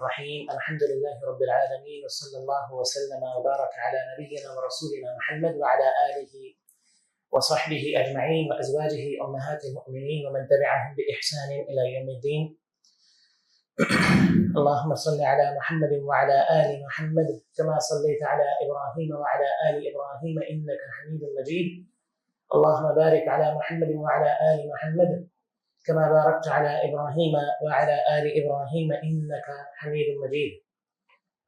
الرحيم. الحمد لله رب العالمين، وصلى الله وسلم وبارك على نبينا ورسولنا محمد وعلى آله وصحبه أجمعين وأزواجه أمهات المؤمنين ومن تبعهم بإحسان إلى يوم الدين. اللهم صل على محمد وعلى آل محمد كما صليت على إبراهيم وعلى آل إبراهيم إنك حميد مجيد. اللهم بارك على محمد وعلى آل محمد كما باركت على إبراهيم وعلى آل إبراهيم إنك حميد مجيد.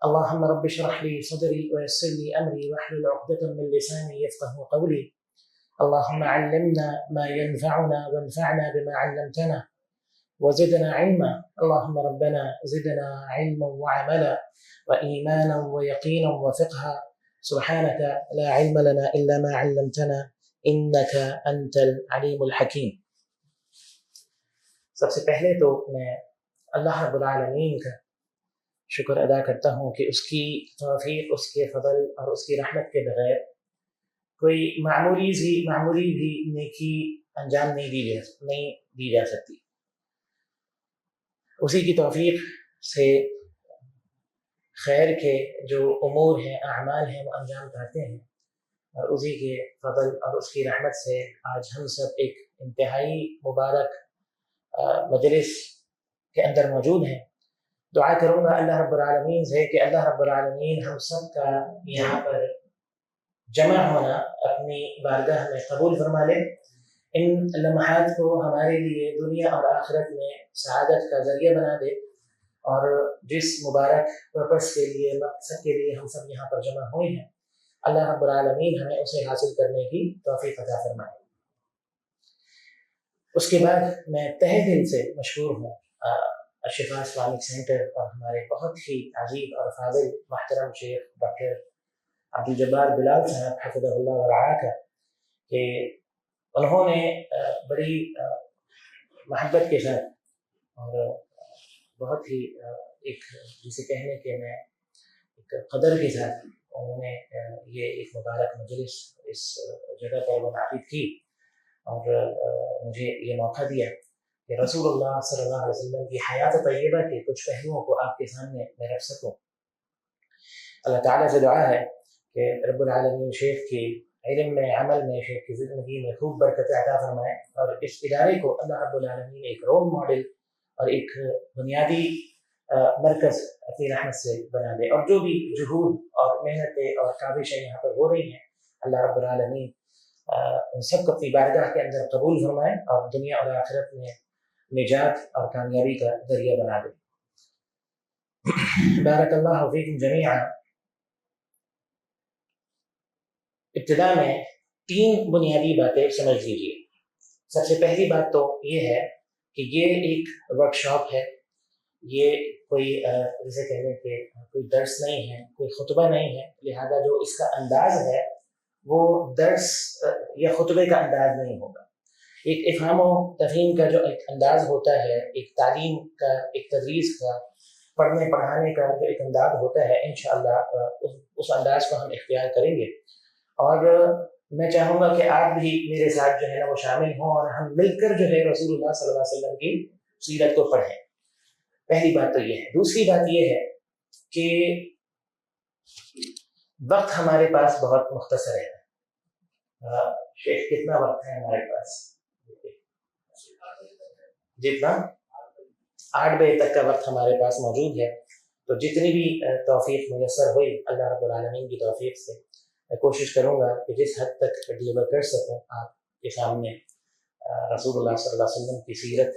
اللهم رب اشرح لي صدري ويسر لي أمري واحلل عقدة من لساني يفقه قولي. اللهم علمنا ما ينفعنا وانفعنا بما علمتنا وزدنا علما. اللهم ربنا زدنا علما وعملا وإيمانا ويقينا وفقها. سبحانك لا علم لنا إلا ما علمتنا إنك أنت العليم الحكيم. سب سے پہلے تو میں اللہ رب العالمین کا شکر ادا کرتا ہوں کہ اس کی توفیق، اس کے فضل اور اس کی رحمت کے بغیر کوئی معمولی بھی نیکی انجام نہیں دی جا سکتی. اسی کی توفیق سے خیر کے جو امور ہیں، اعمال ہیں، وہ انجام پاتے ہیں، اور اسی کے فضل اور اس کی رحمت سے آج ہم سب ایک انتہائی مبارک مجلس کے اندر موجود ہیں. دعا کروں گا اللہ رب العالمین سے کہ اللہ رب العالمین ہم سب کا یہاں پر جمع ہونا اپنی بارگاہ میں قبول فرما لے. ان لمحات کو ہمارے لیے دنیا اور آخرت میں سعادت کا ذریعہ بنا دے، اور جس مبارک پرپس کے لیے، مقصد کے لیے ہم سب یہاں پر جمع ہوئے ہیں، اللہ رب العالمین ہمیں اسے حاصل کرنے کی توفیق عطا فرمائے. اس کے بعد میں تہہ دل سے مشکور ہوں الشفا اسلامک سینٹر اور ہمارے بہت ہی عزیز اور فاضل محترم شیخ ڈاکٹر عبدالجبار بلال صاحب حفظہ اللہ ورعاہ کا، کہ انہوں نے بڑی محبت کے ساتھ اور بہت ہی ایک جسے کہنے کے میں ایک قدر کے ساتھ انہوں نے یہ ایک مبارک مجلس اس جگہ پر منعقد کی، اور مجھے یہ موقع دیا کہ رسول اللہ صلی اللہ علیہ وسلم کی حیات طیبہ کے کچھ پہلوؤں کو آپ کے سامنے میں رکھ سکوں. اللہ تعالیٰ سے دعا ہے کہ رب العالمین شیخ کی علم میں، عمل میں، شیخ کی زندگی میں خوب برکت عطا فرمائے، اور اس ادارے کو اللہ رب العالمین ایک رول ماڈل اور ایک بنیادی مرکز اپنی رحمت سے بنا دے. اور جو بھی جہود اور محنتیں اور کاوشیں یہاں پر ہو رہی ہیں، اللہ رب العالمین ان سب کو اپنی بارگاہ کے اندر قبول فرمائے اور دنیا اور آخرت میں نجات اور کامیابی کا ذریعہ بنا دے. بارک اللہ فیکم جمیعا. ابتدا میں 3 بنیادی باتیں سمجھ لیجیے. سب سے پہلی بات تو یہ ہے کہ یہ ایک ورکشاپ ہے، یہ کوئی جسے کہنے کہ کوئی درس نہیں ہے، کوئی خطبہ نہیں ہے، لہذا جو اس کا انداز ہے وہ درس یا خطبے کا انداز نہیں ہوگا. ایک افہام و تفہیم کا جو ایک انداز ہوتا ہے، ایک تعلیم کا، ایک تدریس کا، پڑھنے پڑھانے کا جو ایک انداز ہوتا ہے، انشاءاللہ اس انداز کو ہم اختیار کریں گے. اور میں چاہوں گا کہ آپ بھی میرے ساتھ جو ہے نا وہ شامل ہوں، اور ہم مل کر جو ہے رسول اللہ صلی اللہ علیہ وسلم کی سیرت کو پڑھیں. پہلی بات تو یہ ہے. دوسری بات یہ ہے کہ وقت ہمارے پاس بہت مختصر ہے. شیخ کتنا وقت ہے ہمارے پاس؟ جتنا 8 بجے تک کا وقت ہمارے پاس موجود ہے. تو جتنی بھی توفیق میسر ہوئی اللہ رب العالمین کی توفیق سے، میں کوشش کروں گا کہ جس حد تک ڈلیور کر سکوں آپ کے سامنے رسول اللہ صلی اللہ علیہ وسلم کی سیرت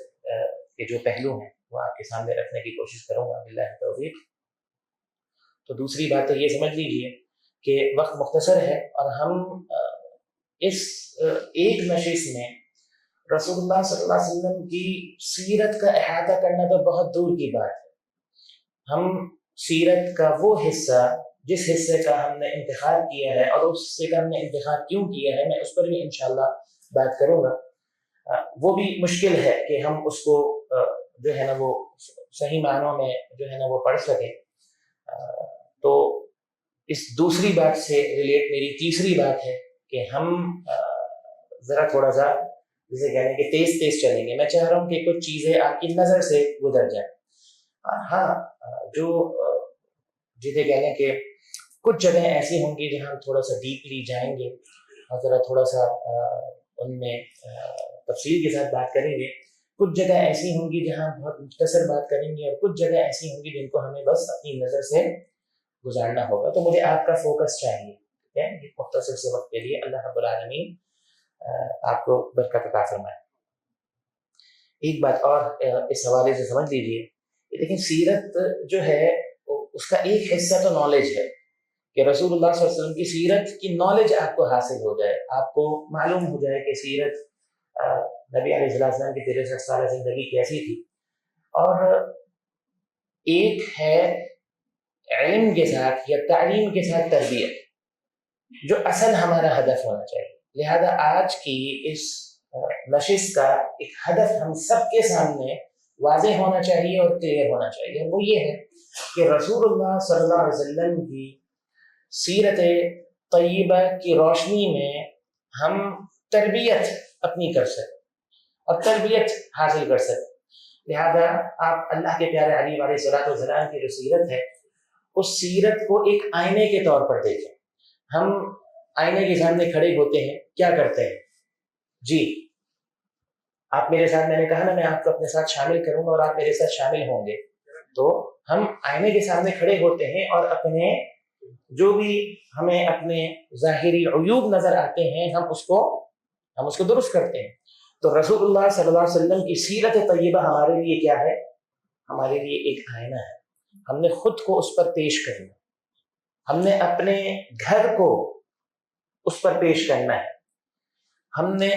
کے جو پہلو ہیں وہ آپ کے سامنے رکھنے کی کوشش کروں گا باللہ توفیق. تو دوسری بات تو یہ سمجھ لیجئے کہ وقت مختصر ہے، اور ہم اس ایک نشست میں رسول اللہ صلی اللہ علیہ وسلم کی سیرت کا احاطہ کرنا تو بہت دور کی بات ہے. ہم سیرت کا وہ حصہ جس حصے کا ہم نے انتخاب کیا ہے، اور اس حصے کا ہم نے انتخاب کیوں کیا ہے، میں اس پر بھی انشاءاللہ بات کروں گا. وہ بھی مشکل ہے کہ ہم اس کو جو ہے نا وہ صحیح معنوں میں جو ہے نا وہ پڑھ سکیں. تو اس دوسری بات سے ریلیٹ میری تیسری بات ہے کہ ہم ذرا تھوڑا سا جسے کہنے کہ تیز چلیں گے. میں چاہ رہا ہوں کہ کچھ چیزیں آپ کی نظر سے گزر جائیں. ہاں جو جسے کہہ لیں کہ کچھ جگہیں ایسی ہوں گی جہاں ہم تھوڑا سا ڈیپلی جائیں گے اور ذرا تھوڑا سا ان میں تفصیل کے ساتھ بات کریں گے. کچھ جگہ ایسی ہوں گی جہاں بہت مختصر بات کریں گے اور کچھ جگہ ایسی ہوں گی جن کو ہمیں بس اپنی نظر سے گزارنا ہوگا. تو مجھے آپ کا فوکس چاہیے, ٹھیک ہے, یہ مختصر سے وقت کے لیے. اللہ رب العالمین آپ کو برکت عطا فرمائے. ایک بات اور اس حوالے سے سمجھ لیجیے, لیکن سیرت جو ہے اس کا ایک حصہ تو نالج ہے کہ رسول اللہ صلی اللہ علیہ وسلم کی سیرت کی نالج آپ کو حاصل ہو جائے, آپ کو معلوم ہو جائے کہ سیرت نبی علیہ السلام کی 63 سالہ زندگی کیسی تھی. اور ایک ہے علم کے ساتھ یا تعلیم کے ساتھ تربیت, جو اصل ہمارا ہدف ہونا چاہیے. لہذا آج کی اس نشست کا ایک ہدف ہم سب کے سامنے واضح ہونا چاہیے اور کلیئر ہونا چاہیے. وہ یہ ہے کہ رسول اللہ صلی اللہ علیہ وسلم کی سیرت طیبہ کی روشنی میں ہم تربیت اپنی کر سکیں اور تربیت حاصل کر سکیں. لہذا آپ اللہ کے پیارے حبیب علیہ الصلوۃ والسلام کی جو سیرت ہے اس سیرت کو ایک آئینے کے طور پر دیکھیں. ہم آئینے کے سامنے کھڑے ہوتے ہیں, کیا کرتے ہیں؟ جی آپ میرے ساتھ, میں نے کہا نا میں آپ کو اپنے ساتھ شامل کروں گا اور آپ میرے ساتھ شامل ہوں گے. تو ہم آئینے کے سامنے کھڑے ہوتے ہیں اور اپنے جو بھی ہمیں اپنے ظاہری عیوب نظر آتے ہیں ہم اس کو درست کرتے ہیں. تو رسول اللہ صلی اللہ علیہ وسلم کی سیرت طیبہ ہمارے لیے کیا ہے؟ ہمارے لیے ایک آئینہ ہے. ہم نے خود کو اس پر پیش کرنا, ہم نے اپنے گھر کو اس پر پیش کرنا ہے, ہم نے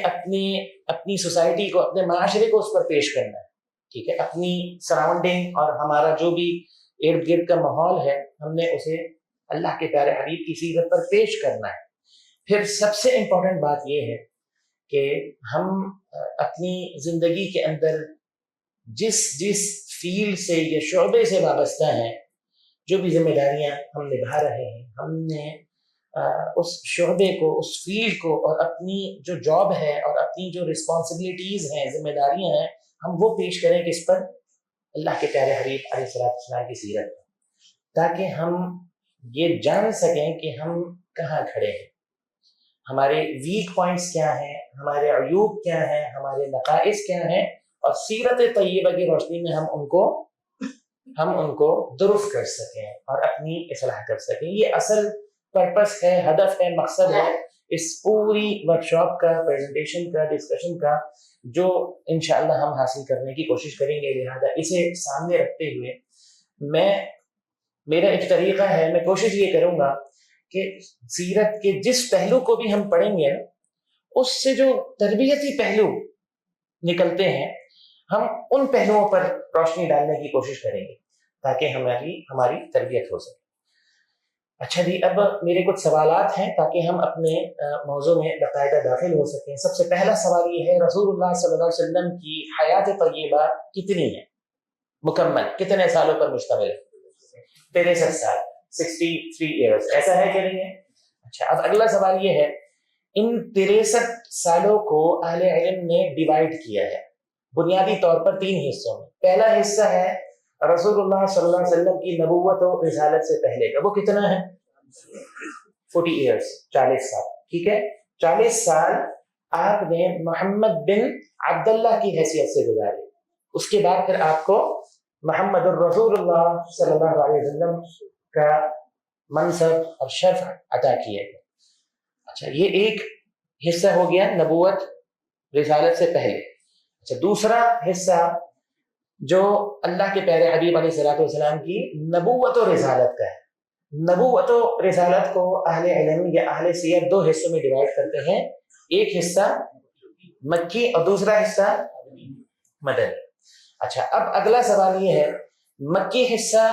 اپنی سوسائٹی کو, اپنے معاشرے کو اس پر پیش کرنا ہے, ٹھیک ہے. اپنی سراؤنڈنگ اور ہمارا جو بھی ارد گرد کا ماحول ہے ہم نے اسے اللہ کے پیارے حبیب کی سیرت پر پیش کرنا ہے. پھر سب سے امپورٹنٹ بات یہ ہے کہ ہم اپنی زندگی کے اندر جس فیلڈ سے یا شعبے سے وابستہ ہیں, جو بھی ذمہ داریاں ہم نبھا رہے ہیں, ہم نے اس شعبے کو, اس فیلڈ کو اور اپنی جو جاب ہے اور اپنی جو رسپانسبلٹیز ہیں, ذمہ داریاں ہیں, ہم وہ پیش کریں کس پر؟ اللہ کے پیارے حبیب علیہ السلام کی سیرت پر, تاکہ ہم یہ جان سکیں کہ ہم کہاں کھڑے ہیں, ہمارے ویک پوائنٹس کیا ہیں, ہمارے عیوب کیا ہیں, ہمارے نقائص کیا ہیں, اور سیرت طیبہ کی روشنی میں ہم ان کو درست کر سکیں اور اپنی اصلاح کر سکیں. یہ اصل پرپس ہے, ہدف ہے, مقصد ہے اس پوری ورکشاپ کا, پریزنٹیشن کا, ڈسکشن کا, جو انشاءاللہ ہم حاصل کرنے کی کوشش کریں گے. لہذا اسے سامنے رکھتے ہوئے میرا ایک طریقہ ہے, میں کوشش یہ کروں گا کہ سیرت کے جس پہلو کو بھی ہم پڑھیں گے اس سے جو تربیتی پہلو نکلتے ہیں ہم ان پہلوؤں پر روشنی ڈالنے کی کوشش کریں گے تاکہ ہماری تربیت ہو سکے. اچھا جی, اب میرے کچھ سوالات ہیں تاکہ ہم اپنے موضوع میں باقاعدہ داخل ہو سکیں. سب سے پہلا سوال یہ ہے, رسول اللہ صلی اللہ علیہ وسلم کی حیات طیبہ کتنی ہے, مکمل کتنے سالوں پر مشتمل ہے؟ 63 سال, 63 ایئرز, ایسا ہے کہ نہیں ہے؟ اچھا, اب اگلا سوال یہ ہے, ان 63 سالوں کو اہل علم نے ڈیوائیڈ کیا ہے بنیادی طور پر 3 حصوں میں. پہلا حصہ ہے رسول اللہ صلی اللہ علیہ وسلم کی نبوت و رسالت سے پہلے کا, وہ کتنا ہے؟ 40 ایئرز, 40 سال, ٹھیک ہے. 40 سال آپ نے محمد بن عبداللہ کی حیثیت سے گزارے, اس کے بعد پھر آپ کو محمد الرسول اللہ صلی اللہ علیہ وسلم کا منصب اور شرف عطا کیے گئے. اچھا, یہ ایک حصہ ہو گیا نبوت رسالت سے پہلے. اچھا, دوسرا حصہ جو اللہ کے پیارے حبیب علیہ السلام کی نبوت و رسالت کا ہے. نبوت و رسالت کو اہل علم یا اہل سیر 2 حصوں میں ڈیوائیڈ کرتے ہیں, ایک حصہ مکی اور دوسرا حصہ مدنی. اچھا, اب اگلا سوال یہ ہے, مکی حصہ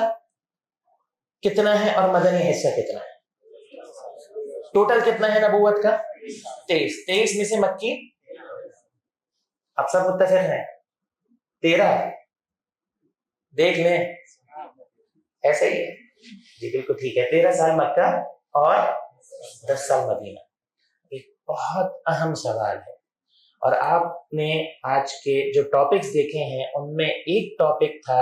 کتنا ہے اور مدنی حصہ کتنا ہے؟ ٹوٹل کتنا ہے نبوت کا؟ 23 میں سے مکی, اب سب متفق ہیں 13, دیکھ لیں ایسے ہی ہے جی, بالکل ٹھیک ہے. 13 سال مکہ اور 10 سال مدینہ. ایک بہت اہم سوال ہے, اور آپ نے آج کے جو ٹاپکس دیکھے ہیں ان میں ایک ٹاپک تھا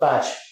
5।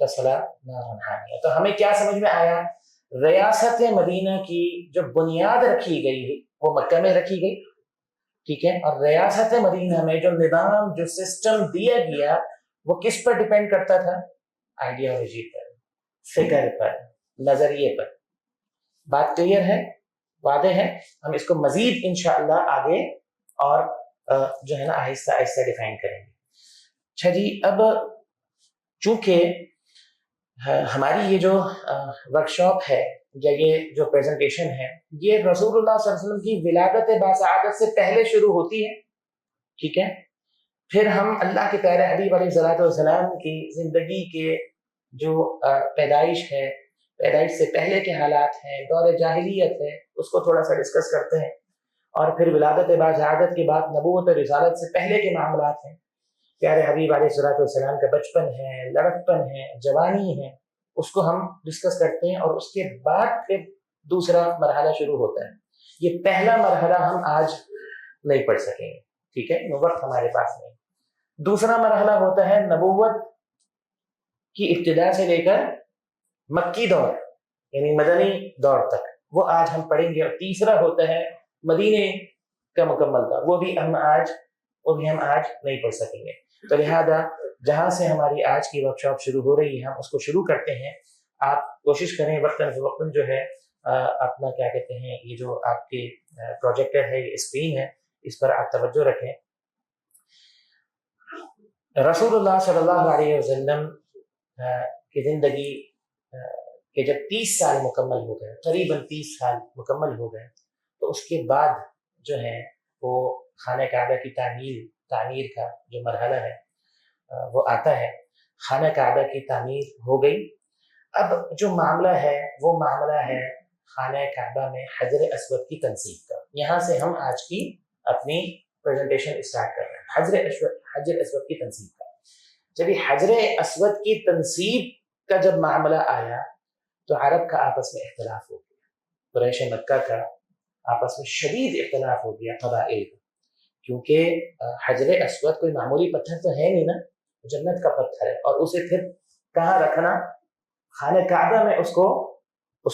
تصلا نارا حامیہ۔ تو ہمیں کیا سمجھ میں آیا؟ ریاست مدینہ کی جو بنیاد رکھی گئی وہ مکہ میں رکھی گئی، ٹھیک ہے، اور ریاست مدینہ میں جو نظام، جو سسٹم دیا گیا وہ کس پر ڈیپینڈ کرتا تھا؟ آئیڈیالوجی پر، فکر پر، نظریے پر۔ بات کلیئر ہے، واضح ہے؟ ہم اس کو مزید انشاءاللہ آگے اور جو ہے نا آہستہ آہستہ ڈیفائن کریں گے۔ اچھا جی، اب چونکہ ہماری یہ جو ورکشاپ ہے یا یہ جو پریزنٹیشن ہے یہ رسول اللہ صلی اللہ علیہ وسلم کی ولادت باسعادت سے پہلے شروع ہوتی ہے، ٹھیک ہے، پھر ہم اللہ کے پیارے حبیب علیہ الصلوۃ والسلام کی زندگی کے جو پیدائش ہے، پیدائش سے پہلے کے حالات ہیں، دور جاہلیت ہے، اس کو تھوڑا سا ڈسکس کرتے ہیں، اور پھر ولادت باسعادت کے بعد نبوت اور رسالت سے پہلے کے معاملات ہیں، پیارے حبیب علیہ الصلوۃ والسلام کا بچپن ہے، لڑکپن ہے، جوانی ہے، اس کو ہم ڈسکس کرتے ہیں، اور اس کے بعد پھر دوسرا مرحلہ شروع ہوتا ہے۔ یہ پہلا مرحلہ ہم آج نہیں پڑھ سکیں گے، ٹھیک ہے، وقت ہمارے پاس نہیں۔ دوسرا مرحلہ ہوتا ہے نبوت کی ابتدا سے لے کر مکی دور یعنی مدنی دور تک، وہ آج ہم پڑھیں گے۔ اور تیسرا ہوتا ہے مدینے کا مکمل دور، وہ بھی ہم آج نہیں پڑھ سکیں گے۔ تو لہذا جہاں سے ہماری آج کی ورکشاپ شروع ہو رہی ہے ہم اس کو شروع کرتے ہیں۔ آپ کوشش کریں وقتاً فوقتاً جو ہے اپنا کیا کہتے ہیں، یہ جو آپ کے پروجیکٹر ہے، یہ اسکرین ہے، اس پر آپ توجہ رکھیں۔ رسول اللہ صلی اللہ علیہ وسلم کی زندگی کہ جب 30 سال مکمل ہو گئے، قریباً 30 سال مکمل ہو گئے، تو اس کے بعد جو ہے وہ خانہ کعبہ کی تعمیر کا جو مرحلہ ہے وہ آتا ہے۔ خانہ کعبہ کی تعمیر ہو گئی، اب جو معاملہ ہے وہ معاملہ ہے خانہ کعبہ میں حجر اسود کی تنصیب کا۔ یہاں سے ہم آج کی اپنی پریزنٹیشن اسٹارٹ کر رہے ہیں، حجر اسود کی تنصیب کا۔ جب یہ حجر اسود کی تنصیب کا جب معاملہ آیا تو عرب کا آپس میں اختلاف ہو گیا، قریش مکہ کا آپس میں شدید اختلاف ہو گیا، قبائل کا، کیونکہ حجر اسود کوئی معمولی پتھر تو ہے نہیں نا، جنت کا پتھر ہے، اور اسے پھر کہاں رکھنا؟ خانہ کعبہ میں اس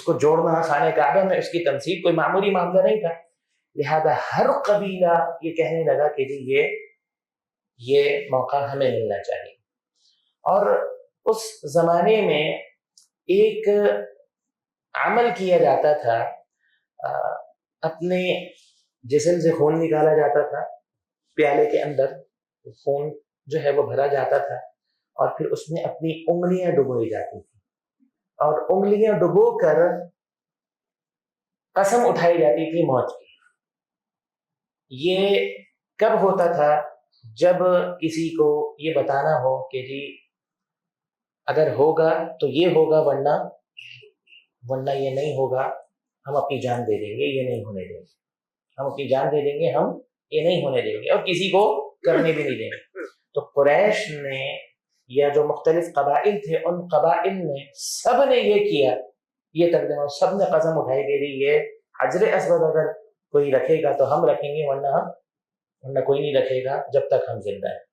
کو جوڑنا، خانہ کعبہ میں اس کی تنصیب کوئی معمولی معاملہ نہیں تھا۔ لہذا ہر قبیلہ یہ کہنے لگا کہ جی یہ موقع ہمیں ملنا چاہیے۔ اور اس زمانے میں ایک عمل کیا جاتا تھا، اپنے جسم سے خون نکالا جاتا تھا، پیالے کے اندر خون جو ہے وہ بھرا جاتا تھا، اور پھر اس میں اپنی انگلیاں ڈبوئی جاتی تھی، اور انگلیاں ڈبو کر قسم اٹھائی جاتی تھی موت کی۔ یہ کب ہوتا تھا؟ جب کسی کو یہ بتانا ہو کہ جی اگر ہوگا تو یہ ہوگا، ورنہ یہ نہیں ہوگا، ہم اپنی جان دے دیں گے، یہ نہیں ہونے دیں گے، ہم اپنی جان دے دیں گے، ہم یہ نہیں ہونے دیں گے، اور کسی کو کرنے بھی نہیں دیں گے۔ تو قریش نے یا جو مختلف قبائل تھے، ان قبائل نے سب نے یہ کیا، یہ ترجمہ، سب نے قسم اٹھائی کہ یہ حجر اسود اگر کوئی رکھے گا تو ہم رکھیں گے، ورنہ کوئی نہیں رکھے گا جب تک ہم زندہ ہیں۔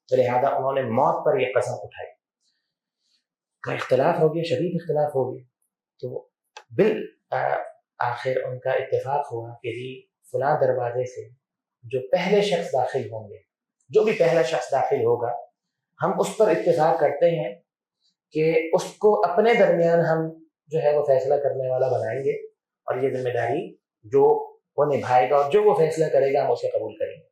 تو لہذا انہوں نے موت پر یہ قسم اٹھائی۔ کا اختلاف ہو گیا، شدید اختلاف ہو گیا، تو بالآخر ان کا اتفاق ہوا کہ جی فلاں دروازے سے جو پہلے شخص داخل ہوں گے، جو بھی پہلا شخص داخل ہوگا، ہم اس پر اتفاق کرتے ہیں کہ اس کو اپنے درمیان ہم جو ہے وہ فیصلہ کرنے والا بنائیں گے، اور یہ ذمہ داری جو وہ نبھائے گا اور جو وہ فیصلہ کرے گا ہم اسے قبول کریں گے۔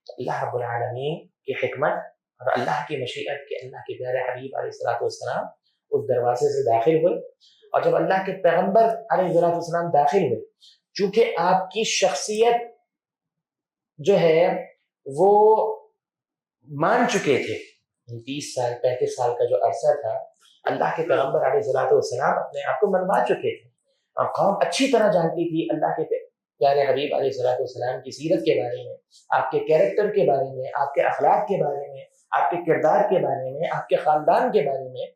تو اللہ رب العالمین کی حکمت اور اللہ کی مشیت کے اللہ کے پیارے حبیب علیہ الصلوۃ والسلام اس دروازے سے داخل ہوئے، اور جب اللہ کے پیغمبر علیہ الصلوۃ والسلام داخل ہوئے، چونکہ آپ کی شخصیت جو ہے وہ مان چکے تھے، 30 سال 35 سال کا جو عرصہ تھا، اللہ کے پیغمبر علیہ الصلوۃ والسلام اپنے آپ کو منوا چکے تھے، اور قوم اچھی طرح جانتی تھی اللہ کے پیارے حبیب علیہ الصلوۃ والسلام کی سیرت کے بارے میں، آپ کے کیریکٹر کے بارے میں، آپ کے اخلاق کے بارے میں، آپ کے کردار کے بارے میں، آپ کے خاندان کے بارے میں،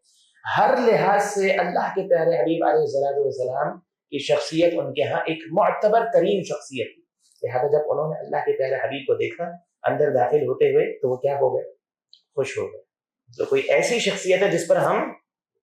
ہر لحاظ سے اللہ کے پیارے حبیب علیہ الصلوۃ والسلام کی شخصیت ان کے ہاں ایک معتبر ترین شخصیت تھی۔ لہٰذا جب انہوں نے اللہ کے پیارے حبیب کو دیکھا اندر داخل ہوتے ہوئے تو وہ کیا ہو گئے؟ خوش ہو گئے۔ تو کوئی ایسی شخصیت ہے جس پر ہم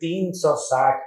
360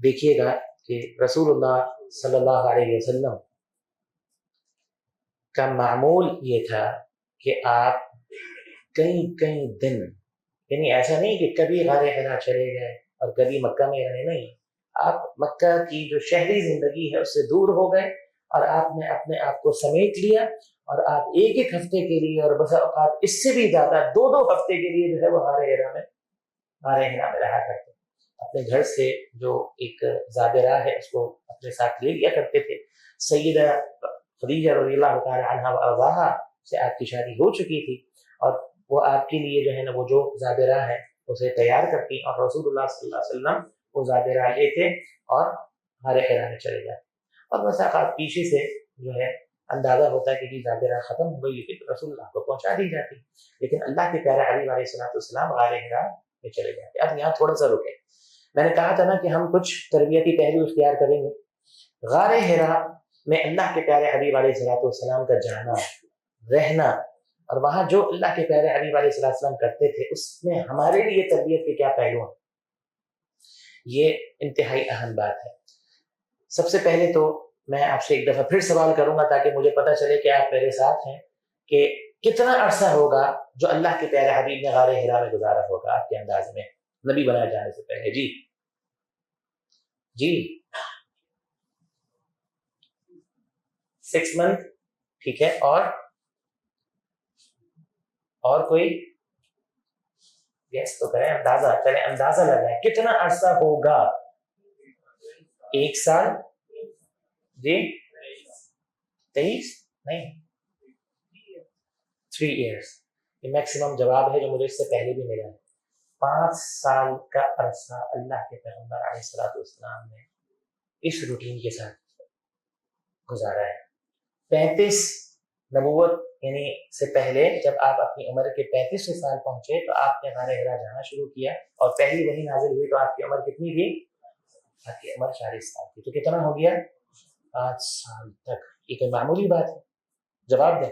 دیکھیے گا کہ رسول اللہ صلی اللہ علیہ وسلم کا معمول یہ تھا کہ آپ کئی دن، یعنی ایسا نہیں کہ کبھی غار حرا چلے گئے اور کبھی مکہ میں رہے، نہیں، آپ مکہ کی جو شہری زندگی ہے اس سے دور ہو گئے اور آپ نے اپنے آپ کو سمیٹ لیا اور آپ ایک ایک ہفتے کے لیے اور بس اوقات اس سے بھی زیادہ 2 ہفتے کے لیے جو ہے وہ غار حرا میں رہا کرتے، اپنے گھر سے جو ایک زاد راہ ہے اس کو اپنے ساتھ لے لیا کرتے تھے۔ سیدہ خدیجہ رضی اللہ تعالی عنہا و ارضاہا سے آپ کی شادی ہو چکی تھی اور وہ آپ کے لیے جو ہے نا وہ جو زاد راہ ہے اسے تیار کرتی اور رسول اللہ صلی اللہ علیہ وسلم وہ زاد راہ لیتے اور غار حرا میں چلے جاتے، اور بس اوقات پیچھے سے جو ہے اندازہ ہوتا ہے کہ جی زاد راہ ختم ہو گئی لیکن رسول اللہ کو پہنچا دی جاتی، لیکن اللہ کے پیارے حبیب علیہ الصلوۃ والسلام غار حرا میں چلے جاتے۔ اب یہاں تھوڑا سا رکے، میں نے کہا تھا نا کہ ہم کچھ تربیتی پہلو اختیار کریں گے۔ غار حرا میں اللہ کے پیارے حبیب علیہ الصلوۃ والسلام کا جانا، رہنا اور وہاں جو اللہ کے پیارے حبیب علیہ الصلوۃ والسلام کرتے تھے اس میں ہمارے لیے تربیت کے کیا پہلو ہیں، یہ انتہائی اہم بات ہے۔ سب سے پہلے تو میں آپ سے ایک دفعہ پھر سوال کروں گا تاکہ مجھے پتہ چلے کہ آپ میرے ساتھ ہیں، کہ کتنا عرصہ ہوگا جو اللہ کے پیارے حبیب نے غار حرا میں گزارا ہوگا آپ کے انداز میں، نبی بنائے جانے سے پہلے؟ جی 6 منتھ، ٹھیک ہے، اور کوئی گیس تو کریں، اندازہ چلیں، اندازہ لگائیں کتنا عرصہ ہوگا؟ 1 سال؟ جی 23 نہیں 3 ایئرس، یہ میکسیمم جواب ہے جو مجھے اس سے پہلے بھی ملا ہے۔ 5 سال کا عرصہ اللہ کے پیغمبر علیہ الصلوۃ والسلام نے اس روٹین کے ساتھ گزارا ہے۔ 35 نبوت یعنی سے پہلے جب آپ اپنی عمر کے 35 سال پہنچے تو آپ نے غار حرا جانا شروع کیا اور پہلی وحی نازل ہوئی تو آپ کی عمر کتنی تھی؟ آپ کی عمر 40 سال تھی، تو کتنا ہو گیا؟ 5 سال تک۔ یہ کوئی معمولی بات ہے؟ جواب دیں،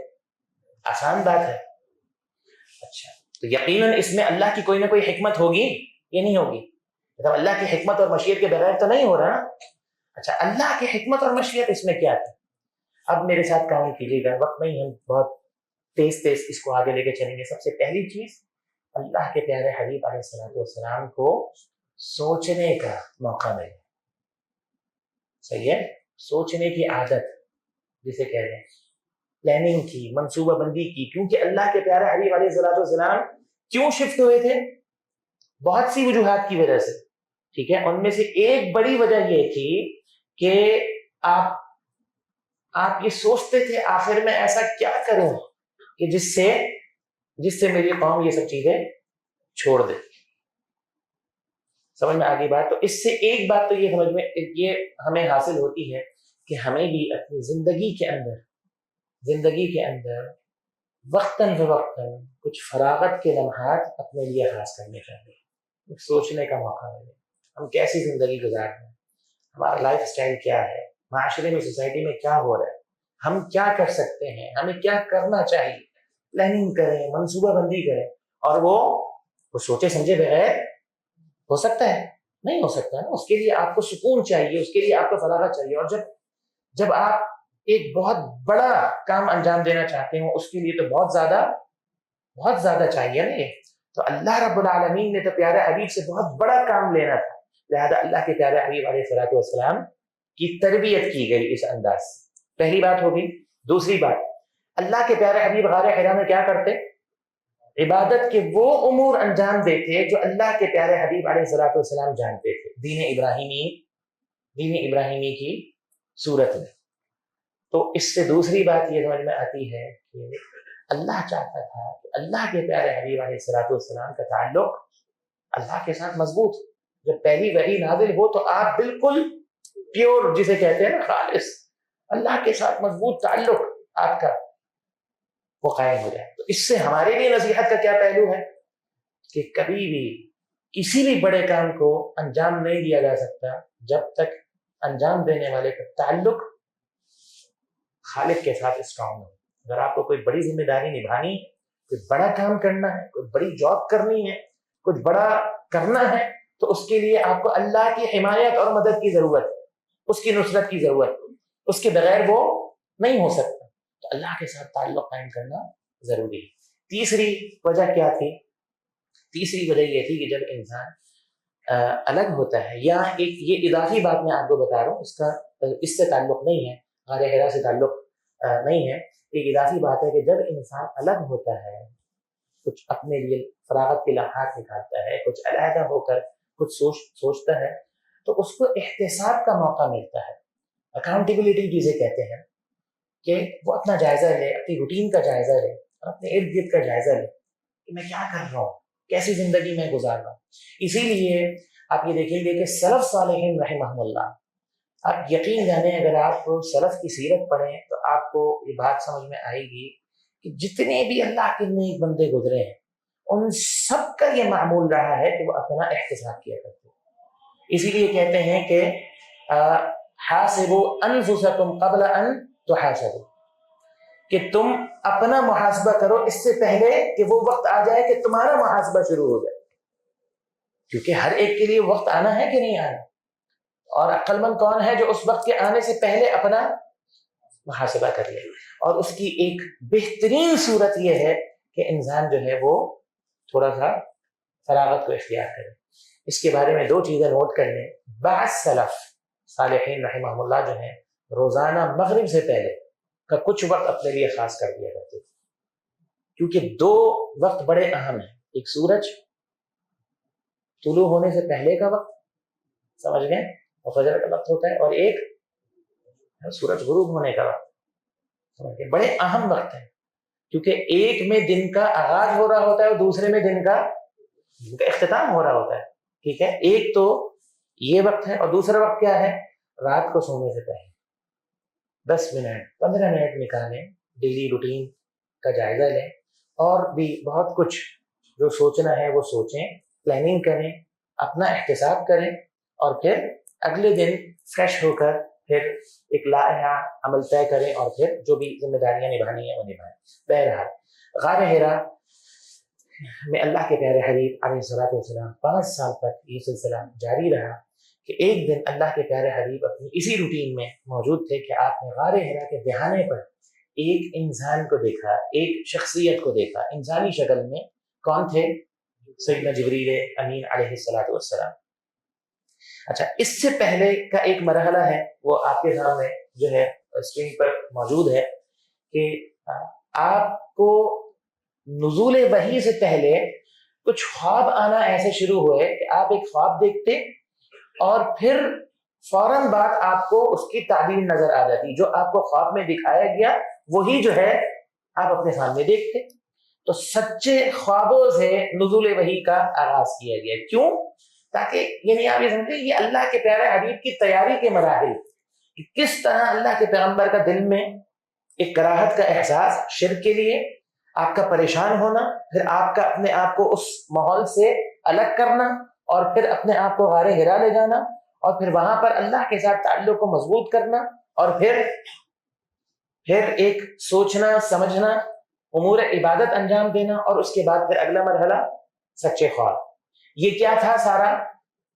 آسان بات ہے؟ اچھا، تو یقیناً اس میں اللہ کی کوئی نہ کوئی حکمت ہوگی یا نہیں ہوگی؟ مطلب اللہ کی حکمت اور مشیت کے بغیر تو نہیں ہو رہا نا۔ اچھا، اللہ کی حکمت اور مشیت اس میں کیا تھی؟ اب میرے ساتھ کام کیجیے گا، وقت نہیں، ہم بہت تیز اس کو آگے لے کے چلیں گے۔ سب سے پہلی چیز، اللہ کے پیارے حبیب علیہ الصلوۃ والسلام کو سوچنے کا موقع ملے، صحیح ہے، سوچنے کی عادت جسے کہہ رہے ہیں، پلاننگ کی، منصوبہ بندی کی، کیونکہ اللہ کے پیارے حبیب علیہ الصلوۃ والسلام کیوں شفٹ ہوئے تھے؟ بہت سی وجوہات کی وجہ سے، ٹھیک ہے، ان میں سے ایک بڑی وجہ یہ تھی کہ آپ یہ سوچتے تھے آخر میں ایسا کیا کروں کہ جس سے میری قوم یہ سب چیزیں چھوڑ دے۔ سمجھ میں آگئی بات؟ تو اس سے ایک بات تو یہ سمجھ میں یہ ہمیں حاصل ہوتی ہے کہ ہمیں بھی اپنی زندگی کے اندر وقتاً فوقتاً کچھ فراغت کے لمحات اپنے لیے خاص کرنے چاہیے، سوچنے کا موقع ملے ہم کیسی زندگی گزار رہے ہیں، ہمارا لائف سٹائل کیا ہے، معاشرے میں، سوسائٹی میں کیا ہو رہا ہے، ہم کیا کر سکتے ہیں، ہمیں کیا کرنا چاہیے، پلاننگ کریں، منصوبہ بندی کریں، اور وہ سوچے سمجھے بغیر ہو سکتا ہے؟ نہیں ہو سکتا ہے، اس کے لیے آپ کو سکون چاہیے، اس کے لیے آپ کو فراغت چاہیے، اور جب آپ ایک بہت بڑا کام انجام دینا چاہتے ہیں اس کے لیے تو بہت زیادہ چاہیے نا یہ۔ تو اللہ رب العالمین نے تو پیارے حبیب سے بہت بڑا کام لینا تھا، لہذا اللہ کے پیارے حبیب علیہ الصلوۃ والسلام کی تربیت کی گئی اس انداز سے، پہلی بات ہوگی۔ دوسری بات، اللہ کے پیارے حبیب غار حرا میں کیا کرتے؟ عبادت کے وہ امور انجام دیتے جو اللہ کے پیارے حبیب علیہ الصلوۃ والسلام جانتے تھے، دین ابراہیمی کی صورت میں۔ تو اس سے دوسری بات یہ سمجھ میں آتی ہے کہ اللہ چاہتا تھا کہ اللہ کے پیارے حبیب علیہ الصلوۃ والسلام کا تعلق اللہ کے ساتھ مضبوط، جب پہلی وحی نازل ہو تو آپ بالکل پیور، جسے کہتے ہیں نا خالص، اللہ کے ساتھ مضبوط تعلق آپ کا وہ قائم ہو جائے۔ تو اس سے ہمارے لیے نصیحت کا کیا پہلو ہے کہ کبھی بھی کسی بھی بڑے کام کو انجام نہیں دیا جا سکتا جب تک انجام دینے والے کا تعلق خالق کے ساتھ اسٹرانگ ہو۔ اگر آپ کو کوئی بڑی ذمہ داری نبھانی، کوئی بڑا کام کرنا ہے، کوئی بڑی جاب کرنی ہے، کچھ بڑا کرنا ہے، تو اس کے لیے آپ کو اللہ کی حمایت اور مدد کی ضرورت، اس کی نصرت کی ضرورت، اس کے بغیر وہ نہیں ہو سکتا. تو اللہ کے ساتھ تعلق قائم کرنا ضروری ہے. تیسری وجہ کیا تھی؟ تیسری وجہ یہ تھی کہ جب انسان الگ ہوتا ہے، یا ایک یہ اضافی بات میں آپ کو بتا رہا ہوں، اس سے تعلق نہیں ہے، غار حرا سے تعلق نہیں ہے، ایک اضافی بات ہے کہ جب انسان الگ ہوتا ہے، کچھ اپنے لیے فراغت کے لمحات نکالتا ہے، کچھ علیحدہ ہو کر کچھ سوچتا ہے، تو اس کو احتساب کا موقع ملتا ہے. اکاؤنٹیبلٹی جسے کہتے ہیں، کہ وہ اپنا جائزہ لے، اپنی روٹین کا جائزہ لے، اور اپنے ارد گرد کا جائزہ لے کہ میں کیا کر رہا ہوں، کیسی زندگی میں گزار رہا ہوں. اسی لیے آپ یہ دیکھیں گے کہ سلف صالحین رحمہم اللہ، آپ یقین جانیں اگر آپ سلف کی سیرت پڑھیں تو آپ کو یہ بات سمجھ میں آئے گی کہ جتنے بھی اللہ کے نیک بندے گزرے ہیں ان سب کا یہ معمول رہا ہے کہ وہ اپنا احتساب کیا کرتے ہیں. اسی لیے کہتے ہیں کہ حاسبوا انفسکم قبل ان تحاسبوا، کہ تم اپنا محاسبہ کرو اس سے پہلے کہ وہ وقت آ جائے کہ تمہارا محاسبہ شروع ہو جائے. کیونکہ ہر ایک کے لیے وقت آنا ہے کہ نہیں آنا، اور عقل مند کون ہے جو اس وقت کے آنے سے پہلے اپنا محاسبہ کر لے. اور اس کی ایک بہترین صورت یہ ہے کہ انسان جو ہے وہ تھوڑا سا فراغت کو اختیار کرے. اس کے بارے میں دو چیزیں نوٹ کر لیں. بعض سلف صالحین رحمہ اللہ جو ہیں روزانہ مغرب سے پہلے کا کچھ وقت اپنے لیے خاص کر دیا کرتے تھے، کیونکہ دو وقت بڑے اہم ہیں. ایک سورج طلوع ہونے سے پہلے کا وقت، سمجھ گئے، اور فجر کا وقت ہوتا ہے، اور ایک سورج غروب ہونے کا وقت، سمجھ گئے. بڑے اہم وقت ہیں، کیونکہ ایک میں دن کا آغاز ہو رہا ہوتا ہے اور دوسرے میں دن کا اختتام ہو رہا ہوتا ہے. ٹھیک ہے، ایک تو یہ وقت ہے، اور دوسرا وقت کیا ہے؟ رات کو سونے سے پہلے 10 منٹ 15 منٹ نکالیں، ڈیلی روٹین کا جائزہ لیں، اور بھی بہت کچھ جو سوچنا ہے وہ سوچیں، پلاننگ کریں، اپنا احتساب کریں، اور پھر اگلے دن فریش ہو کر پھر ایک لائحہ عمل طے کریں، اور پھر جو بھی ذمہ داریاں نبھانی ہیں وہ نبھائیں. بہرحال غار حرا میں اللہ کے پیارے حبیب علیہ الصلوۃ والسلام 5 سال تک یہ سلسلہ جاری رہا کہ ایک دن اللہ کے پیارے حبیب اپنی اسی روٹین میں موجود تھے کہ آپ نے غار حرا کے دہانے پر ایک انسان کو دیکھا، ایک شخصیت کو دیکھا انسانی شکل میں. کون تھے؟ سیدنا جبریل امین علیہ الصلوۃ والسلام. اچھا، اس سے پہلے کا ایک مرحلہ ہے وہ آپ کے سامنے جو ہے اسکرین پر موجود ہے، کہ آپ کو نزول وحی سے پہلے کچھ خواب آنا ایسے شروع ہوئے کہ آپ ایک خواب دیکھتے اور پھر فوراً بعد آپ کو اس کی تعبیر نظر آ جاتی، جو آپ کو خواب میں دکھایا گیا وہی جو ہے آپ اپنے سامنے دیکھتے. تو سچے خوابوں سے نزول وحی کا آغاز کیا گیا. کیوں؟ تاکہ یعنی آپ یہ سمجھیں یہ اللہ کے پیارے حبیب کی تیاری کے مراحل، کہ کس طرح اللہ کے پیغمبر کا دل میں ایک کراہت کا احساس شرک کے لیے، آپ کا پریشان ہونا، پھر آپ کا اپنے آپ کو اس ماحول سے الگ کرنا، اور پھر اپنے آپ کو غار حرا لے جانا، اور پھر وہاں پر اللہ کے ساتھ تعلق کو مضبوط کرنا، اور پھر ایک سوچنا سمجھنا، امور عبادت انجام دینا، اور اس کے بعد پھر اگلا مرحلہ سچے خواب. یہ کیا تھا سارا؟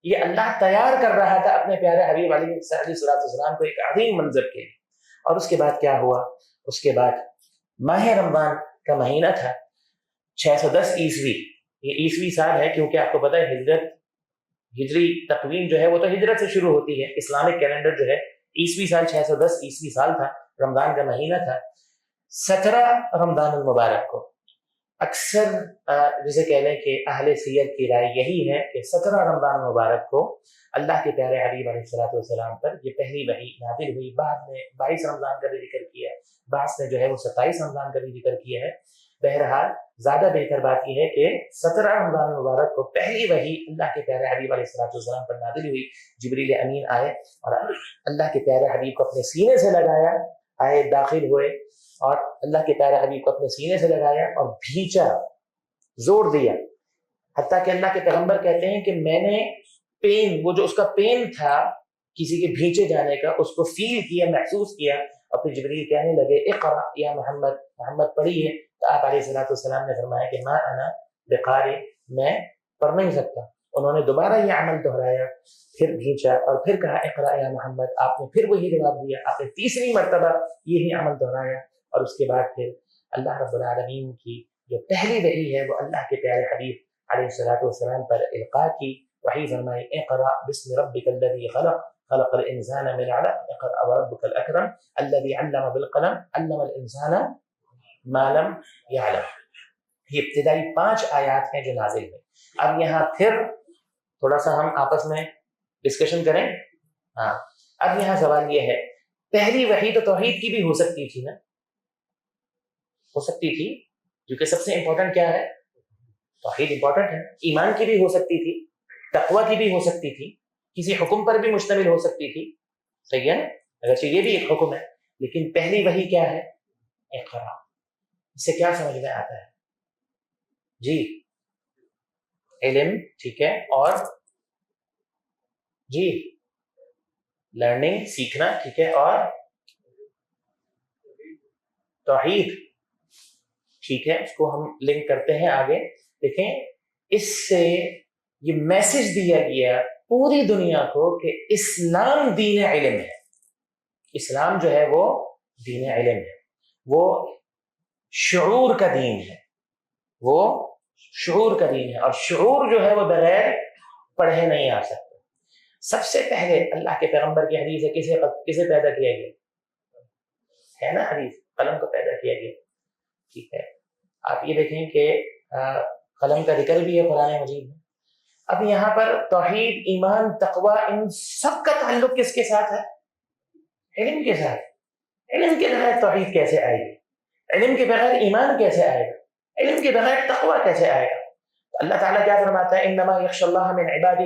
یہ اللہ تیار کر رہا تھا اپنے پیارے حبیب علیہ السلام کو ایک عظیم منظر کے لیے. اور اس کے بعد کیا ہوا؟ اس کے بعد ماہ رمضان کا مہینہ تھا، 610 عیسوی. یہ عیسوی سال ہے کیونکہ آپ کو پتہ ہے ہجری تقویم جو ہے وہ تو ہجرت سے شروع ہوتی ہے. اسلامک کیلنڈر جو ہے عیسوی سال 610 عیسوی سال تھا، رمضان کا مہینہ تھا. 17 رمضان المبارک کو اکثر جسے کہہ لیں کہ اہل سیر کی رائے یہی ہے کہ 17 رمضان مبارک کو اللہ کے پیارے حبیب علیہ الصلوۃ والسلام پر یہ پہلی وحی نازل ہوئی. بعد میں 22 رمضان کا بھی ذکر کیا ہے، بعض نے جو ہے وہ 27 رمضان کا بھی ذکر کیا ہے. بہرحال زیادہ بہتر بات یہ ہے کہ 17 رمضان مبارک کو پہلی وحی اللہ کے پیارے حبیب علیہ الصلوۃ والسلام پر نازل ہوئی. جبریل امین آئے اور اللہ کے پیارے حبیب کو اپنے سینے سے لگایا، آئے داخل ہوئے اور اللہ کے پیارے حبیب کو اپنے سینے سے لگایا اور بھینچا، زور دیا، حتیٰ کہ اللہ کے پیغمبر کہتے ہیں کہ میں نے پین، وہ جو اس کا پین تھا کسی کے بھینچے جانے کا، اس کو فیل کیا، محسوس کیا. اور پھر جبریل کہنے لگے اقرأ یا محمد، محمد پڑھیے. تو آپ علیہ الصلوۃ والسلام نے فرمایا کہ ما انا بقاری، میں پڑھ نہیں سکتا. انہوں نے دوبارہ یہ عمل دہرایا، پھر کھینچا اور پھر کہا اقرا یا محمد، آپ نے پھر وہی جواب دیا، آپ نے تیسری مرتبہ یہی عمل دہرایا، اور اس کے بعد پھر اللہ رب العالمین کی جو پہلی وحی ہے وہ اللہ کے پیارے حبیب علیہ الصلوۃ والسلام پر القاء کی، وحی فرمائی اقرا بسم ربک الذی خلق خلق الانسان من علق اقرا وربک الاکرم الذی علم بالقلم علم الانسان ما لم يعلم۔ یہ ابتدائی 5 آیات ہیں جو نازل ہوئی۔ اب یہاں پھر تھوڑا سا ہم آپس میں ڈسکشن کریں۔ ہاں، اب یہاں سوال یہ ہے، پہلی وحی تو توحید کی بھی ہو سکتی تھی نا، ہو سکتی تھی، کیونکہ سب سے امپورٹنٹ کیا ہے؟ توحید امپورٹنٹ ہے۔ ایمان کی بھی ہو سکتی تھی، تقوی کی بھی ہو سکتی تھی، کسی حکم پر بھی مشتمل ہو سکتی تھی، صحیح ہے نا؟ اگرچہ یہ بھی ایک حکم ہے، لیکن پہلی وحی کیا ہے؟ اقرا۔ اس سے کیا سمجھ میں آتا ہے؟ جی علم، ٹھیک ہے، اور جی لرننگ، سیکھنا، ٹھیک ہے، اور توحید، ٹھیک ہے، اس کو ہم لنک کرتے ہیں آگے۔ دیکھیں، اس سے یہ میسج دیا گیا پوری دنیا کو کہ اسلام دین علم ہے، اسلام جو ہے وہ دین علم ہے، وہ شعور کا دین ہے، وہ شعور کا دین ہے، اور شعور جو ہے وہ بغیر پڑھے نہیں آ سکتا۔ سب سے پہلے اللہ کے پیغمبر کی حدیث ہے، کسے پیدا کیا گیا ہے نا؟ حدیث، قلم کو پیدا کیا گیا، ٹھیک ہے۔ آپ یہ دیکھیں کہ قلم کا ذکر بھی ہے قرآن مجید میں۔ اب یہاں پر توحید، ایمان، تقوی، ان سب کا تعلق کس کے ساتھ ہے؟ علم کے ساتھ۔ علم کے بغیر توحید کیسے آئے گی؟ علم کے بغیر ایمان کیسے آئے گا؟ علم کے بغیر تقوی کیسے آئے گا؟ اللہ تعالیٰ کیا فرماتا ہے؟ انما یخشی اللہ من عبادہ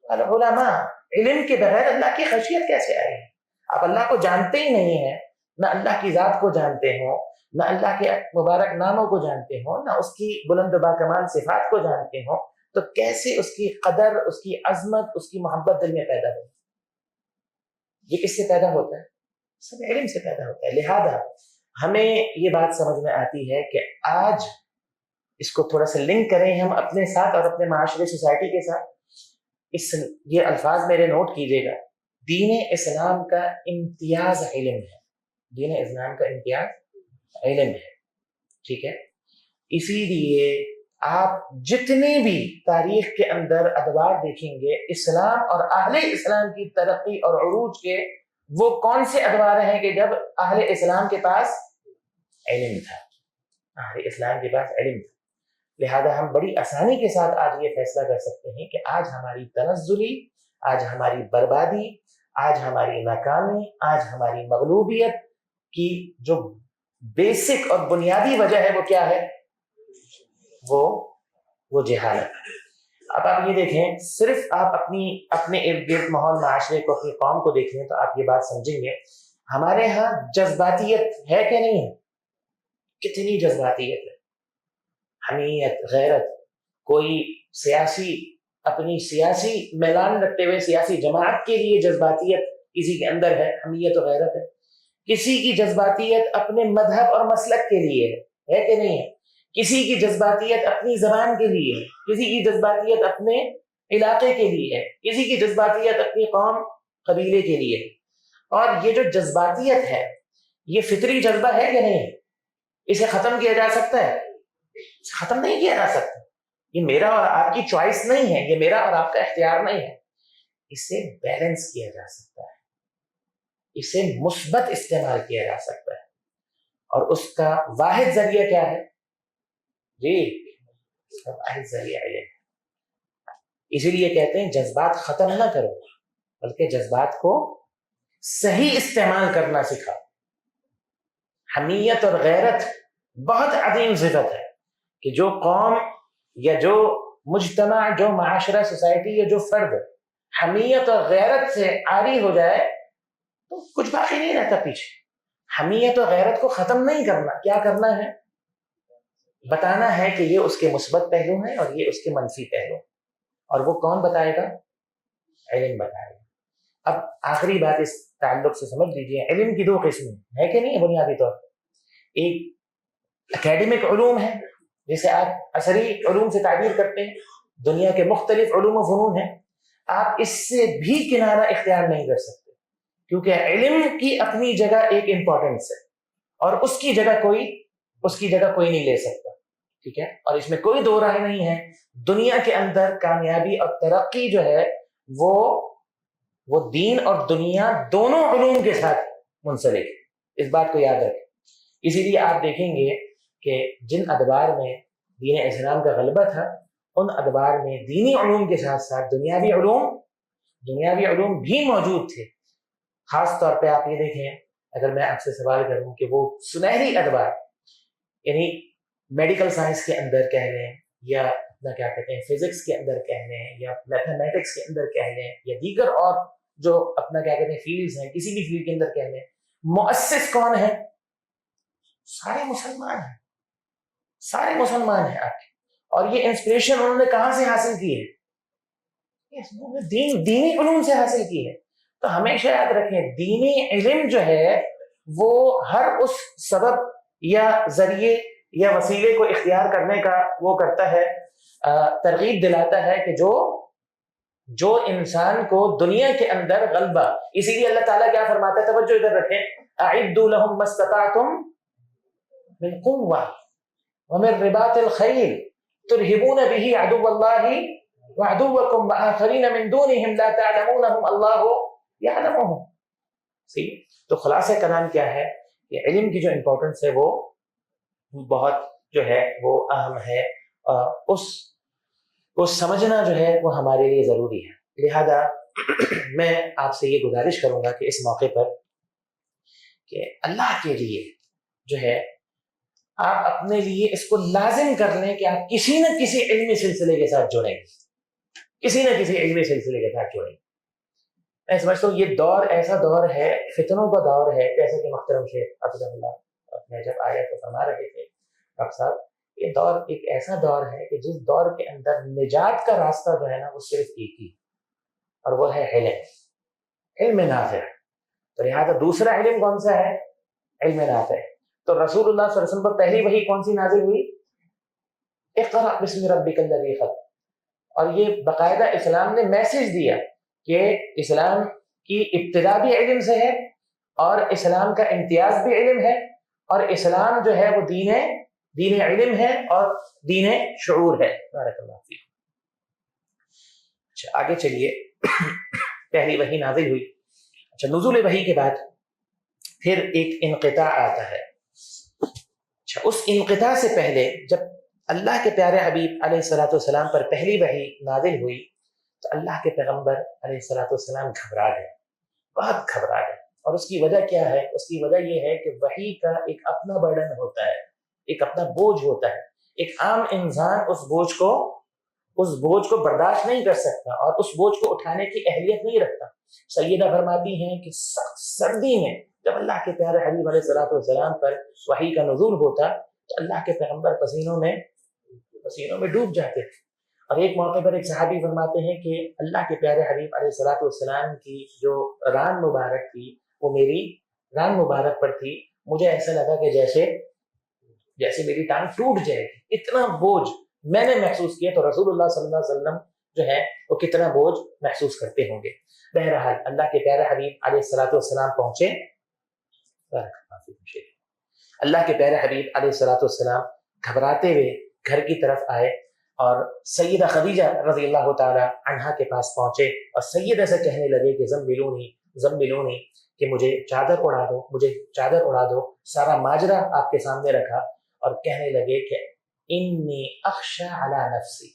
العلماء۔ علم کے بغیر اللہ کی خشیت کیسے آئے گی؟ آپ اللہ کو جانتے ہی نہیں ہیں، نہ اللہ کی ذات کو جانتے ہو، نہ اللہ کے مبارک ناموں کو جانتے ہو، نہ اس کی بلند و باکمال صفات کو جانتے ہو، تو کیسے اس کی قدر، اس کی عظمت، اس کی محبت دل میں پیدا ہو؟ یہ کس سے پیدا ہوتا ہے؟ سب علم سے پیدا ہوتا ہے۔ لہذا ہمیں یہ بات سمجھ میں آتی ہے کہ آج اس کو تھوڑا سا لنک کریں ہم اپنے ساتھ اور اپنے معاشرے، سوسائٹی کے ساتھ۔ یہ الفاظ میرے نوٹ کیجئے گا، دین اسلام کا امتیاز علم ہے، دین اسلام کا امتیاز علم ہے، ٹھیک ہے۔ اسی لیے آپ جتنی بھی تاریخ کے اندر ادوار دیکھیں گے، اسلام اور اہل اسلام کی ترقی اور عروج کے وہ کون سے ادوار ہیں کہ جب اہل اسلام کے پاس علم تھا، اہل اسلام کے پاس علم تھا۔ لہذا ہم بڑی آسانی کے ساتھ آج یہ فیصلہ کر سکتے ہیں کہ آج ہماری تنزلی، آج ہماری بربادی، آج ہماری ناکامی، آج ہماری مغلوبیت کی جو بیسک اور بنیادی وجہ ہے وہ کیا ہے؟ وہ جہالت۔ اب آپ یہ دیکھیں، صرف آپ اپنے ارد گرد ماحول، معاشرے کو، اپنی قوم کو دیکھ لیں تو آپ یہ بات سمجھیں گے، ہمارے ہاں جذباتیت ہے کہ نہیں ہے؟ کتنی جذباتیت ہے، حمیت، غیرت۔ کوئی سیاسی، اپنی سیاسی میلان رکھتے ہوئے سیاسی جماعت کے لیے جذباتیت کسی کے اندر ہے، حمیت و غیرت ہے۔ کسی کی جذباتیت اپنے مذہب اور مسلک کے لیے ہے کہ نہیں ہے؟ کسی کی جذباتیت اپنی زبان کے لیے ہے، کسی کی جذباتیت اپنے علاقے کے لیے ہے، کسی کی جذباتیت اپنی قوم، قبیلے کے لیے ہے۔ اور یہ جو جذباتیت ہے، یہ فطری جذبہ ہے کہ نہیں ہے؟ اسے ختم کیا جا سکتا ہے؟ ختم نہیں کیا جا سکتا۔ یہ میرا اور آپ کی چوائس نہیں ہے، یہ میرا اور آپ کا اختیار نہیں ہے۔ اسے بیلنس کیا جا سکتا ہے، اسے مثبت استعمال کیا جا سکتا ہے، اور اس کا واحد ذریعہ کیا ہے؟ جی، اس کا واحد ذریعہ علم ہے۔ اسی لیے کہتے ہیں جذبات ختم نہ کرو، بلکہ جذبات کو صحیح استعمال کرنا سکھاؤ۔ حمیت اور غیرت بہت عظیم صفت ہے کہ جو قوم یا جو مجتمع، جو معاشرہ، سوسائٹی یا جو فرد حمیت اور غیرت سے عاری ہو جائے تو کچھ باقی نہیں رہتا پیچھے۔ حمیت اور غیرت کو ختم نہیں کرنا، کیا کرنا ہے؟ بتانا ہے کہ یہ اس کے مثبت پہلو ہیں اور یہ اس کے منفی پہلو، اور وہ کون بتائے گا؟ علم بتائے گا۔ اب آخری بات اس تعلق سے سمجھ لیجیے، علم کی 2 قسمیں ہے کہ نہیں؟ بنیادی طور پر ایک اکیڈمک علوم ہے، جسے آپ عصری علوم سے تعبیر کرتے ہیں، دنیا کے مختلف علوم و فنون ہیں، آپ اس سے بھی کنارہ اختیار نہیں کر سکتے، کیونکہ علم کی اپنی جگہ ایک امپورٹنس ہے اور اس کی جگہ کوئی نہیں لے سکتا، ٹھیک ہے؟ اور اس میں کوئی دو رائے نہیں ہے، دنیا کے اندر کامیابی اور ترقی جو ہے وہ دین اور دنیا دونوں علوم کے ساتھ منسلک ہے، اس بات کو یاد رکھیں۔ اسی لیے آپ دیکھیں گے کہ جن ادوار میں دین اسلام کا غلبہ تھا ان ادوار میں دینی علوم کے ساتھ ساتھ دنیاوی علوم بھی موجود تھے۔ خاص طور پہ آپ یہ دیکھیں، اگر میں آپ سے سوال کروں کہ وہ سنہری ادوار، یعنی میڈیکل سائنس کے اندر کہہ لیں یا اپنا کیا کہتے ہیں فزکس کے اندر کہہ لیں یا میتھمیٹکس کے اندر کہہ لیں یا دیگر اور جو اپنا کیا کہتے ہیں فیلڈز ہیں، کسی بھی فیلڈ کے اندر کہہ لیں، مؤسس کون ہے؟ سارے مسلمان ہیں آپ کے، اور یہ انسپریشن انہوں نے کہاں سے حاصل کی ہے؟ دینی علوم سے حاصل کی ہے۔ تو ہمیشہ یاد رکھیں دینی علم جو ہے وہ ہر اس سبب یا ذریعے یا وسیلے کو اختیار کرنے کا وہ کرتا ہے، ترغیب دلاتا ہے کہ جو انسان کو دنیا کے اندر غلبہ، اسی لیے اللہ تعالیٰ کیا فرماتا ہے، توجہ ادھر رکھیں، اعدوا لهم ما استطعتم من قوة ومن رباط الخيل ترهبون به عدو الله وعدوكم وآخرين من دونهم لا تعلمونهم الله يعلمهم۔ تو خلاصہ کلام کیا ہے کہ علم کی جو امپورٹنس ہے وہ بہت جو ہے وہ اہم ہے، اس سمجھنا جو ہے وہ ہمارے لیے ضروری ہے۔ لہذا میں آپ سے یہ گزارش کروں گا کہ اس موقع پر کہ اللہ کے لیے جو ہے آپ اپنے لیے اس کو لازم کر لیں کہ آپ کسی نہ کسی علمی سلسلے کے ساتھ جڑیں، میں سمجھتا ہوں یہ دور ایسا دور ہے، فتنوں کا دور ہے، جیسے کہ محترم شیخ حفظہ اللہ اپنے جب آیا تو فرما رہے تھے ڈاکٹر صاحب، یہ دور ایک ایسا دور ہے کہ جس دور کے اندر نجات کا راستہ جو ہے نا وہ صرف ایک ہی، اور وہ ہے علم نافع۔ تو لہٰذا دوسرا علم کون سا ہے؟ علم نافع۔ تو رسول اللہ صلی اللہ علیہ وسلم پر پہلی وحی کون سی نازل ہوئی؟ اقرأ بسم ربک الذی خلق۔ اور یہ باقاعدہ اسلام نے میسج دیا کہ اسلام کی ابتدا بھی علم سے ہے اور اسلام کا امتیاز بھی علم ہے، اور اسلام جو ہے وہ دین علم ہے اور دین شعور ہے۔ بارک اللہ فیک۔ اچھا آگے چلیے، پہلی وحی نازل ہوئی، اچھا نزول وحی کے بعد پھر ایک انقطاع آتا ہے۔ اچھا اس انقطاع سے پہلے جب اللہ کے پیارے حبیب علیہ الصلوۃ والسلام پر پہلی وحی نازل ہوئی تو اللہ کے پیغمبر علیہ الصلوۃ والسلام گھبرا گئے، بہت گھبرا گئے، اور اس کی وجہ کیا ہے؟ اس کی وجہ یہ ہے کہ وحی کا ایک اپنا برڈن ہوتا ہے، ایک اپنا بوجھ ہوتا ہے، ایک عام انسان اس بوجھ کو برداشت نہیں کر سکتا اور اس بوجھ کو اٹھانے کی اہلیت نہیں رکھتا۔ سیدہ فرماتی ہیں کہ سخت سردی میں جب اللہ کے پیارے حبیب علیہ الصلوۃ والسلام پر وحی کا نزول ہوتا تو اللہ کے پیغمبر پسینوں میں ڈوب جاتے تھے، اور ایک موقع پر ایک صحابی فرماتے ہیں کہ اللہ کے پیارے حبیب علیہ الصلوۃ والسلام کی جو ران مبارک تھی وہ میری ران مبارک پر تھی، مجھے ایسا لگا کہ جیسے میری ٹانگ ٹوٹ جائے گی، اتنا بوجھ میں نے محسوس کیا۔ تو رسول اللہ صلی اللہ علیہ وسلم جو ہے وہ کتنا بوجھ محسوس کرتے ہوں گے۔ بہرحال اللہ کے پیارے حبیب علیہ الصلوۃ والسلام پہنچے، اللہ کے پیارے حبیب علیہ الصلوۃ والسلام گھبراتے ہوئے گھر کی طرف آئے اور سیدہ خدیجہ رضی اللہ تعالی عنہا کے پاس پہنچے اور سیدہ سے کہنے لگے کہ زملونی کہ مجھے چادر اڑا دو، سارا ماجرا آپ کے سامنے رکھا اور کہنے لگے کہ انی اخشى علی نفسی،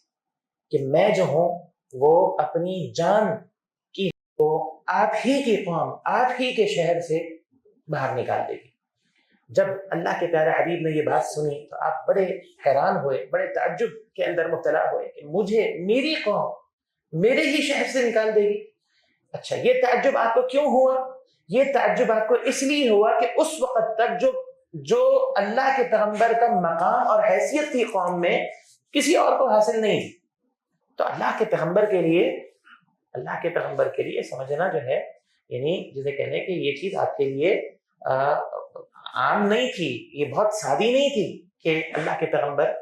کہ میں جو ہوں وہ اپنی جان کی کو آپ ہی کی قوم، آپ ہی کے شہر سے باہر نکال دے گی۔ جب اللہ کے پیارے حبیب نے یہ بات سنی تو آپ بڑے حیران ہوئے، بڑے تعجب کے اندر مبتلا ہوئے کہ میری قوم میرے ہی شہر سے نکال دے گی۔ اچھا یہ تعجب آپ کو کیوں ہوا؟ یہ تعجب آپ کو اس لیے ہوا کہ اس وقت تک جو اللہ کے پیغمبر کا مقام اور حیثیت تھی قوم میں کسی اور کو حاصل نہیں تھی۔ تو اللہ کے پیغمبر کے لیے سمجھنا جو ہے، یعنی جسے کہنے کہ یہ چیز آپ کے لیے عام نہیں تھی، یہ بہت سادی نہیں تھی کہ اللہ کے پیغمبر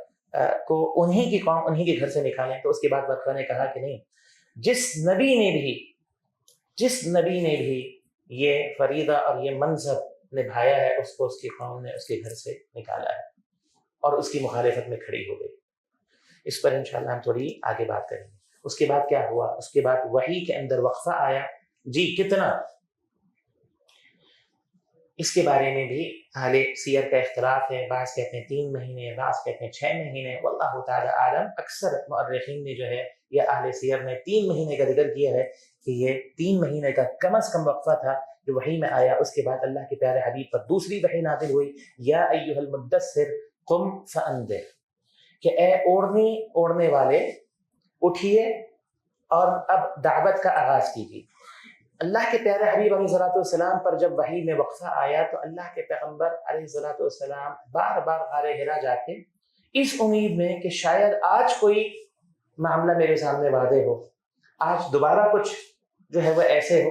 کو انہی کی قوم انہی کے گھر سے نکالیں. تو اس کے بعد ورقہ نے کہا کہ نہیں، جس نبی نے بھی یہ فریضہ اور یہ منصب نبھایا ہے، اس کو اس کی قوم نے اس کے گھر سے نکالا ہے اور اس کی مخالفت میں کھڑی ہو گئی. اس پر انشاءاللہ ہم تھوڑی آگے بات کریں گے. اس کے بعد کیا ہوا؟ اس کے بعد وحی کے اندر وقفہ آیا. جی کتنا؟ اس کے بارے میں بھی اہل سیر کا اختلاف ہے. بعض کہتے ہیں 3 مہینے، بعض کہتے ہیں 6 مہینے. واللہ تعالی عالم. اکثر مؤرخین نے جو ہے یا اہل سیر نے 3 مہینے کا ذکر کیا ہے کہ یہ 3 مہینے کا کم از کم وقفہ تھا جو وحی میں آیا. اس کے بعد اللہ کے پیارے حبیب پر دوسری وحی نازل ہوئی، یا ایھا المدثر قم فانذر، کہ اے اوڑھنے والے اٹھیے اور اب دعوت کا آغاز کیجیے. اللہ کے پیارے حبیب علیہ الصلوۃ والسلام پر جب وحی میں وقفہ آیا تو اللہ کے پیغمبر علیہ الصلوۃ والسلام بار بار غار حرا جاتے اس امید میں کہ شاید آج کوئی معاملہ میرے سامنے واضح ہو، آج دوبارہ کچھ جو ہے وہ ایسے ہو،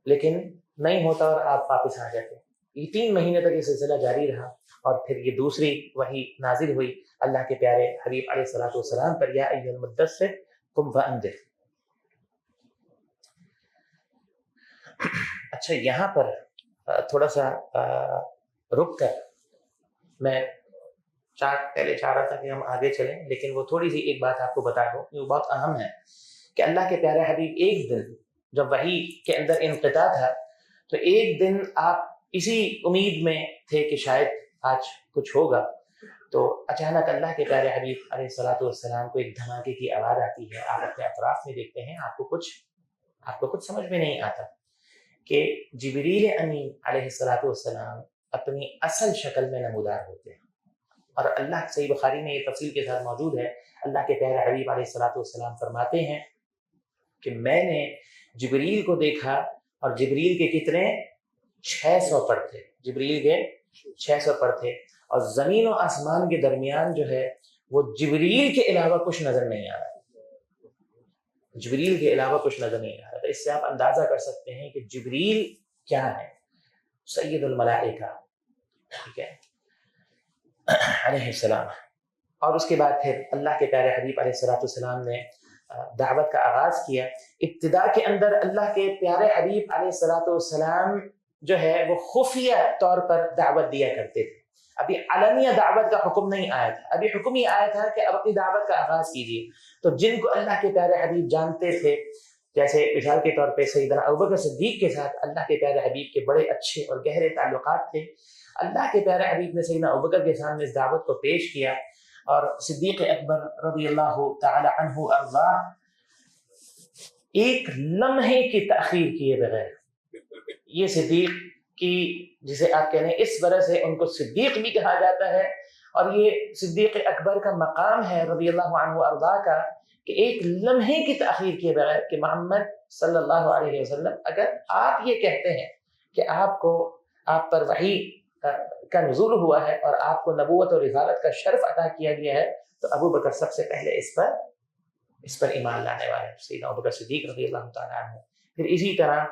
لیکن نہیں ہوتا اور آپ واپس آ جاتے. یہ 3 مہینے تک یہ سلسلہ جاری رہا اور پھر یہ دوسری وحی نازل ہوئی اللہ کے پیارے حبیب علیہ الصلوۃ والسلام پر، یا ایھا المدثر قم فانذر. اچھا، یہاں پر تھوڑا سا رک کر میں پہلے چاہ رہا تھا کہ ہم آگے چلیں، لیکن وہ تھوڑی سی ایک بات آپ کو بتا دوں، وہ بہت اہم ہے کہ اللہ کے پیارے حبیب ایک دن جب وحی کے اندر انقطاع تھا تو ایک دن آپ اسی امید میں تھے کہ شاید آج کچھ ہوگا، تو اچانک اللہ کے پیارے حبیب علیہ الصلوۃ والسلام کو ایک دھماکے کی آواز آتی ہے. آپ اپنے اطراف میں دیکھتے ہیں، آپ کو کچھ سمجھ میں نہیں آتا کہ جبریل امین علیہ الصلوۃ والسلام اپنی اصل شکل میں نمودار ہوتے ہیں. اور اللہ صحیح بخاری میں یہ تفصیل کے ساتھ موجود ہے. اللہ کے پیارے حبیب علیہ الصلوۃ والسلام فرماتے ہیں کہ میں نے جبریل کو دیکھا اور جبریل کے کتنے 600 پر تھے. جبریل کے 600 پر تھے اور زمین و آسمان کے درمیان جو ہے وہ جبریل کے علاوہ کچھ نظر نہیں آ رہا. جبریل کے علاوہ کچھ نظر نہیں آ رہا. تو اس سے آپ اندازہ کر سکتے ہیں کہ جبریل کیا ہے، سید الملائکہ، ٹھیک ہے، علیہ السلام. اور اس کے بعد پھر اللہ کے پیارے حبیب علیہ الصلوۃ والسلام نے دعوت کا آغاز کیا. ابتدا کے اندر اللہ کے پیارے حبیب علیہ الصلوۃ والسلام جو ہے وہ خفیہ طور پر دعوت دیا کرتے تھے. ابھی علنیہ دعوت کا حکم نہیں آیا تھا، ابھی حکم ہی آیا تھا کہ اب اپنی دعوت کا آغاز کیجیے. تو جن کو اللہ کے پیارے حبیب جانتے تھے، جیسے مثال کے طور پہ سیدنا ابوبکر صدیق کے ساتھ اللہ کے پیارے حبیب کے بڑے اچھے اور گہرے تعلقات تھے. اللہ کے پیارے حبیب نے سیدنا ابوبکر کے سامنے اس دعوت کو پیش کیا اور صدیق اکبر رضی اللہ تعالی عنہ ارضاہ ایک لمحے کی تاخیر کیے بغیر، یہ صدیق کی جسے آپ کہہ رہے ہیں اس وجہ سے ان کو صدیق بھی کہا جاتا ہے، اور یہ صدیق اکبر کا مقام ہے رضی اللہ عنہ ارضاہ کا کہ ایک لمحے کی تاخیر کیے بغیر کہ محمد صلی اللہ علیہ وسلم، اگر آپ یہ کہتے ہیں کہ آپ پر وحی کا نزول ہوا ہے اور آپ کو نبوت اور رسالت کا شرف عطا کیا گیا ہے، تو ابو بکر سب سے پہلے اس پر ایمان لانے والے سیدنا ابو بکر صدیق رضی اللہ تعالیٰ عنہ. پھر اسی طرح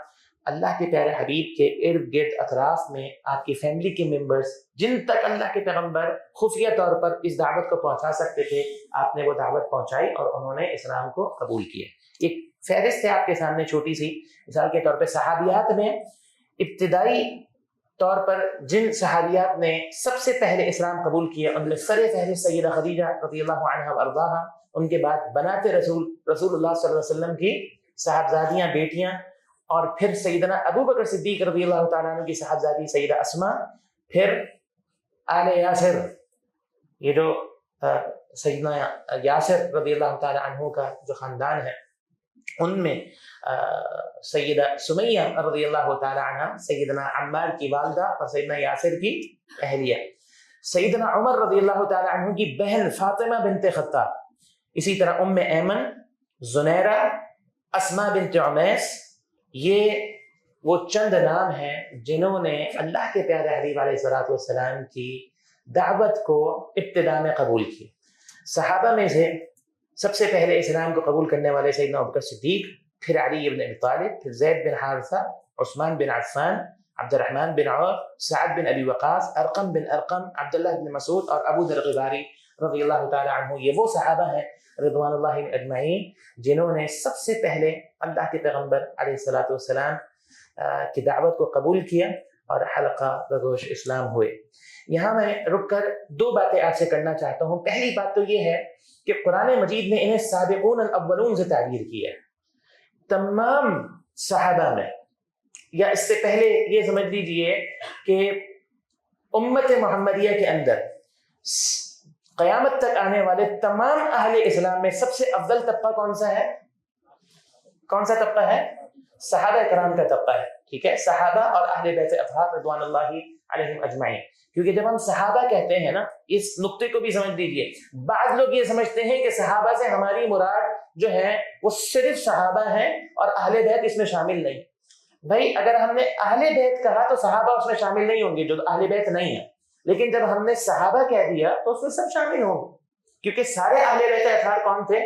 اللہ کے پیارے حبیب کے ارد گرد اطراف میں آپ کی فیملی کے ممبرز جن تک اللہ کے پیغمبر خفیہ طور پر اس دعوت کو پہنچا سکتے تھے، آپ نے وہ دعوت پہنچائی اور انہوں نے اسلام کو قبول کیا. ایک فہرست ہے آپ کے سامنے چھوٹی سی. مثال کے طور پہ صحابیات میں ابتدائی طور پر جن صحابیات نے سب سے پہلے اسلام قبول کیا ان میں سر فہرست سیدہ خدیجہ رضی اللہ عنہا وارضاہا، ان کے بعد بنات رسول اللہ صلی اللہ علیہ وسلم کی صاحبزادیاں بیٹیاں، اور پھر سیدنا ابو بکر صدیق رضی اللہ تعالیٰ عنہ کی صاحبزادی سیدہ اسماء، پھر آل یاسر، یہ جو سیدنا یاسر رضی اللہ تعالیٰ عنہ کا جو خاندان ہے ان میں سیدہ سمیہ رضی اللہ تعالیٰ عنہ، سیدنا عمار کی والدہ اور سیدنا یاسر کی اہلیہ، سیدنا عمر رضی اللہ تعالیٰ عنہ کی بہن فاطمہ بنت خطاب، اسی طرح ام ایمن، زنیرہ، اسماء بنت عمیس. یہ وہ چند نام ہیں جنہوں نے اللہ کے پیارے حبیب علیہ الصلوۃ والسلام کی دعوت کو ابتدا میں قبول کی. صحابہ میں سے سب سے پہلے اسلام کو قبول کرنے والے سیدنا ابوبکر صدیق، پھر علی بن ابی طالب، پھر زید بن حارثہ، عثمان بن عفان، عبد الرحمن بن عوف، سعد بن ابی وقاص، ارقم بن ارقم، عبداللہ بن مسعود اور ابو ذر غفاری رضی اللہ تعالی عنہ، یہ وہ صحابہ ہیں رضوان اللہ اجمعین جنہوں نے سب سے پہلے اللہ کے پیغمبر علیہ الصلوۃ والسلام کی دعوت کو قبول کیا اور حلقہ بگوش اسلام ہوئے۔ یہاں میں رک کر دو باتیں آپ سے کرنا چاہتا ہوں۔ پہلی بات تو یہ ہے کہ قرآن مجید نے انہیں سابقون الاولون سے تعبیر کیا ہے۔ تمام صحابہ میں، یا اس سے پہلے یہ سمجھ لیجئے کہ امت محمدیہ کے اندر قیامت تک آنے والے تمام اہل اسلام میں سب سے افضل طبقہ کون سا ہے؟ کون سا طبقہ ہے؟ صحابہ کرام کا طبقہ ہے، ٹھیک ہے، صحابہ اور اہل بیت اطہار رضوان اللہ علیہم اجمعین۔ کیونکہ جب ہم صحابہ کہتے ہیں نا، اس نقطے کو بھی سمجھ لیجئے، بعض لوگ یہ سمجھتے ہیں کہ صحابہ سے ہماری مراد جو ہے وہ صرف صحابہ ہیں اور اہل بیت اس میں شامل نہیں۔ بھائی اگر ہم نے اہل بیت کہا تو صحابہ اس میں شامل نہیں ہوں گے جو اہل بیت نہیں ہیں، لیکن جب ہم نے صحابہ کہہ دیا تو اس میں سب شامل ہوں گے، کیونکہ سارے اہل بیت اطہار کون تھے؟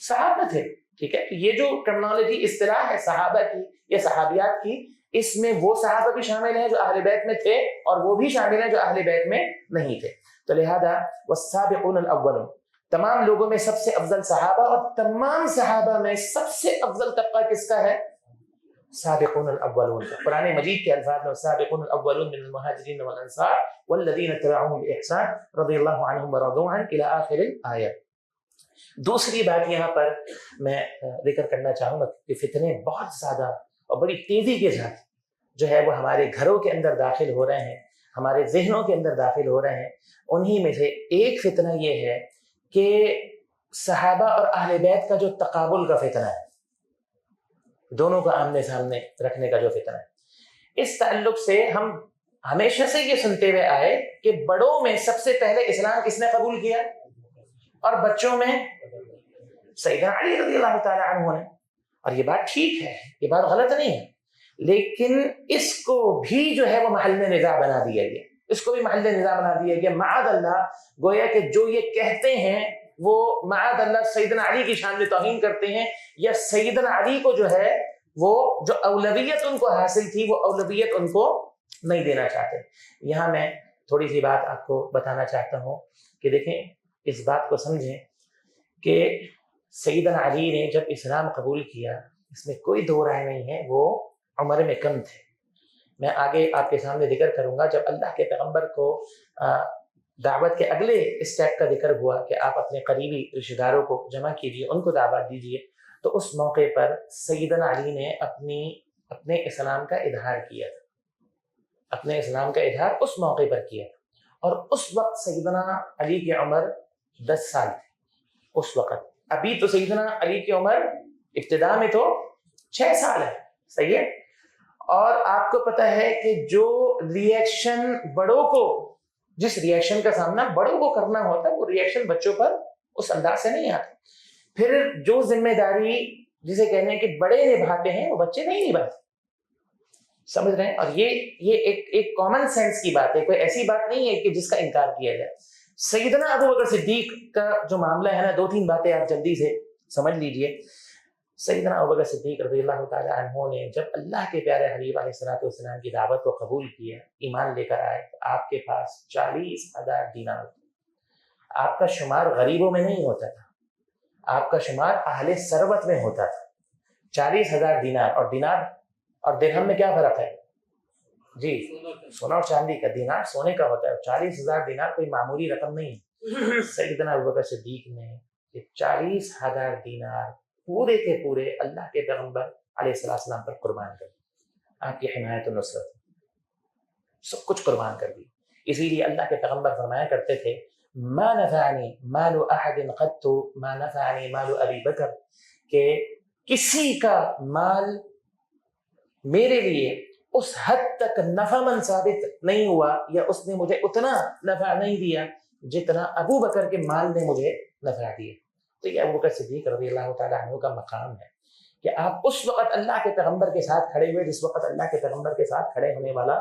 صحابہ تھے، ٹھیک ہے۔ یہ جو ٹرمنالوجی اصطلاح ہے صحابہ کی یا صحابیات کی، اس میں وہ صحابہ بھی شامل ہیں جو اہل بیت میں تھے اور وہ بھی شامل ہیں جو اہل بیت میں نہیں تھے۔ تو لہذا والسابقون الاولون، تمام لوگوں میں سب سے افضل صحابہ، اور تمام صحابہ میں سب سے افضل طبقہ کس کا ہے؟ سابقون الاولون۔ قرآن مجید کے الفاظ میں سابقون الاولون من المہاجرین والانصار والذین اتبعوهم بإحسان رضی اللہ عنہم ورضوا عنہ الی آخر الآیہ۔ دوسری بات یہاں پر میں ذکر کرنا چاہوں گا کہ فتنے بہت زیادہ اور بڑی تیزی کے ساتھ جو ہے وہ ہمارے گھروں کے اندر داخل ہو رہے ہیں، ہمارے ذہنوں کے اندر داخل ہو رہے ہیں۔ انہی میں سے ایک فتنہ یہ ہے کہ صحابہ اور اہل بیت کا جو تقابل کا فتنہ ہے، دونوں کا آمنے سامنے رکھنے کا جو فتنہ ہے، اس تعلق سے ہم ہمیشہ سے یہ سنتے ہوئے آئے کہ بڑوں میں سب سے پہلے اسلام کس نے قبول کیا اور بچوں میں سیدنا علی رضی اللہ تعالی عنہ نے۔ اور یہ بات ٹھیک ہے، یہ بات غلط نہیں ہے، لیکن اس کو بھی جو ہے وہ محل نزاع بنا دیا گیا، اس کو بھی محل نزاع بنا دیا گیا۔ معاذ اللہ، گویا کہ جو یہ کہتے ہیں وہ معاذ اللہ سیدنا علی کی شان میں توہین کرتے ہیں، یا سیدنا علی کو جو ہے وہ جو اولویت ان کو حاصل تھی وہ اولویت ان کو نہیں دینا چاہتے۔ یہاں میں تھوڑی سی بات آپ کو بتانا چاہتا ہوں کہ دیکھیں، اس بات کو سمجھیں کہ سیدنا علی نے جب اسلام قبول کیا، اس میں کوئی دو رائے نہیں ہے، وہ عمر میں کم تھے۔ میں آگے آپ کے سامنے ذکر کروں گا، جب اللہ کے پیغمبر کو دعوت کے اگلے اسٹیپ کا ذکر ہوا کہ آپ اپنے قریبی رشتہ داروں کو جمع کیجیے، ان کو دعوت دیجیے، تو اس موقع پر سیدنا علی نے اپنے اسلام کا اظہار کیا تھا، اپنے اسلام کا اظہار اس موقع پر کیا تھا۔ اور اس وقت سیدنا علی کی عمر 10 سال تھی اس وقت۔ ابھی تو سیدنا علی کی عمر ابتدا میں تو 6 سال ہے، صحیح ہے۔ اور آپ کو پتہ ہے کہ جو ریئیکشن بڑوں کو، جس ریئیکشن کا سامنا بڑوں کو کرنا ہوتا ہے، وہ ریئیکشن بچوں پر اس انداز سے نہیں آتا۔ پھر جو ذمہ داری جسے کہنے ہیں کہ بڑے نبھاتے ہیں وہ بچے نہیں نبھاتے، سمجھ رہے ہیں؟ اور یہ ایک کامن سینس کی بات ہے، کوئی ایسی بات نہیں ہے کہ جس کا انکار کیا جائے۔ سیدنا ابو بکر صدیق کا جو معاملہ ہے نا، 2-3 باتیں آپ جلدی سے سمجھ لیجئے۔ سیدنا ابو بکر صدیق رضی اللہ تعالی عنہ نے جب اللہ کے پیارے حبیب علیہ الصلوۃ والسلام کی دعوت کو قبول کیا، ایمان لے کر آئے، تو آپ کے پاس 40,000 دینار تھے۔ آپ کا شمار غریبوں میں نہیں ہوتا تھا، آپ کا شمار اہل ثروت میں ہوتا تھا۔ 40,000 دینار، اور درہم میں کیا فرق ہے؟ جی، سونا اور چاندی کا۔ دینار سونے کا ہوتا ہے، 40,000 دینار کوئی معمولی رقم نہیں ہے۔ سیدنا ابوبکر صدیق نے یہ 40,000 دینار پورے کے پورے اللہ کے پیغمبر علیہ السلام پر قربان کر دی، آپ کی حمایت و نصرت، سب کچھ قربان کر دی۔ اسی لیے اللہ کے پیغمبر فرمایا کرتے تھے، ما نفعنی مال احد قط ما نفعنی مال ابی بکر، کہ کسی کا مال میرے لیے اس حد تک نفع مند ثابت نہیں ہوا، یا اس نے مجھے اتنا نفع نہیں دیا جتنا ابو بکر کے مال نے مجھے نفع دیا۔ تو یہ ابو بکر صدیق رضی اللہ تعالیٰ عنہ کا مقام ہے کہ آپ اس وقت اللہ کے پیغمبر کے ساتھ کھڑے ہوئے جس وقت اللہ کے پیغمبر کے ساتھ کھڑے ہونے والا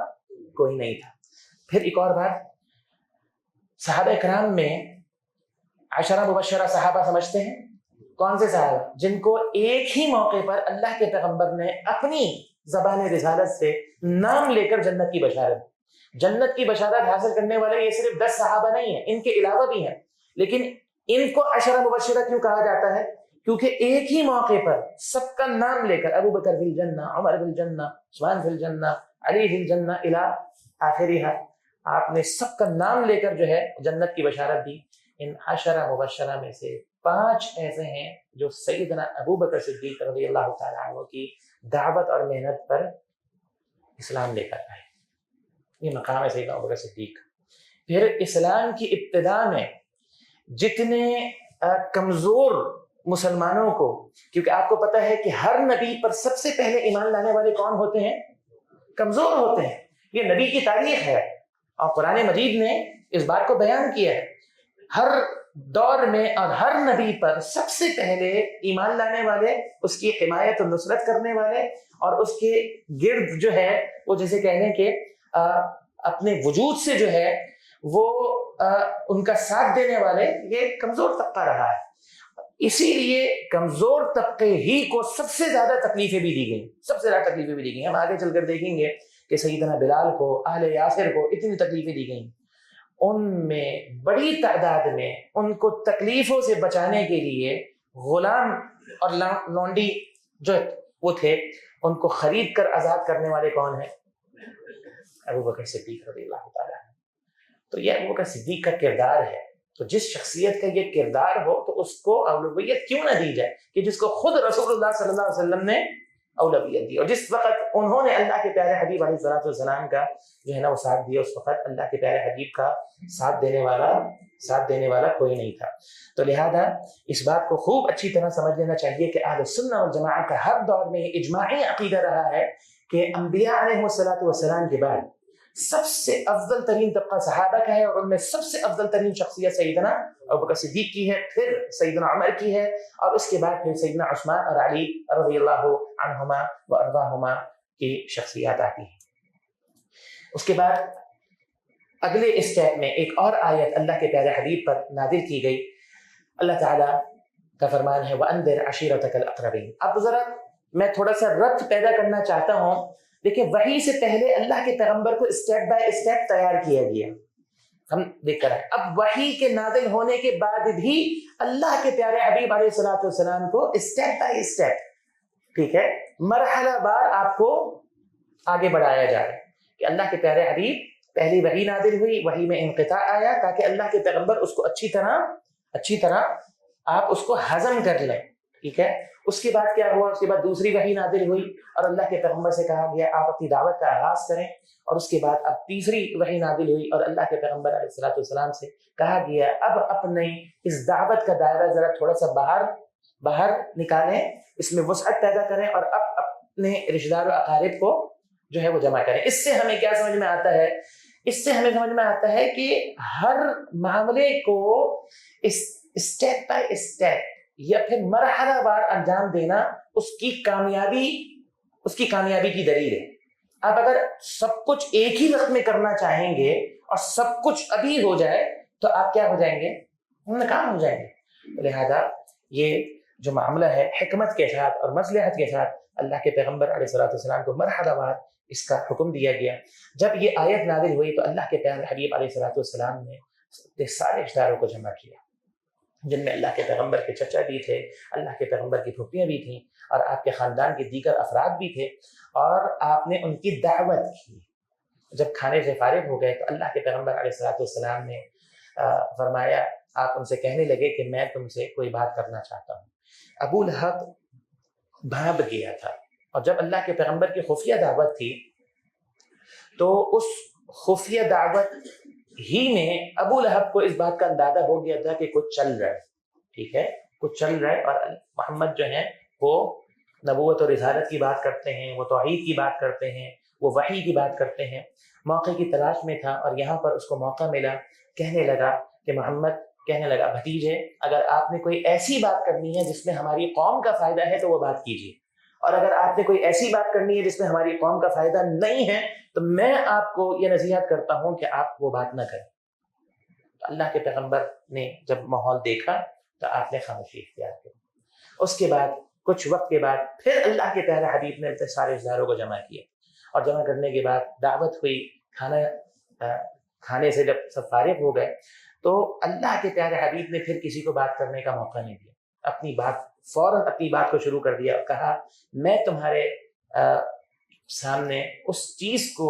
کوئی نہیں تھا۔ پھر ایک اور بات، صحابہ کرام میں 10 مبشرہ صحابہ سمجھتے ہیں؟ کون سے صحابہ؟ جن کو ایک ہی موقع پر اللہ کے پیغمبر نے اپنی زبان رسالت سے نام لے کر جنت کی بشارت۔ جنت کی بشارت حاصل کرنے والے یہ صرف 10 صحابہ نہیں ہیں، ان کے علاوہ بھی ہیں۔ لیکن ان کو عشرہ مبشرہ کیوں کہا جاتا ہے؟ کیونکہ ایک ہی موقع پر سب کا نام لے کر ابو بکر فی الجنہ، عمر فی الجنہ، عثمان فی الجنہ، علی فی الجنہ الی آخرہ، آپ نے سب کا نام لے کر جو ہے جنت کی بشارت دی۔ ان عشرہ مبشرہ میں سے 5 ایسے ہیں جو سیدنا ابو بکر صدیق رضی اللہ تعالیٰ عنہ کی دعوت اور محنت پر اسلام لے کر آئے۔ یہ مقام ہے سیدنا ابو بکر صدیق۔ پھر اسلام کی ابتدا میں جتنے کمزور مسلمانوں کو، کیونکہ آپ کو پتہ ہے کہ ہر نبی پر سب سے پہلے ایمان لانے والے کون ہوتے ہیں؟ کمزور ہوتے ہیں۔ یہ نبی کی تاریخ ہے اور قرآن مجید نے اس بات کو بیان کیا ہے۔ ہر دور میں اور ہر نبی پر سب سے پہلے ایمان لانے والے، اس کی حمایت و نصرت کرنے والے اور اس کے گرد جو ہے وہ جیسے کہہ لیں کہ اپنے وجود سے جو ہے وہ ان کا ساتھ دینے والے، یہ کمزور طبقہ رہا ہے۔ اسی لیے کمزور طبقے ہی کو سب سے زیادہ تکلیفیں بھی دی گئیں، سب سے زیادہ تکلیفیں بھی دی گئیں۔ ہم آگے چل کر دیکھیں گے کہ سیدنا بلال کو، اہل یاسر کو اتنی تکلیفیں دی گئیں۔ ان میں بڑی تعداد میں ان کو تکلیفوں سے بچانے کے لیے غلام اور لونڈی جو وہ تھے، ان کو خرید کر آزاد کرنے والے کون ہیں؟ ابو بکر صدیق رضی اللہ تعالیٰ عنہ۔ تو یہ ابو بکر صدیق کا کردار ہے۔ تو جس شخصیت کا یہ کردار ہو تو اس کو اولویت کیوں نہ دی جائے کہ جس کو خود رسول اللہ صلی اللہ علیہ وسلم نے اولویت دی، اور جس وقت انہوں نے اللہ کے پیارے حبیب علیہ الصلوۃ والسلام کا جو ہے نا وہ ساتھ دیا، اس وقت اللہ کے پیارے حبیب کا ساتھ دینے والا کوئی نہیں تھا۔ تو لہذا اس بات کو خوب اچھی طرح سمجھ لینا چاہیے کہ اہل السنہ والجماعہ کا ہر دور میں یہ اجماعی عقیدہ رہا ہے کہ انبیاء علیہ الصلوۃ والسلام کے بعد سب سے افضل ترین طبقہ صحابہ کا ہے، اور ان میں سب سے افضل ترین شخصیت سیدنا ابوبکر صدیق کی ہے، پھر سیدنا عمر کی ہے، اور اس کے بعد پھر سیدنا عثمان اور علی رضی اللہ عنہما و ارضاہما کی شخصیات آتی ہیں۔ اس کے بعد اگلے اسٹیپ میں ایک اور آیت اللہ کے پیارے حبیب پر نازل کی گئی۔ اللہ تعالیٰ کا فرمان ہے وَأَنذِرْ عَشِيرَتَكَ الْأَقْرَبِينَ۔ اب ذرا میں تھوڑا سا ربط پیدا کرنا چاہتا ہوں۔ دیکھیں، وحی سے پہلے اللہ کے پیغمبر کو اسٹیپ بائی اسٹیپ تیار کیا گیا، ہم دیکھ کر آئے۔ اب وحی کے نازل ہونے کے بعد بھی اللہ کے پیارے حبیب علیہ الصلوۃ والسلام کو اسٹیپ بائی اسٹیپ، ٹھیک ہے، مرحلہ بار آپ کو آگے بڑھایا جا رہا ہے کہ اللہ کے پیارے حبیب پہلی وحی نازل ہوئی، وحی میں انقطاع آیا تاکہ اللہ کے پیغمبر اس کو اچھی طرح آپ اس کو ہضم کر لیں، ٹھیک ہے۔ اس کے بعد کیا ہوا؟ اس کے بعد دوسری وحی نازل ہوئی اور اللہ کے پیغمبر سے کہا گیا آپ اپنی دعوت کا آغاز کریں، اور اس کے بعد اب تیسری وحی نازل ہوئی اور اللہ کے پیغمبر علیہ الصلوۃ والسلام سے کہا گیا اب اپنے اس دعوت کا دائرہ ذرا تھوڑا سا باہر نکالیں، اس میں وسعت پیدا کریں اور اب اپنے رشتہ دار و اقارب کو جو ہے وہ جمع کریں۔ اس سے ہمیں کیا سمجھ میں آتا ہے؟ اس سے ہمیں سمجھ میں آتا ہے کہ ہر معاملے کو اسٹیپ بائی اسٹیپ یا پھر مرحلہ وار انجام دینا اس کی کامیابی کی دلیل ہے۔ اب اگر سب کچھ ایک ہی وقت میں کرنا چاہیں گے اور سب کچھ ابھی ہو جائے تو آپ کیا ہو جائیں گے؟ ناکام ہو جائیں گے۔ لہذا یہ جو معاملہ ہے حکمت کے ساتھ اور مصلحت کے ساتھ اللہ کے پیغمبر علیہ الصلوۃ والسلام کو مرحلہ وار اس کا حکم دیا گیا۔ جب یہ آیت نازل ہوئی تو اللہ کے پیارے حبیب علیہ الصلوۃ والسلام نے سارے رشتہ داروں کو جمع کیا، جن میں اللہ کے پیغمبر کے چچا بھی تھے، اللہ کے پیغمبر کی پھوپھیاں بھی تھیں، اور آپ کے خاندان کے دیگر افراد بھی تھے، اور آپ نے ان کی دعوت کی۔ جب کھانے سے فارغ ہو گئے تو اللہ کے پیغمبر علیہ الصلوۃ والسلام نے فرمایا، آپ ان سے کہنے لگے کہ میں تم سے کوئی بات کرنا چاہتا ہوں۔ ابو لہب بھاگ گیا تھا، اور جب اللہ کے پیغمبر کی خفیہ دعوت تھی تو اس خفیہ دعوت ہی میں ابو لہب کو اس بات کا اندازہ ہو گیا تھا کہ کچھ چل رہا ہے، ٹھیک ہے، کچھ چل رہا ہے، اور محمد جو ہیں وہ نبوت اور رسالت کی بات کرتے ہیں، وہ توحید کی بات کرتے ہیں، وہ وحی کی بات کرتے ہیں۔ موقع کی تلاش میں تھا اور یہاں پر اس کو موقع ملا، کہنے لگا کہ محمد کہنے لگا بھتیجے اگر آپ نے کوئی ایسی بات کرنی ہے جس میں ہماری قوم کا فائدہ ہے تو وہ بات کیجیے، اور اگر آپ نے کوئی ایسی بات کرنی ہے جس میں ہماری قوم کا فائدہ نہیں ہے تو میں آپ کو یہ نصیحت کرتا ہوں کہ آپ وہ بات نہ کریں۔ اللہ کے پیغمبر نے جب ماحول دیکھا تو آپ نے خاموشی اختیار کی۔ اس کے بعد کچھ وقت کے بعد پھر اللہ کے پیارے حبیب نے سارے رشتہ داروں کو جمع کیا، اور جمع کرنے کے بعد دعوت ہوئی، کھانے سے جب سب فارغ ہو گئے تو اللہ کے پیارے حبیب نے پھر کسی کو بات کرنے کا موقع نہیں دیا، فوراً اپنی بات کو شروع کر دیا اور کہا میں تمہارے سامنے اس چیز کو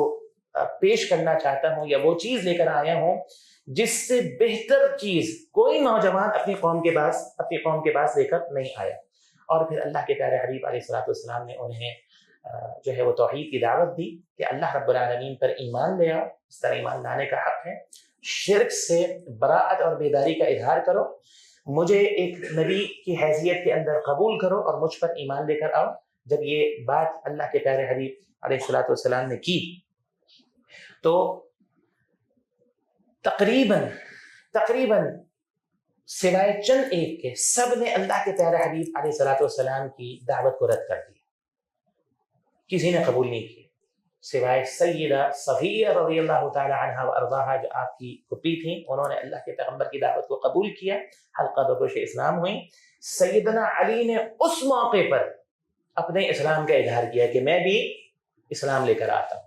پیش کرنا چاہتا ہوں یا وہ چیز لے کر آیا ہوں جس سے بہتر چیز کوئی نوجوان اپنی قوم کے پاس لے کر نہیں آیا۔ اور پھر اللہ کے پیارے حبیب علیہ الصلوۃ والسلام نے انہیں جو ہے وہ توحید کی دعوت دی کہ اللہ رب العالمین پر ایمان لے آؤ، اس طرح ایمان لانے کا حق ہے، شرک سے براءت اور بیداری کا اظہار کرو، مجھے ایک نبی کی حیثیت کے اندر قبول کرو اور مجھ پر ایمان لے کر آؤ۔ جب یہ بات اللہ کے پیارے حبیب علیہ الصلوۃ والسلام نے کی تو تقریباً سوائے چند ایک کے سب نے اللہ کے پیارے حبیب علیہ الصلوۃ والسلام کی دعوت کو رد کر دیا، کسی نے قبول نہیں کیا سوائے سیدہ صفیہ رضی اللہ تعالی عنہا و ارضاہا، جو آپ کی پھپھی تھیں، انہوں نے اللہ کے پیغمبر کی دعوت کو قبول کیا، حلقہ بگوش اسلام ہوئی۔ سیدنا علی نے اس موقع پر اپنے اسلام کا اظہار کیا کہ میں بھی اسلام لے کر آتا ہوں،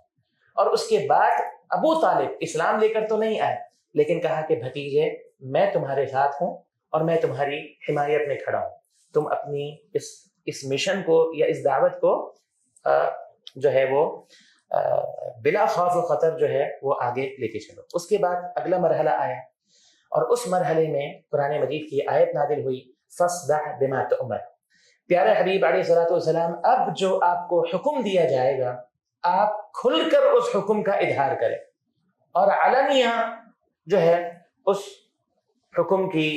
اور اس کے بعد ابو طالب اسلام لے کر تو نہیں آئے لیکن کہا کہ بھتیجے میں تمہارے ساتھ ہوں اور میں تمہاری حمایت میں کھڑا ہوں، تم اپنی اس مشن کو یا اس دعوت کو جو ہے وہ بلا خوف و خطر جو ہے وہ آگے لے کے چلو۔ اس کے بعد اگلا مرحلہ آیا اور اس مرحلے میں قرآن مجید کی آیت نازل ہوئی فاصدع بما تؤمر۔ پیارے حبیب علیہ الصلوۃ والسلام اب جو آپ کو حکم دیا جائے گا آپ کھل کر اس حکم کا اظہار کریں اور علانیہ جو ہے اس حکم کی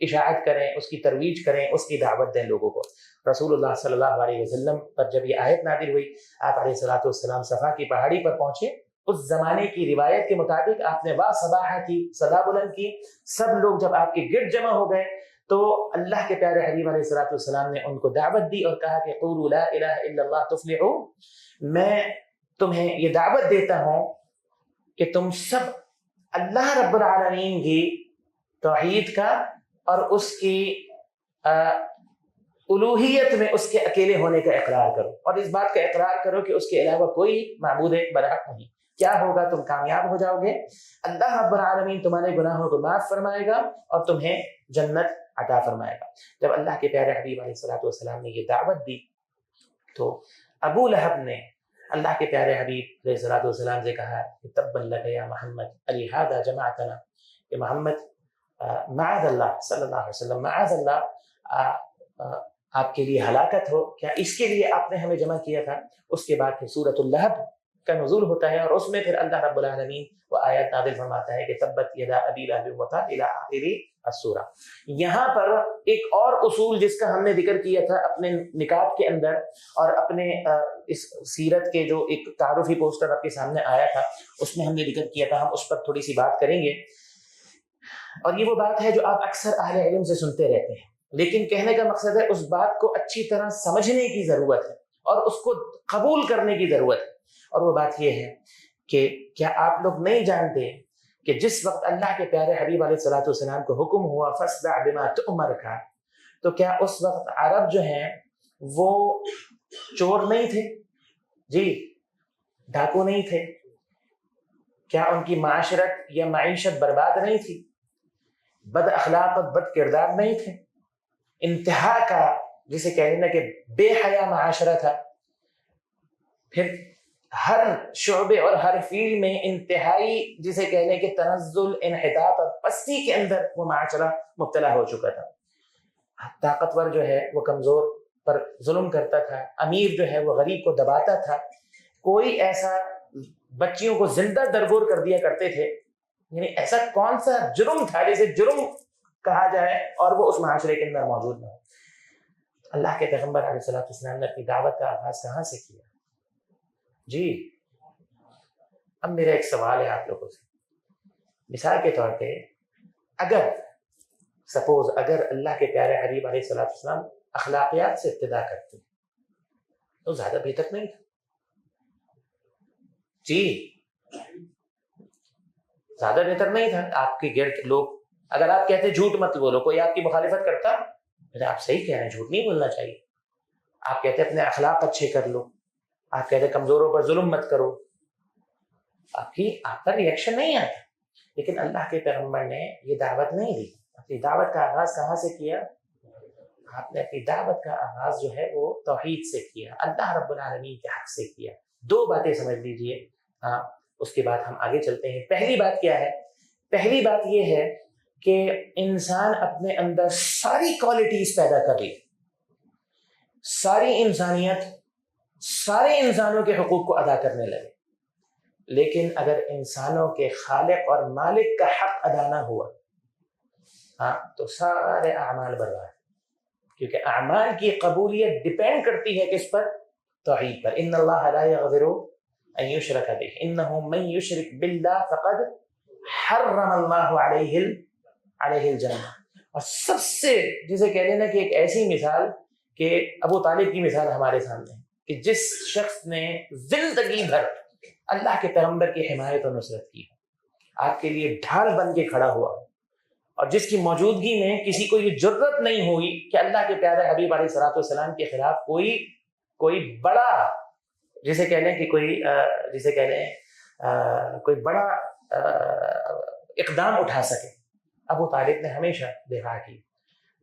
اشاعت کریں، اس کی ترویج کریں، اس کی دعوت دیں لوگوں کو۔ رسول اللہ صلی اللہ علیہ وسلم پر جب یہ آیت نازل ہوئی آپ علیہ الصلوۃ والسلام صفا کی پہاڑی پر پہنچے، اس زمانے کی روایت کے مطابق آپ نے وا صباحہ کی، صدا بلند کی، سب لوگ جب آپ کے گرد جمع ہو گئے تو اللہ کے پیارے حبیب علیہ الصلوۃ والسلام نے ان کو دعوت دی اور کہا کہ قولوا لا الہ الا اللہ تفلحوا، میں تمہیں یہ دعوت دیتا ہوں کہ تم سب اللہ رب العالمین کی توحید کا اور اس کی الوہیت میں اس کے اکیلے ہونے کا اقرار کرو، اور اس بات کا اقرار کرو کہ اس کے علاوہ کوئی معبود برحق نہیں۔ کیا ہوگا؟ تم کامیاب ہو جاؤ گے، اللہ رب العالمین تمہارے گناہوں کو معاف فرمائے گا اور تمہیں جنت عطا فرمائے گا۔ جب اللہ کے پیارے حبیب علیہ الصلوۃ والسلام نے یہ دعوت دی تو ابو لہب نے اللہ کے پیارے حبیب علیہ الصلوۃ والسلام سے کہا کہ تبا لک یا محمد الیہذا جمعتنا، کہ محمد معاذ اللہ صلی اللہ علیہ وسلم، معاذ اللہ آپ کے لیے ہلاکت ہو، کیا اس کے لیے آپ نے ہمیں جمع کیا تھا؟ اس کے بعد پھر سورۃ اللہب کا نزول ہوتا ہے اور اس میں پھر اللہ رب العالمین وہ آیت نازل فرماتا ہے کہ تبت یدا ابی لہب وتب الی آخر السورہ۔ یہاں پر ایک اور اصول جس کا ہم نے ذکر کیا تھا اپنے نکات کے اندر اور اپنے اس سیرت کے جو ایک تعارفی پوسٹر آپ کے سامنے آیا تھا اس میں ہم نے ذکر کیا تھا، ہم اس پر تھوڑی سی بات کریں گے، اور یہ وہ بات ہے جو آپ اکثر اہل علم سے سنتے رہتے ہیں، لیکن کہنے کا مقصد ہے اس بات کو اچھی طرح سمجھنے کی ضرورت ہے اور اس کو قبول کرنے کی ضرورت ہے، اور وہ بات یہ ہے کہ کیا آپ لوگ نہیں جانتے کہ جس وقت اللہ کے پیارے حبیب علیہ الصلوۃ والسلام کو حکم ہوا فاصدع بما تؤمر کا، تو کیا اس وقت عرب جو ہیں وہ چور نہیں تھے؟ جی، ڈاکو نہیں تھے؟ کیا ان کی معاشرت یا معیشت برباد نہیں تھی؟ بد اخلاق اور بد کردار نہیں تھے؟ انتہا کا جسے کہنے نا کہ بے حیا معاشرہ تھا، پھر ہر شعبے اور ہر فیلڈ میں انتہائی جسے کہنے کہ تنزل، انحطاط اور پستی کے اندر وہ معاشرہ مبتلا ہو چکا تھا۔ طاقتور جو ہے وہ کمزور پر ظلم کرتا تھا، امیر جو ہے وہ غریب کو دباتا تھا، کوئی ایسا بچیوں کو زندہ درگور کر دیا کرتے تھے، یعنی ایسا کون سا جرم تھا جسے جرم کہا جائے اور وہ اس معاشرے کے اندر موجود نہ ہو۔ اللہ کے پیغمبر علیہ الصلوۃ والسلام نے اپنی دعوت کا آغاز کہاں سے کیا؟ جی، اب میرا ایک سوال ہے آپ لوگوں سے، مثال کے طور پہ اگر اللہ کے پیارے حبیب علیہ الصلوۃ والسلام اخلاقیات سے ابتدا کرتے تو زیادہ بہتر نہیں تھا؟ جی، زیادہ بہتر نہیں تھا؟ آپ کے گرد لوگ، اگر آپ کہتے جھوٹ مت بولو، کوئی آپ کی مخالفت کرتا، آپ صحیح کہہ رہے ہیں، جھوٹ نہیں بولنا چاہیے، آپ کہتے اپنے اخلاق اچھے کر لو، آپ کہتے کمزوروں پر ظلم مت کرو، آپ پر ریئیکشن نہیں آتا۔ لیکن اللہ کے پیغمبر نے یہ دعوت نہیں دی. اپنی دعوت کا آغاز کہاں سے کیا؟ آپ نے اپنی دعوت کا آغاز جو ہے وہ توحید سے کیا, اللہ رب العالمین کے حق سے کیا. دو باتیں سمجھ لیجئے. ہاں, اس کے بعد ہم آگے چلتے ہیں. پہلی بات کیا ہے؟ پہلی بات یہ ہے کہ انسان اپنے اندر ساری کوالٹیز پیدا کر لی, ساری انسانیت, سارے انسانوں کے حقوق کو ادا کرنے لگے, لیکن اگر انسانوں کے خالق اور مالک کا حق ادا نہ ہوا, ہاں, تو سارے اعمال برباد, کیونکہ اعمال کی قبولیت ڈیپینڈ کرتی ہے کس پر؟ توحید پر. ان اللہ لا یغفر ان یشرک بہ انہ من یشرک باللہ فقد حرم اللہ علیہ الجنہ. اور سب سے جسے کہہ لینا کہ ایک ایسی مثال کہ ابو طالب کی مثال ہمارے سامنے ہے کہ جس شخص نے زندگی بھر اللہ کے پیغمبر کی حمایت و نصرت کی, آپ کے لیے ڈھال بن کے کھڑا ہوا, اور جس کی موجودگی میں کسی کو یہ جرت نہیں ہوئی کہ اللہ کے پیارے حبیب علیہ الصلوۃ والسلام کے خلاف کوئی بڑا, جسے کہہ لیں کہ کوئی بڑا اقدام اٹھا سکے. ابو طالب نے ہمیشہ دفاع کی,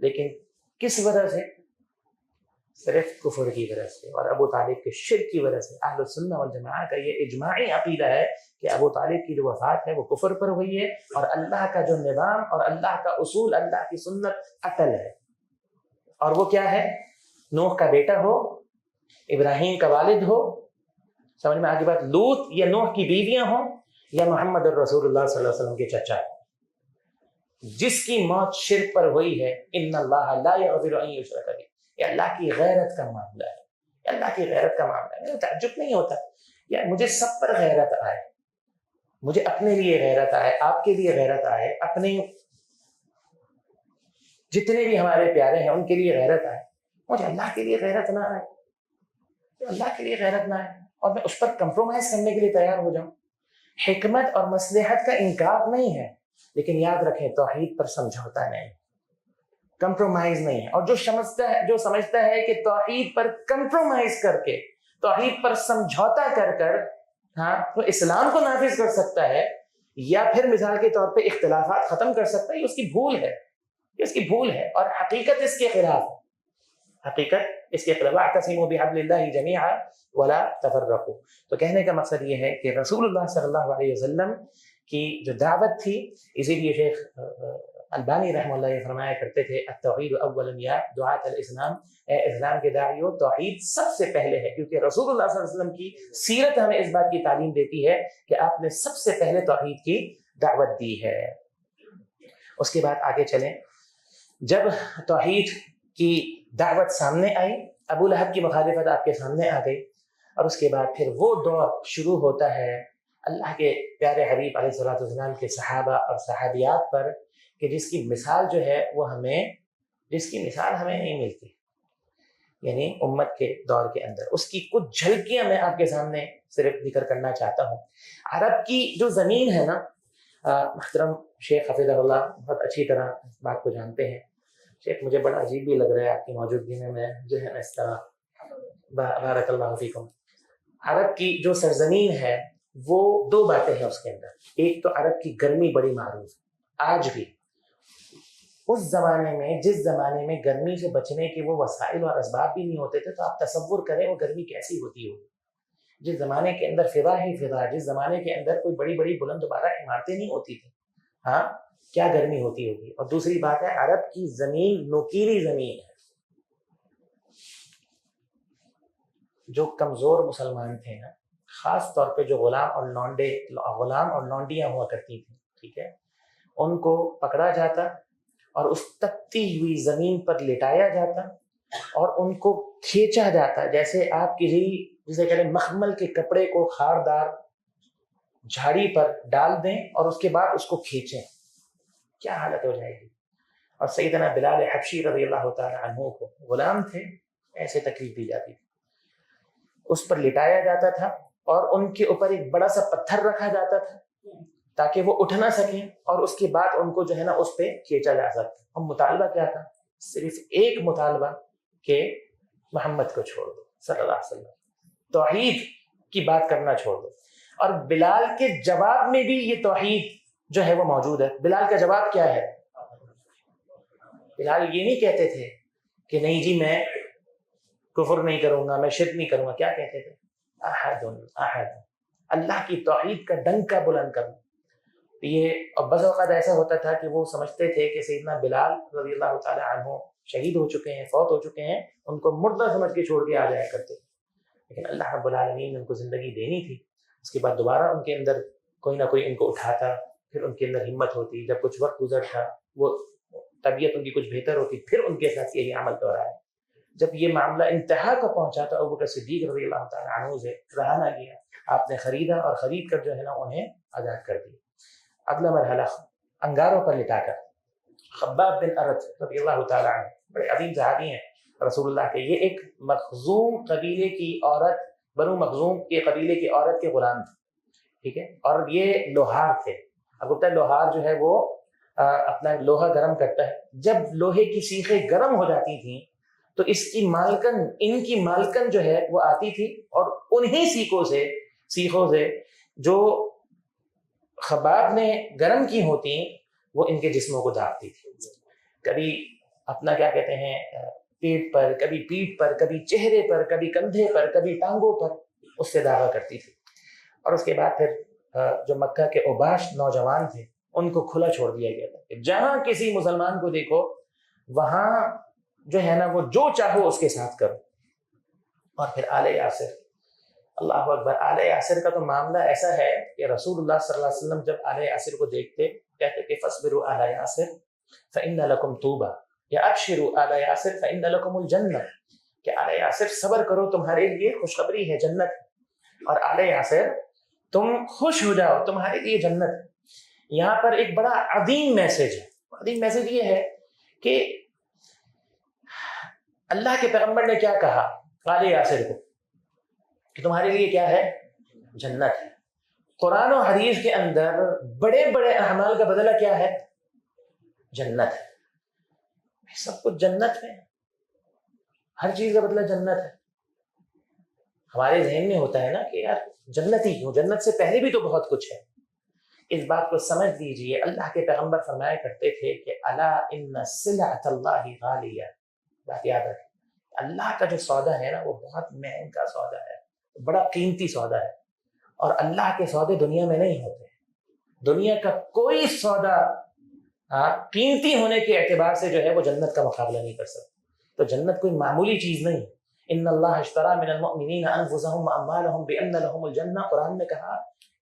لیکن کس وجہ سے؟ صرف کفر کی وجہ سے, اور ابو طالب کے شرک کی وجہ سے. اہل السنہ والجماعہ کا یہ اجماعی عقیدہ ہے کہ ابو طالب کی جو وفات ہے وہ کفر پر ہوئی ہے, اور اللہ کا جو نظام اور اللہ کا اصول, اللہ کی سنت اٹل ہے. اور وہ کیا ہے؟ نوح کا بیٹا ہو, ابراہیم کا والد ہو, سمجھ میں آگے بات, لوط یا نوح کی بیویاں ہوں, یا محمد الرسول اللہ صلی اللہ علیہ وسلم کے چچا, جس کی موت شرک پر ہوئی ہے, ان اللہ لا یغفر ان یشرک بہ, یہ اللہ کی غیرت کا معاملہ ہے, اللہ کی غیرت کا معاملہ ہے. مجھے تعجب نہیں ہوتا یا مجھے سب پر غیرت آئے, مجھے اپنے لیے غیرت آئے, آپ کے لیے غیرت آئے, اپنے جتنے بھی ہمارے پیارے ہیں ان کے لیے غیرت آئے, مجھے اللہ کے لیے غیرت نہ آئے, اللہ کے لیے غیرت نہ آئے, اور میں اس پر کمپرومائز کرنے کے لیے تیار ہو جاؤں. حکمت اور مصلحت کا انکار نہیں ہے, لیکن یاد رکھیں توحید پر سمجھوتا نہیں, کمپرومائز نہیں ہے. اور جو سمجھتا ہے کہ توحید پر کمپرومائز کر کے, توحید پر سمجھوتا کر ہاں وہ اسلام کو نافذ کر سکتا ہے, یا پھر مثال کے طور پہ اختلافات ختم کر سکتا ہے, یہ اس کی بھول ہے, یہ اس کی بھول ہے, اور حقیقت اس کے خلاف ہے. حقیقت اس کے خلاف اعتصموا بحبل اللہ جميعا ولا تفرقوا. تو کہنے کا مقصد یہ ہے کہ رسول اللہ صلی اللہ علیہ وسلم کی جو دعوت تھی, اسی لیے شیخ البانی رحمہ اللہ یہ فرمایا کرتے تھے, التوحید اولا یا دعاۃ الاسلام, اے اسلام کے داعیوں توحید سب سے پہلے ہے, کیونکہ رسول اللہ صلی اللہ علیہ وسلم کی سیرت ہمیں اس بات کی تعلیم دیتی ہے کہ آپ نے سب سے پہلے توحید کی دعوت دی ہے. اس کے بعد آگے چلیں. جب توحید کی دعوت سامنے آئی, ابو لہب کی مخالفت آپ کے سامنے آ گئی, اور اس کے بعد پھر وہ دور شروع ہوتا ہے اللہ کے پیارے حبیب علیہ الصلوۃ والسلام کے صحابہ اور صحابیات پر, کہ جس کی مثال جو ہے وہ جس کی مثال ہمیں نہیں ملتی, یعنی امت کے دور کے اندر. اس کی کچھ جھلکیاں میں آپ کے سامنے صرف ذکر کرنا چاہتا ہوں. عرب کی جو زمین ہے نا, محترم شیخ حفظہ اللہ بہت اچھی طرح اس بات کو جانتے ہیں. شیخ مجھے بڑا عجیب بھی لگ رہا ہے آپ کی موجودگی میں جو ہے اس طرح, بارک اللہ فیکم. عرب کی جو سرزمین ہے وہ دو باتیں ہیں اس کے اندر. ایک تو عرب کی گرمی بڑی معروف ہے آج بھی. اس زمانے میں, جس زمانے میں گرمی سے بچنے کے وہ وسائل اور اسباب بھی نہیں ہوتے تھے, تو آپ تصور کریں وہ گرمی کیسی ہوتی ہوگی. جس زمانے کے اندر فضا ہی فضا, جس زمانے کے اندر کوئی بڑی بڑی بلند دوبارہ عمارتیں نہیں ہوتی تھیں, ہاں کیا گرمی ہوتی ہوگی. اور دوسری بات ہے عرب کی زمین نوکیلی زمین ہے. جو کمزور مسلمان تھے نا, خاص طور پہ جو غلام اور لونڈیاں ہوا کرتی تھیں, ٹھیک ہے, ان کو پکڑا جاتا اور اس تپتی ہوئی زمین پر لٹایا جاتا اور ان کو کھینچا جاتا, جیسے آپ جسے کہتے ہیں مخمل کے کپڑے کو خاردار جھاڑی پر ڈال دیں اور اس کے بعد اس کو کھینچیں, کیا حالت ہو جائے گی. اور سیدنا بلال حبشی رضی اللہ تعالی عنہ کو, غلام تھے, ایسے تکلیف دی جاتی تھی. اس پر لٹایا جاتا تھا اور ان کے اوپر ایک بڑا سا پتھر رکھا جاتا تھا تاکہ وہ اٹھ نہ سکیں, اور اس کے بعد ان کو جو ہے نا اس پہ کھینچا جا سکتا. اور مطالبہ کیا تھا؟ صرف ایک مطالبہ کہ محمد کو چھوڑ دو صلی اللہ علیہ وسلم, توحید کی بات کرنا چھوڑ دو. اور بلال کے جواب میں بھی یہ توحید جو ہے وہ موجود ہے۔ بلال کا جواب کیا ہے؟ بلال یہ نہیں کہتے تھے کہ نہیں جی میں کفر نہیں کروں گا، میں شرک نہیں کروں گا، کیا کہتے تھے؟ احد احد، اللہ کی توحید کا ڈنکا بلند کرنا۔ یہ اور بعض اوقات ایسا ہوتا تھا کہ وہ سمجھتے تھے کہ سیدنا بلال رضی اللہ تعالی عنہ شہید ہو چکے ہیں، فوت ہو چکے ہیں، ان کو مردہ سمجھ کے چھوڑ کے آ جایا کرتے، لیکن اللہ رب العالمین نے ان کو زندگی دینی تھی۔ اس کے بعد دوبارہ ان کے اندر کوئی نہ کوئی ان کو اٹھاتا، پھر ان کے اندر ہمت ہوتی، جب کچھ وقت گزرتا، وہ طبیعت ان کی کچھ بہتر ہوتی، پھر ان کے ساتھ یہی عمل دوہرایا۔ جب یہ معاملہ انتہا کو پہنچا تو ابوبکر صدیق رضی اللہ تعالی عنہ سے رہا نہ گیا، آپ نے خریدا اور خرید کر جو ہے نا انہیں آزاد کر دیا۔ اگلا مرحلہ انگاروں پر لٹا کر، خباب بن ارت رضی اللہ تعالی عنہ بڑے عظیم صحابی ہیں رسول اللہ کے، یہ ایک مخزوم قبیلے کی عورت، بنو مخزوم کے قبیلے کی عورت کے غلام تھے، ٹھیک ہے، اور یہ لوہار تھے۔ اب ہوتا ہے لوہار جو ہے وہ اپنا لوہا گرم کرتا ہے، جب لوہے کی سیخیں گرم ہو جاتی تھیں تو اس کی مالکن، ان کی مالکن جو ہے وہ آتی تھی اور انہی سیخوں سے جو خباب نے گرم کی ہوتی وہ ان کے جسموں کو داغتی تھی، کبھی اپنا کیا کہتے ہیں پیٹ پر، کبھی پیٹھ پر، کبھی چہرے پر، کبھی کندھے پر، کبھی ٹانگوں پر، اس سے داغا کرتی تھی۔ اور اس کے بعد پھر جو مکہ کے اوباش نوجوان تھے ان کو کھلا چھوڑ دیا گیا تھا کہ جہاں کسی مسلمان کو دیکھو وہاں جو ہے نا وہ جو چاہو اس کے ساتھ کرو۔ اور پھر آل یاسر، اللہ اکبر، آل یاسر کا تو معاملہ ایسا ہے کہ رسول اللہ صلی اللہ علیہ وسلم جب آل یاسر کو دیکھتے کہتے کہ فاصبروا آل یاسر فإن لکم طوبى، یا ابشروا آل یاسر فإن لکم الجنہ، کہ آل یاسر صبر کرو تمہارے لیے خوشخبری ہے، جنت، اور آل یاسر تم خوش ہو جاؤ تمہارے لیے جنت۔ یہاں پر ایک بڑا عظیم میسج ہے، عظیم میسج یہ ہے کہ اللہ کے پیغمبر نے کیا کہا آل یاسر کو کہ تمہارے لیے کیا ہے؟ جنت ہے۔ قرآن و حدیث کے اندر بڑے بڑے اعمال کا بدلہ کیا ہے؟ جنت ہے۔ سب کچھ جنت میں، ہر چیز کا بدلہ جنت ہے۔ ہمارے ذہن میں ہوتا ہے نا کہ یار جنت ہی کیوں، جنت سے پہلے بھی تو بہت کچھ ہے۔ اس بات کو سمجھ لیجئے، اللہ کے پیغمبر فرمایا کرتے تھے کہ الا ان سلعۃ اللہ غالیہ، بات یاد رکھیں، اللہ کا جو سودا ہے نا وہ بہت مہنگا سودا ہے، بڑا قیمتی سودا ہے، اور اللہ کے سودے دنیا میں نہیں ہوتے۔ دنیا کا کوئی سودا قیمتی ہونے کے اعتبار سے جو ہے وہ جنت کا مقابلہ نہیں کر سکتا۔ تو جنت کوئی معمولی چیز نہیں۔ ان اللہ اشتری من المؤمنین انفسهم واموالهم بان لهم الجنہ، قرآن میں کہا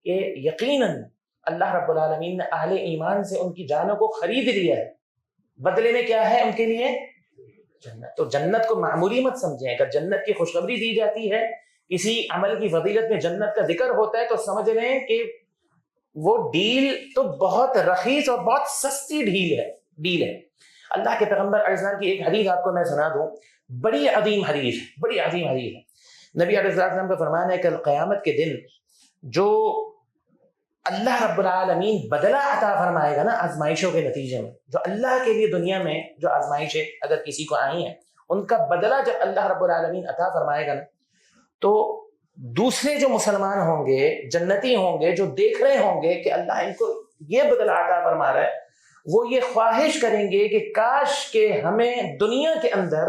کہ یقیناً اللہ رب العالمین نے اہل ایمان سے ان کی جانوں کو خرید لیا ہے، بدلے میں کیا ہے ان کے لیے؟ جنت۔ تو جنت کو معمولی مت سمجھیں، اگر جنت کی خوشخبری دی جاتی ہے، کسی عمل کی فضیلت میں جنت کا ذکر ہوتا ہے تو سمجھ لیں کہ وہ ڈیل تو بہت رخیص اور بہت سستی ڈیل ہے۔ اللہ کے پیغمبر علیہ السلام کی ایک حدیث آپ کو میں سنا دوں، بڑی عظیم حدیث ہے۔ نبی علیہ السلام کا فرمان ہے کہ قیامت کے دن جو اللہ رب العالمین بدلہ عطا فرمائے گا نا آزمائشوں کے نتیجے میں، جو اللہ کے لیے دنیا میں جو آزمائشیں اگر کسی کو آئی ہیں ان کا بدلہ جب اللہ رب العالمین عطا فرمائے گا نا، تو دوسرے جو مسلمان ہوں گے، جنتی ہوں گے، جو دیکھ رہے ہوں گے کہ اللہ ان کو یہ بدلہ عطا فرما رہا ہے، وہ یہ خواہش کریں گے کہ کاش کہ ہمیں دنیا کے اندر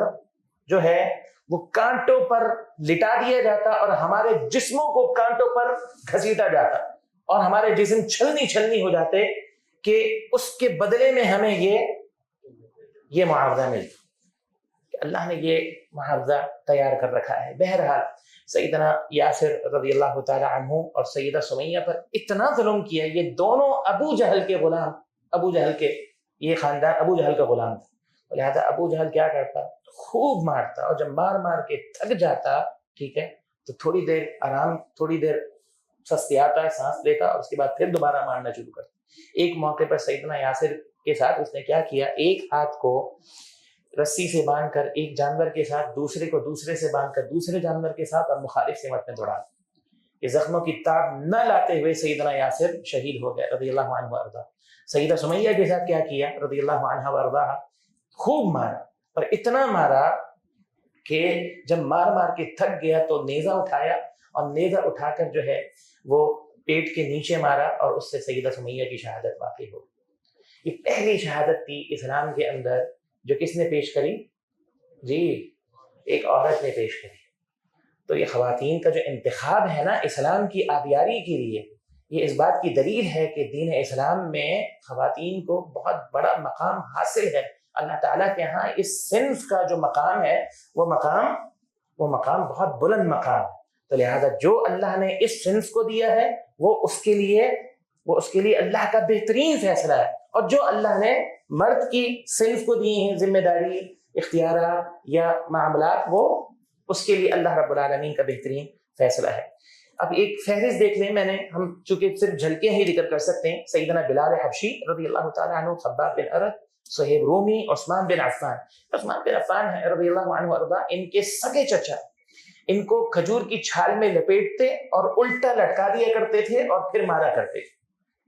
جو ہے وہ کانٹوں پر لٹا دیا جاتا اور ہمارے جسموں کو کانٹوں پر گھسیٹا جاتا اور ہمارے جسم چھلنی ہو جاتے، کہ اس کے بدلے میں ہمیں یہ معاوضہ ملتا۔ اللہ نے یہ معاوضہ تیار کر رکھا ہے۔ بہرحال سیدنا یاسر رضی اللہ تعالی عنہ اور سیدہ سمیہ پر اتنا ظلم کیا، یہ دونوں ابو جہل کے غلام، ابو جہل کے یہ خاندان ابو جہل کا غلام تھا، لہذا ابو جہل کیا کرتا؟ خوب مارتا، اور جب مار کے تھک جاتا، ٹھیک ہے، تو تھوڑی دیر آرام، تھوڑی دیر سستیاتا، سانس لیتا، اور اس کے بعد پھر دوبارہ مارنا شروع کرتا۔ ایک موقع پر سیدنا یاسر کے ساتھ اس نے کیا کیا، ایک ہاتھ کو رسی سے باندھ کر ایک جانور کے ساتھ، دوسرے کو دوسرے سے باندھ کر دوسرے جانور کے ساتھ، اور مخالف سمت میں دوڑا۔ یہ زخموں کی تاب نہ لاتے ہوئے سیدنا یاسر شہید ہو گئے رضی اللہ عنہ وارضا۔ سیدہ سمیہ کے ساتھ کیا کیا رضی اللہ عنہ وارضا، خوب مارا، اور اتنا مارا کہ جب مار کے تھک گیا تو نیزہ اٹھایا، اور نیزہ اٹھا کر جو ہے وہ پیٹ کے نیچے مارا اور اس سے سیدہ سمیہ کی شہادت واقع ہو. یہ پہلی شہادت تھی اسلام کے اندر جو کس نے پیش کری؟ جی ایک عورت نے پیش کری. تو یہ خواتین کا جو انتخاب ہے نا اسلام کی آبیاری کے لیے، یہ اس بات کی دلیل ہے کہ دین اسلام میں خواتین کو بہت بڑا مقام حاصل ہے. اللہ تعالیٰ کے ہاں اس صنف کا جو مقام ہے وہ مقام بہت بلند مقام ہے. تو لہذا جو اللہ نے اس صنف کو دیا ہے وہ اس کے لیے اللہ کا بہترین فیصلہ ہے، اور جو اللہ نے مرد کی صنف کو دی ہیں ذمہ داری، اختیارات یا معاملات، وہ اس کے لیے اللہ رب العالمین کا بہترین فیصلہ ہے. اب ایک فہرست دیکھ لیں، ہم چونکہ صرف جھلکیاں ہی ذکر کر سکتے ہیں. سیدنا بلال حبشی رضی اللہ تعالیٰ عنہ، خباب بن ارد، صہیب رومی، عثمان بن عفان ہے رضی اللہ عنہ وارضا، ان کے سگے چچا ان کو کھجور کی چھال میں لپیٹتے اور الٹا لٹکا دیا کرتے تھے اور پھر مارا کرتے تھے.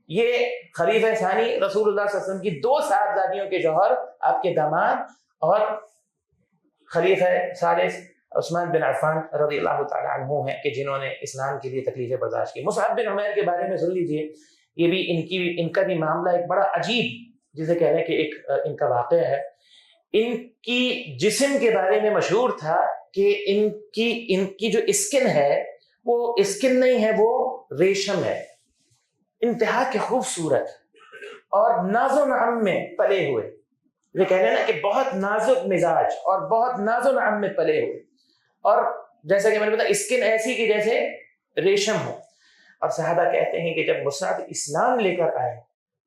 یہ خلیفہ ثانی رسول اللہ صلی اللہ علیہ وسلم کی 2 صاحبزادیوں کے جوہر، آپ کے داماد اور خلیفہ ثالث عثمان بن عفان رضی اللہ تعالیٰ عنہ ہیں کہ جنہوں نے اسلام کے لیے تکلیفیں برداشت کی. مصعب بن عمیر کے بارے میں سن لیجئے. یہ بھی ان کا بھی معاملہ ایک بڑا عجیب، جسے کہہ رہے ہیں کہ ایک ان کا واقعہ ہے. ان کی جسم کے بارے میں مشہور تھا کہ ان کی جو اسکن ہے وہ اسکن نہیں ہے، وہ ریشم ہے، انتہا کے خوبصورت اور ناز و نعم میں پلے ہوئے. یہ کہہ رہے ہیں نا کہ بہت نازک مزاج اور بہت ناز و نعم میں پلے ہوئے، اور جیسا کہ میں نے بتایا اسکن ایسی کہ جیسے ریشم ہو. اور صحابہ کہتے ہیں کہ جب مصعب اسلام لے کر آئے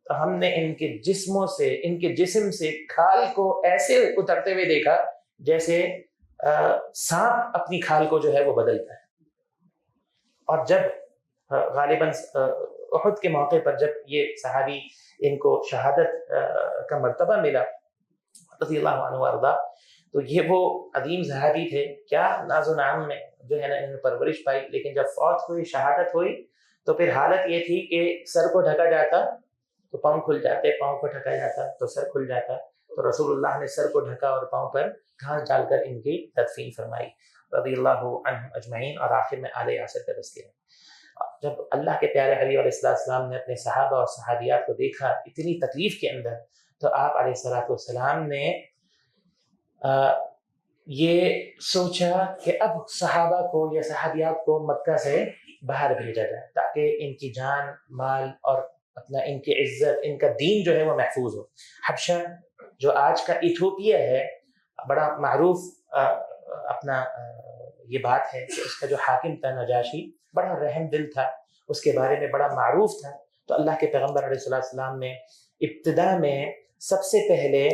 تو ہم نے ان کے جسم سے کھال کو ایسے اترتے ہوئے دیکھا جیسے سانپ اپنی کھال کو جو ہے وہ بدلتا ہے. اور جب غالباً احد کے موقع پر جب یہ صحابی ان کو شہادت کا مرتبہ ملا رضی اللہ عنہ وارضا، تو یہ وہ عظیم صحابی تھے، کیا ناز و نعم میں جو ہے نا انہوں نے پرورش پائی. لیکن جب فوت ہوئی، شہادت ہوئی، تو پھر حالت یہ تھی کہ سر کو ڈھکا جاتا تو پاؤں کھل جاتے، پاؤں کو ڈھکا جاتا تو سر کھل جاتا. تو رسول اللہ نے سر کو ڈھکا اور پاؤں پر گھاس ڈال کر ان کی تدفین فرمائی رضی اللہ عنہم اجمعین. اور آخر میں آل یاسر کا تذکرہ. جب اللہ کے پیارے حبیب علیہ السلام نے اپنے صحابہ اور صحابیات کو دیکھا اتنی تکلیف کے اندر، تو آپ علیہ السلام نے یہ سوچا کہ اب صحابہ کو یا صحابیات کو مکہ سے باہر بھیجا جائے تاکہ ان کی جان، مال اور اپنا ان کی عزت، ان کا دین جو ہے وہ محفوظ ہو. حبشہ جو آج کا ایتھوپیا ہے، بڑا معروف اپنا یہ بات ہے کہ اس کا جو حاکم تھا نجاشی، بڑا رحم دل تھا، اس کے بارے میں بڑا معروف تھا. تو اللہ کے پیغمبر علیہ السلام نے ابتدا میں سب سے پہلے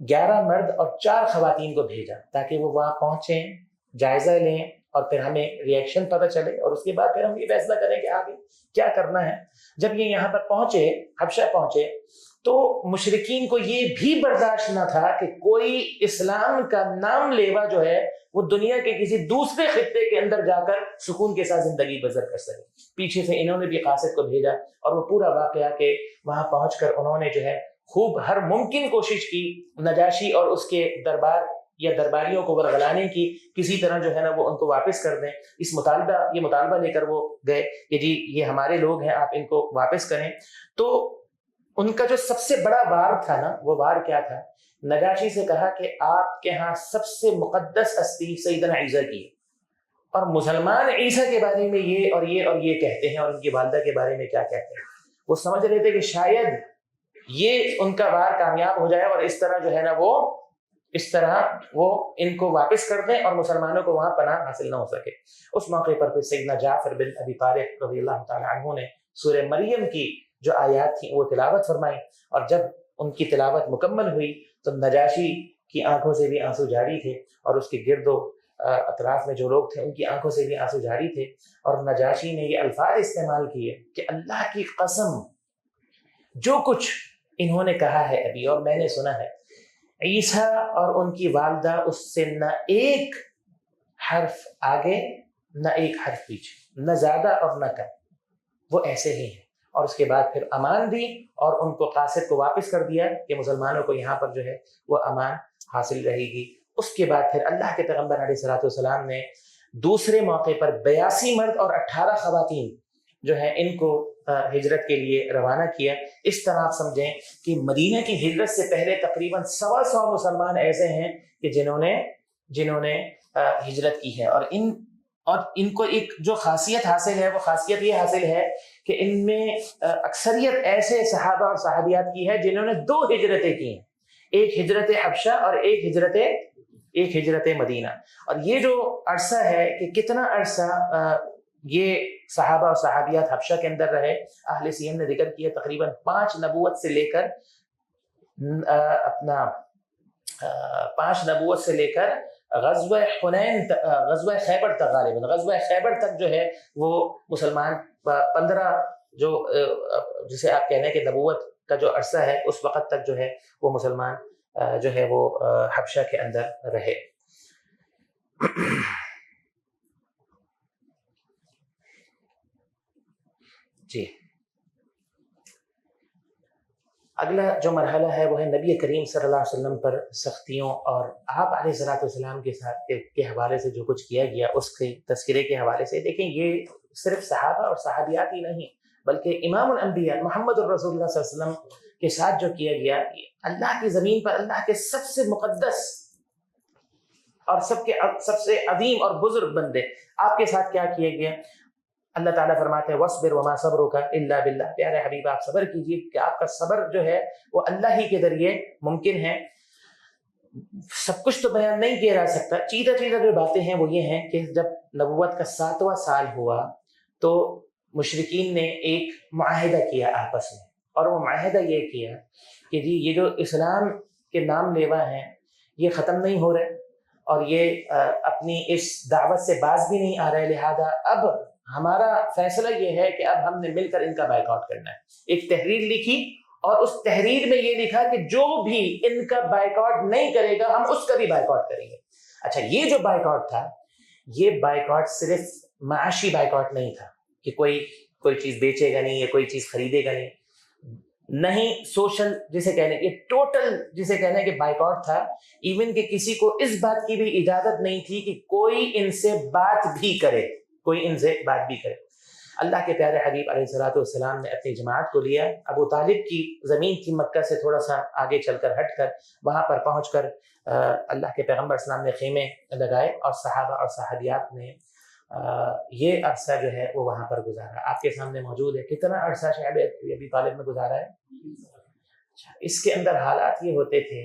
11 مرد اور 4 خواتین کو بھیجا تاکہ وہ وہاں پہنچیں، جائزہ لیں اور پھر ہمیں ریئیکشن پتہ چلے، اور اس کے بعد پھر ہم یہ فیصلہ کریں کہ آگے کیا کرنا ہے. جب یہ یہاں پر پہنچے، حبشہ پہنچے، تو مشرکین کو یہ بھی برداشت نہ تھا کہ کوئی اسلام کا نام لیوا جو ہے وہ دنیا کے کسی دوسرے خطے کے اندر جا کر سکون کے ساتھ زندگی بسر کر سکے. پیچھے سے انہوں نے بھی قاصد کو بھیجا، اور وہ پورا واقعہ کہ وہاں پہنچ کر انہوں نے جو ہے خوب ہر ممکن کوشش کی نجاشی اور اس کے دربار یا درباریوں کو ورغلانے کی، کسی طرح جو ہے نا وہ ان کو واپس کر دیں. یہ مطالبہ لے کر وہ گئے کہ جی یہ ہمارے لوگ ہیں، آپ ان کو واپس کریں. تو ان کا جو سب سے بڑا وار تھا نا، وہ وار کیا تھا؟ نجاشی سے کہا کہ آپ کے ہاں سب سے مقدس ہستی سیدنا عیسیٰ کی ہے، اور مسلمان عیسیٰ کے بارے میں یہ اور یہ اور یہ کہتے ہیں، اور ان کی والدہ کے بارے میں کیا کہتے ہیں. وہ سمجھ رہے تھے کہ شاید یہ ان کا وار کامیاب ہو جائے اور اس طرح جو ہے نا وہ ان کو واپس کر دیں اور مسلمانوں کو وہاں پناہ حاصل نہ ہو سکے. اس موقع پر پھر سیدنا جعفر بن ابی طالب رضی اللہ تعالیٰ عنہ نے سورہ مریم کی جو آیات تھیں وہ تلاوت فرمائی، اور جب ان کی تلاوت مکمل ہوئی تو نجاشی کی آنکھوں سے بھی آنسو جاری تھے، اور اس کے گرد و اطراف میں جو لوگ تھے ان کی آنکھوں سے بھی آنسو جاری تھے. اور نجاشی نے یہ الفاظ استعمال کیے کہ اللہ کی قسم، جو کچھ انہوں نے کہا ہے ابھی اور میں نے سنا ہے، عیسیٰ اور ان کی والدہ اس سے نہ ایک حرف آگے نہ ایک حرف پیچھے، نہ زیادہ اور نہ کم، وہ ایسے ہی ہیں. اور اس کے بعد پھر امان دی اور ان کو قاصد کو واپس کر دیا کہ مسلمانوں کو یہاں پر جو ہے وہ امان حاصل رہے گی. اس کے بعد پھر اللہ کے پیغمبر علیہ السلام نے دوسرے موقع پر 82 مرد اور 18 خواتین جو ہے ان کو ہجرت کے لیے روانہ کیا. اس طرح آپ سمجھیں کہ مدینہ کی ہجرت سے پہلے تقریباً 125 مسلمان ایسے ہیں کہ جنہوں نے ہجرت کی ہے. اور ان کو ایک جو خاصیت حاصل ہے وہ خاصیت یہ حاصل ہے کہ ان میں اکثریت ایسے صحابہ اور صحابیات کی ہے جنہوں نے 2 ہجرتیں کی ہیں, ایک ہجرت حبشہ اور ایک ہجرت مدینہ. اور یہ جو عرصہ ہے کہ کتنا عرصہ یہ صحابہ اور صحابیات حبشہ کے اندر رہے, اہل سیر نے ذکر کیا تقریباً 5 نبوت سے لے کر غزوہ حنین, غزوہ خیبر تک, غالباً غزوہ خیبر تک جو ہے وہ مسلمان 15 جو جسے آپ کہنے کہ نبوت کا جو عرصہ ہے اس وقت تک جو ہے وہ مسلمان جو ہے وہ حبشہ کے اندر رہے. جی, اگلا جو مرحلہ ہے وہ ہے نبی کریم صلی اللہ علیہ وسلم پر سختیوں اور آپ علیہ الصلوۃ والسلام کے ساتھ کے حوالے سے جو کچھ کیا گیا اس کے تذکرے کے حوالے سے. دیکھیں یہ صرف صحابہ اور صحابیات ہی نہیں بلکہ امام الانبیاء محمد الرسول اللہ صلی اللہ علیہ وسلم کے ساتھ جو کیا گیا, اللہ کی زمین پر اللہ کے سب سے مقدس اور سب سے عظیم اور بزرگ بندے آپ کے ساتھ کیا کیا گیا. اللہ تعالیٰ فرماتے ہیں وَاصْبِرْ وَمَا صَبْرُكَ إِلَّا بِاللَّهِ, پیارے حبیب آپ صبر کیجیے کہ آپ کا صبر جو ہے وہ اللہ ہی کے ذریعے ممکن ہے. سب کچھ تو بیان نہیں کیا جا سکتا, چیزیں جو باتیں ہیں وہ یہ ہیں کہ جب نبوت کا 7واں سال ہوا تو مشرکین نے ایک معاہدہ کیا آپس میں, اور وہ معاہدہ یہ کیا کہ جی یہ جو اسلام کے نام لیوا ہیں یہ ختم نہیں ہو رہے اور یہ اپنی اس دعوت سے باز بھی نہیں آ رہے, لہذا اب ہمارا فیصلہ یہ ہے کہ اب ہم نے مل کر ان کا بائیکاٹ کرنا ہے. ایک تحریر لکھی اور اس تحریر میں یہ لکھا کہ جو بھی ان کا بائیکاٹ نہیں کرے گا ہم اس کا بھی بائیکاٹ کریں گے. اچھا, یہ جو بائیکاٹ تھا یہ بائیکاٹ صرف معاشی بائیکاٹ نہیں تھا کہ کوئی چیز بیچے گا نہیں یا کوئی چیز خریدے گا نہیں, سوشل جسے کہنے یہ ٹوٹل جسے کہنے کہ بائیکاٹ تھا. ایون کہ کسی کو اس بات کی بھی اجازت نہیں تھی کہ کوئی ان سے بات بھی کرے. اللہ کے پیارے حبیب علیہ الصلوۃ والسلام نے اپنی جماعت کو لیا. ابو طالب کی زمین تھی مکہ سے تھوڑا سا آگے چل کر ہٹ کر, وہاں پر پہنچ کر اللہ کے پیغمبر اسلام نے خیمے لگائے اور صحابہ اور صحابیات نے یہ عرصہ جو ہے وہ وہاں پر گزارا. آپ کے سامنے موجود ہے کتنا عرصہ شعیب ابی طالب میں گزارا ہے. اچھا, اس کے اندر حالات یہ ہوتے تھے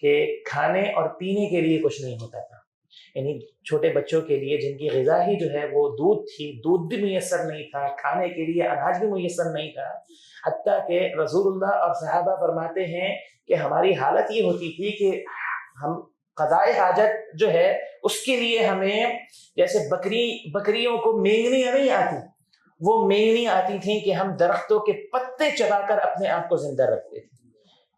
کہ کھانے اور پینے کے لیے کچھ نہیں ہوتا تھا, یعنی چھوٹے بچوں کے لیے جن کی غذا ہی جو ہے وہ دودھ تھی, دودھ بھی میسر نہیں تھا, کھانے کے لیے اناج بھی میسر نہیں تھا. حتیٰ کہ رسول اللہ اور صحابہ فرماتے ہیں کہ ہماری حالت یہ ہوتی تھی کہ ہم قضاء حاجت جو ہے اس کے لیے ہمیں جیسے بکریوں کو مینگنیاں نہیں آتی, وہ مینگنیاں آتی تھیں کہ ہم درختوں کے پتے چبا کر اپنے آپ کو زندہ رکھتے تھے.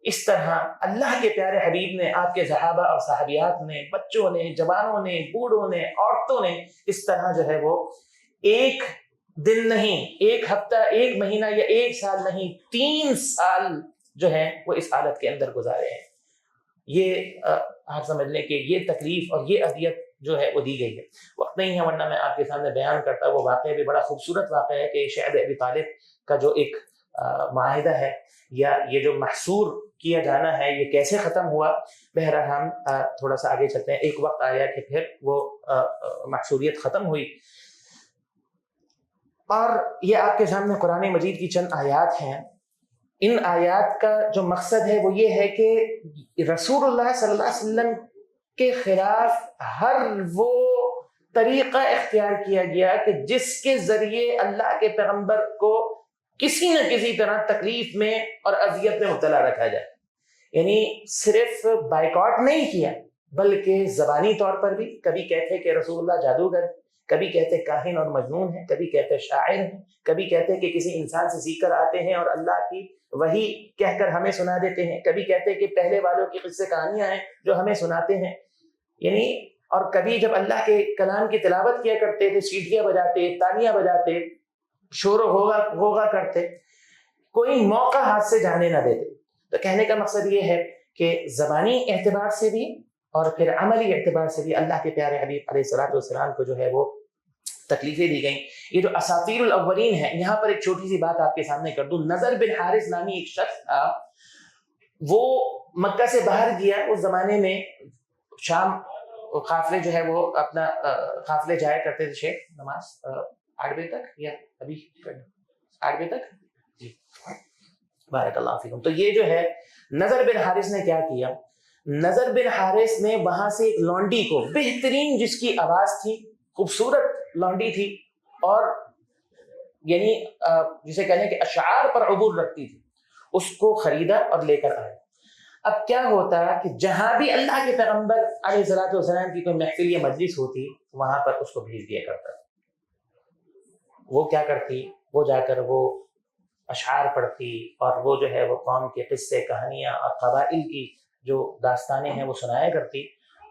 اس طرح اللہ کے پیارے حبیب نے, آپ کے صحابہ اور صحابیات نے, بچوں نے, جوانوں نے, بوڑھوں نے, عورتوں نے اس طرح جو ہے وہ ایک دن نہیں, ایک ہفتہ, ایک مہینہ یا ایک سال نہیں, 3 سال جو ہے وہ اس حالت کے اندر گزارے ہیں. یہ آپ سمجھ لیں کہ یہ تکلیف اور یہ اذیت جو ہے وہ دی گئی ہے. وقت نہیں ہے ورنہ میں آپ کے سامنے بیان کرتا. وہ واقعہ بھی بڑا خوبصورت واقعہ ہے کہ شعیب ابی طالب کا جو ایک معاہدہ ہے یا یہ جو محصور کیا جانا ہے یہ کیسے ختم ہوا. بہرحال ہم تھوڑا سا آگے چلتے ہیں. ایک وقت آیا کہ پھر وہ محصوریت ختم ہوئی, اور یہ آپ کے سامنے قرآن مجید کی چند آیات ہیں. ان آیات کا جو مقصد ہے وہ یہ ہے کہ رسول اللہ صلی اللہ علیہ وسلم کے خلاف ہر وہ طریقہ اختیار کیا گیا کہ جس کے ذریعے اللہ کے پیغمبر کو کسی نہ کسی طرح تکلیف میں اور اذیت میں مبتلا رکھا جائے. یعنی صرف بائیکاٹ نہیں کیا بلکہ زبانی طور پر بھی, کبھی کہتے کہ رسول اللہ جادوگر, کبھی کہتے کاہن اور مجنون ہیں, کبھی کہتے شاعر ہیں, کبھی کہتے کہ کسی انسان سے سیکھ کر آتے ہیں اور اللہ کی وہی کہہ کر ہمیں سنا دیتے ہیں, کبھی کہتے کہ پہلے والوں کی قصے کہانیاں ہیں جو ہمیں سناتے ہیں. یعنی اور کبھی جب اللہ کے کلام کی تلاوت کیا کرتے تھے سیٹیاں بجاتے, تالیاں بجاتے, شور و غوغا کرتے, کوئی موقع ہاتھ سے جانے نہ دیتے. تو کہنے کا مقصد یہ ہے کہ زبانی اعتبار سے بھی اور پھر عملی اعتبار سے بھی اللہ کے پیارے حبیب علیہ الصلوۃ والسلام کو جو ہے وہ تکلیفیں دی گئیں. یہ جو اساطیر الاولین ہے، یہاں پر ایک چھوٹی سی بات آپ کے سامنے کر دوں. نضر بن حارث نامی ایک شخص تھا، وہ مکہ سے باہر گیا. اس زمانے میں شام قافلے جو ہے وہ اپنا قافلے جایا کرتے تھے نماز 8 بجے تک یا ابھی 8 بجے تک. جی بارک اللہ فیکم. تو یہ جو ہے نضر بن حارث نے کیا کیا، نضر بن حارث نے وہاں سے ایک لونڈی کو، بہترین جس کی آواز تھی، خوبصورت لونڈی تھی اور یعنی جسے کہنے کہ اشعار پر عبور رکھتی تھی، اس کو خریدا اور لے کر آیا. اب کیا ہوتا کہ جہاں بھی اللہ کے پیغمبر علیہ الصلوۃ والسلام کی کوئی محفل یا مجلس ہوتی، وہاں پر اس کو بھیج دیا کرتا. وہ کیا کرتی، وہ جا کر وہ اشعار پڑھتی اور وہ جو ہے وہ قوم کے قصے، کہانیاں اور قبائل کی جو داستانیں ہیں وہ سنایا کرتی.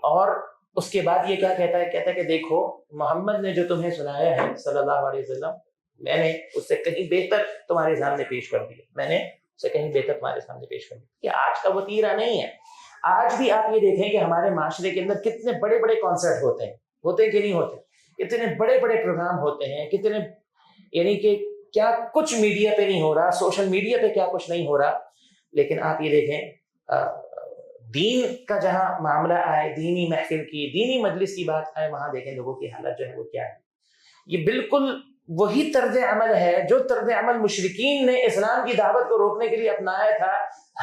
اور اس کے بعد یہ کیا کہتا ہے کہ دیکھو محمد نے جو تمہیں سنایا ہے صلی اللہ علیہ وسلم، میں نے اس سے کہیں بہتر تمہارے سامنے پیش کر دیا، میں نے اسے کہیں بہتر تمہارے سامنے پیش کر دیا. یہ آج کا وہ تیرہ نہیں ہے. آج بھی آپ یہ دیکھیں کہ ہمارے معاشرے کے اندر کتنے بڑے بڑے کانسرٹ ہوتے ہیں کہ نہیں ہوتے، کتنے بڑے بڑے پروگرام ہوتے ہیں، کتنے یعنی کہ کیا کچھ میڈیا پہ نہیں ہو رہا، سوشل میڈیا پہ کیا کچھ نہیں ہو رہا. لیکن آپ یہ دیکھیں دین کا جہاں معاملہ آئے، دینی محفل کی، دینی مجلس کی بات آئے، وہاں دیکھیں لوگوں کی حالت جو ہے وہ کیا ہے. یہ بالکل وہی طرز عمل ہے جو طرز عمل مشرکین نے اسلام کی دعوت کو روکنے کے لیے اپنایا تھا.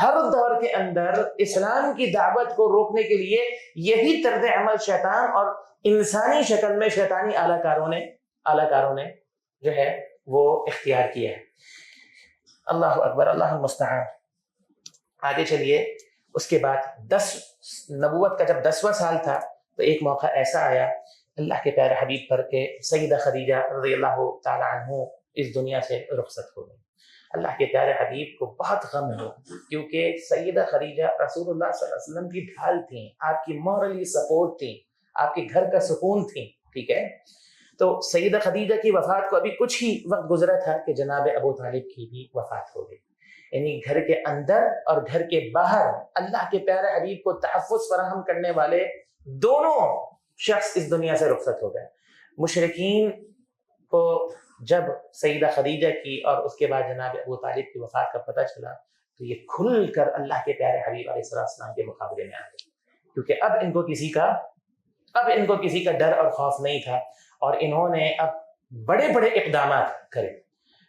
ہر دور کے اندر اسلام کی دعوت کو روکنے کے لیے یہی طرز عمل شیطان اور انسانی شکل میں شیطانی اعلی کاروں نے جو ہے وہ اختیار کیا ہے. اللہ اکبر، اللہ المستعان. آگے چلیے. اس کے بعد نبوت کا جب 10واں سال تھا تو ایک موقع ایسا آیا اللہ کے پیارے حبیب پر کہ سیدہ خدیجہ رضی اللہ تعالی عنہ اس دنیا سے رخصت ہو گئی. اللہ کے پیارے حبیب کو بہت غم ہو، کیونکہ سیدہ خدیجہ رسول اللہ صلی اللہ علیہ وسلم کی ڈھال تھیں، آپ کی مورلی سپورٹ تھیں، آپ کے گھر کا سکون تھیں. ٹھیک ہے. تو سیدہ خدیجہ کی وفات کو ابھی کچھ ہی وقت گزرا تھا کہ جناب ابو طالب کی بھی وفات ہو گئی. یعنی گھر کے اندر اور گھر کے باہر اللہ کے پیارے حبیب کو تحفظ فراہم کرنے والے دونوں شخص اس دنیا سے رخصت ہو گئے. مشرکین کو جب سیدہ خدیجہ کی اور اس کے بعد جناب ابو طالب کی وفات کا پتہ چلا تو یہ کھل کر اللہ کے پیارے حبیب علیہ السلام کے مقابلے میں آ گئے، کیونکہ اب ان کو کسی کا ڈر اور خوف نہیں تھا. اور انہوں نے اب بڑے بڑے اقدامات کرے.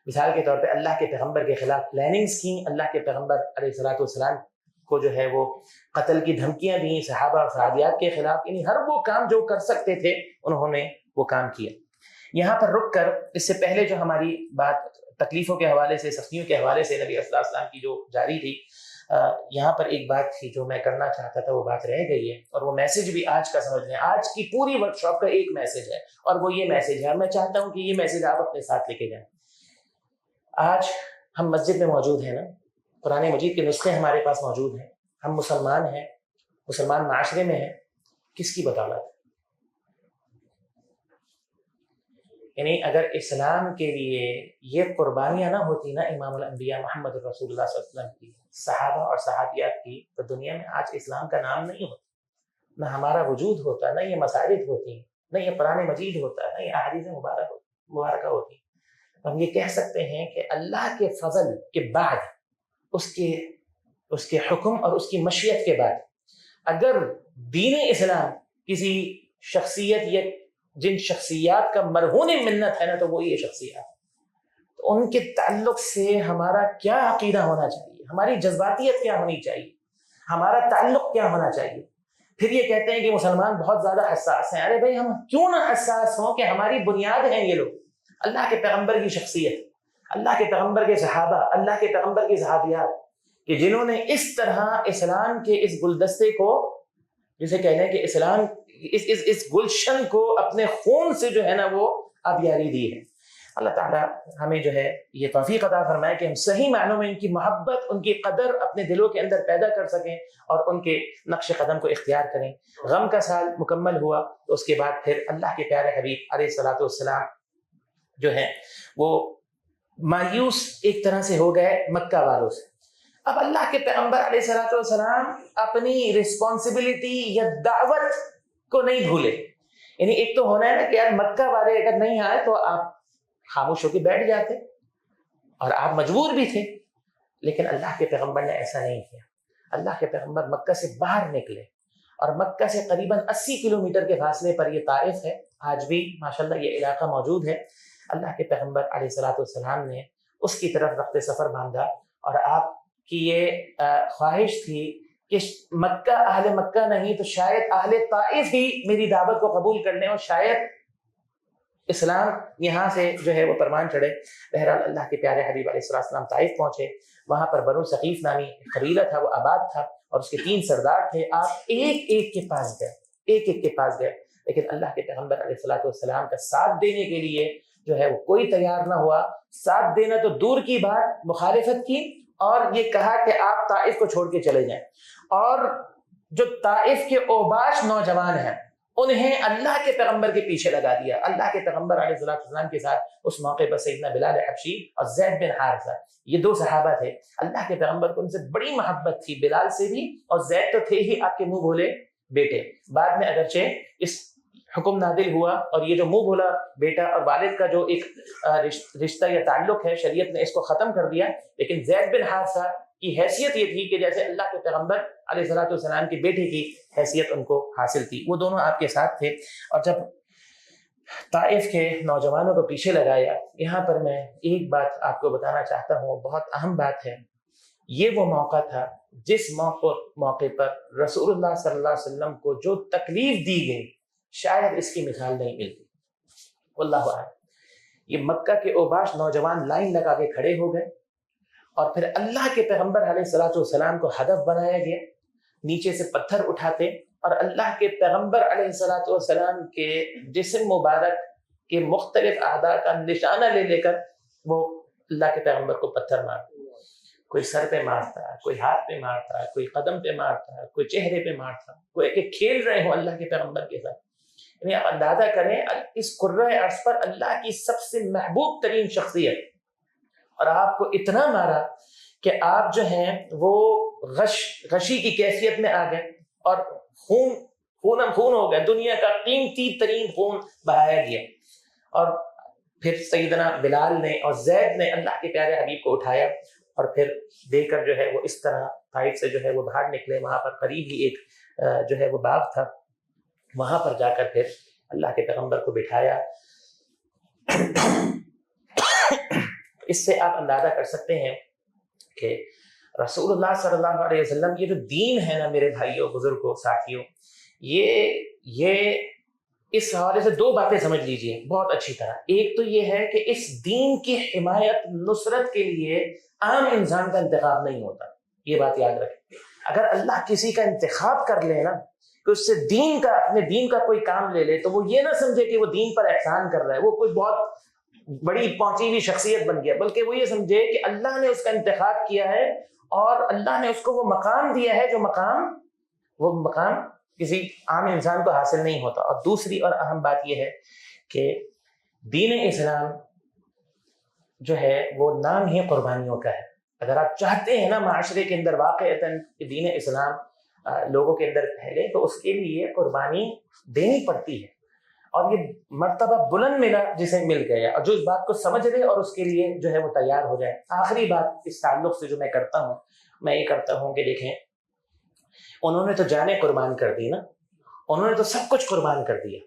مثال کے طور پہ اللہ کے پیغمبر کے خلاف پلاننگز کی، اللہ کے پیغمبر علیہ الصلوۃ والسلام کو جو ہے وہ قتل کی دھمکیاں دیں صحابہ اور صحابیات کے خلاف. یعنی ہر وہ کام جو کر سکتے تھے انہوں نے وہ کام کیا. یہاں پر رک کر اس سے پہلے جو ہماری بات تکلیفوں کے حوالے سے، سختیوں کے حوالے سے نبی صلی اللہ علیہ وسلم کی جو جاری تھی، یہاں پر ایک بات تھی جو میں کرنا چاہتا تھا، وہ بات رہ گئی ہے. اور وہ میسج بھی آج کا سمجھ لیں، آج کی پوری ورکشاپ کا ایک میسج ہے اور وہ یہ میسج ہے. اور میں چاہتا ہوں کہ یہ میسج آپ اپنے ساتھ لے کے جائیں. آج ہم مسجد میں موجود ہیں نا، قرآن مجید کے نسخے ہمارے پاس موجود ہیں، ہم مسلمان ہیں، مسلمان معاشرے میں ہیں. کس کی بدولت؟ یعنی اگر اسلام کے لیے یہ قربانیاں نہ ہوتی نا امام الانبیاء محمد رسول اللہ صلی اللہ علیہ وسلم کی، صحابہ اور صحابیات کی، تو دنیا میں آج اسلام کا نام نہیں ہوتا، نہ ہمارا وجود ہوتا، نہ یہ مساجد ہوتی، نہ یہ قرآن مجید ہوتا، نہ یہ احادیث مبارکہ ہوتی. ہم یہ کہہ سکتے ہیں کہ اللہ کے فضل کے بعد، اس کے حکم اور اس کی مشیت کے بعد، اگر دین اسلام کسی شخصیت یا جن شخصیات کا مرہون منت ہے نا تو وہ یہ شخصیات، تو ان کے تعلق سے ہمارا کیا عقیدہ ہونا چاہیے، ہماری جذباتیت کیا ہونی چاہیے، ہمارا تعلق کیا ہونا چاہیے. پھر یہ کہتے ہیں کہ مسلمان بہت زیادہ حساس ہیں. ارے بھائی ہم کیوں نہ حساس ہوں کہ ہماری بنیاد ہیں یہ لوگ، اللہ کے پیغمبر کی شخصیت، اللہ کے پیغمبر کے صحابہ، اللہ کے پیغمبر کی صحابیات، کہ جنہوں نے اس طرح اسلام کے اس گلدستے کو، جسے کہنے کہ اسلام اس گلشن کو اپنے خون سے جو ہے نا وہ آبیاری دی ہے. اللہ تعالیٰ ہمیں جو ہے یہ توفیق عطا فرمائے کہ ہم صحیح معنوں میں ان کی محبت، ان کی قدر اپنے دلوں کے اندر پیدا کر سکیں اور ان کے نقش قدم کو اختیار کریں. غم کا سال مکمل ہوا تو اس کے بعد پھر اللہ کے پیارے حبیب علیہ الصلوۃ والسلام جو ہیں وہ مایوس ایک طرح سے ہو گئے مکہ والوں سے. اب اللہ کے پیغمبر علیہ الصلوۃ والسلام اپنی رسپانسبلٹی یا دعوت کو نہیں بھولے. یعنی ایک تو ہونا ہے نا کہ یار مکہ والے اگر نہیں آئے تو آپ خاموش ہو کے بیٹھ جاتے، اور آپ مجبور بھی تھے، لیکن اللہ کے پیغمبر نے ایسا نہیں کیا۔ اللہ کے پیغمبر مکہ سے باہر نکلے، اور مکہ سے قریباً 80 کلومیٹر کے فاصلے پر یہ طائف ہے، آج بھی ماشاءاللہ یہ علاقہ موجود ہے۔ اللہ کے پیغمبر علیہ الصلوۃ والسلام نے اس کی طرف رخت سفر باندھا، اور آپ کی یہ خواہش تھی کہ مکہ اہل مکہ نہیں تو شاید اہل طائف ہی میری دعوت کو قبول کر لیں اور شاید اسلام یہاں سے جو ہے وہ پروان چڑھے۔ بہرحال اللہ کے پیارے حبیب علیہ السلام طائف پہنچے، وہاں پر بنو ثقیف نامی قبیلہ تھا، وہ آباد تھا، اور اس کے 3 سردار تھے۔ آپ ایک ایک کے پاس گئے، ایک ایک کے پاس گئے، لیکن اللہ کے پیغمبر علیہ الصلوۃ والسلام کا ساتھ دینے کے لیے جو ہے وہ کوئی تیار نہ ہوا۔ ساتھ دینا تو دور کی بات، مخالفت کی، اور یہ کہا کہ آپ طائف کو چھوڑ کے چلے جائیں۔ اور جو طائف کے اوباش نوجوان ہیں انہیں اللہ کے پیغمبر کے پیچھے لگا دیا۔ اللہ کے پیغمبر علیہ السلام کے ساتھ اس موقع پر سیدنا بلال حبشی اور زید بن حارثہ، یہ 2 صحابہ تھے۔ اللہ کے پیغمبر کو ان سے بڑی محبت تھی، بلال سے بھی، اور زید تو تھے ہی آپ کے منہ بھولے بیٹے۔ بعد میں اگرچہ اس حکم نازل ہوا، اور یہ جو منہ بھولا بیٹا اور والد کا جو ایک رشتہ یا تعلق ہے، شریعت نے اس کو ختم کر دیا، لیکن زید بن حارثہ کی حیثیت یہ تھی کہ جیسے اللہ کے پیغمبر علیہ الصلوۃ والسلام کے بیٹے کی حیثیت ان کو حاصل تھی۔ وہ دونوں آپ کے ساتھ تھے، اور جب طائف کے نوجوانوں کو پیچھے لگایا، یہاں پر میں ایک بات آپ کو بتانا چاہتا ہوں، بہت اہم بات ہے۔ یہ وہ موقع تھا جس موقع پر رسول اللہ صلی اللہ علیہ وسلم کو جو تکلیف دی گئی شاید اس کی مثال نہیں ملتی۔ واللہ اعلم۔ یہ مکہ کے اوباش نوجوان لائن لگا کے کھڑے ہو گئے، اور پھر اللہ کے پیغمبر علیہ الصلوۃ والسلام کو ہدف بنایا گیا، نیچے سے پتھر اٹھاتے، اور اللہ کے پیغمبر علیہ الصلوۃ والسلام کے جسم مبارک کے مختلف اعضاء کا نشانہ لے لے کر وہ اللہ کے پیغمبر کو پتھر مارتے، کوئی سر پہ مارتا، کوئی ہاتھ پہ مارتا، کوئی قدم پہ مارتا، کوئی چہرے پہ مارتا، کوئی کہ کھیل رہے ہوں اللہ کے پیغمبر کے ساتھ۔ یعنی آپ اندازہ کریں اس قرۂ ارض پر اللہ کی سب سے محبوب ترین شخصیت، اور آپ کو اتنا مارا کہ آپ جو ہیں وہ غشی کی کیفیت میں آ گئے، اور خون ہو گئے، دنیا کا قیمتی ترین خون بہایا گیا۔ اور پھر سیدنا بلال نے اور زید نے اللہ کے پیارے حبیب کو اٹھایا، اور پھر دے کر جو ہے وہ اس طرح طائف سے جو ہے وہ باہر نکلے۔ وہاں پر قریب ہی ایک جو ہے وہ باغ تھا، وہاں پر جا کر پھر اللہ کے پیغمبر کو بٹھایا۔ اس سے آپ اندازہ کر سکتے ہیں کہ رسول اللہ صلی اللہ علیہ وسلم یہ جو دین ہے نا میرے بھائیوں، بزرگوں، ساتھیوں، یہ اس حوالے سے 2 باتیں سمجھ لیجئے بہت اچھی طرح۔ ایک تو یہ ہے کہ اس دین کی حمایت، نصرت کے لیے عام انسان کا انتخاب نہیں ہوتا، یہ بات یاد رکھیں۔ اگر اللہ کسی کا انتخاب کر لے نا کہ اس سے اپنے دین کا کوئی کام لے لے، تو وہ یہ نہ سمجھے کہ وہ دین پر احسان کر رہا ہے، وہ کوئی بہت بڑی پہنچی ہوئی شخصیت بن گیا، بلکہ وہ یہ سمجھے کہ اللہ نے اس کا انتخاب کیا ہے، اور اللہ نے اس کو وہ مقام دیا ہے جو مقام کسی عام انسان کو حاصل نہیں ہوتا۔ اور دوسری اور اہم بات یہ ہے کہ دین اسلام جو ہے وہ نام ہی قربانیوں کا ہے۔ اگر آپ چاہتے ہیں نا معاشرے کے اندر واقعتاً دین اسلام لوگوں کے اندر پھیلے، تو اس کے لیے قربانی دینی پڑتی ہے، اور یہ مرتبہ بلند ملا جسے مل گیا، اور جو اس بات کو سمجھ لے اور اس کے لیے جو ہے وہ تیار ہو جائے۔ آخری بات اس تعلق سے جو میں کرتا ہوں، میں یہ کرتا ہوں کہ دیکھیں، انہوں نے تو جانیں قربان کر دی نا، انہوں نے تو سب کچھ قربان کر دیا۔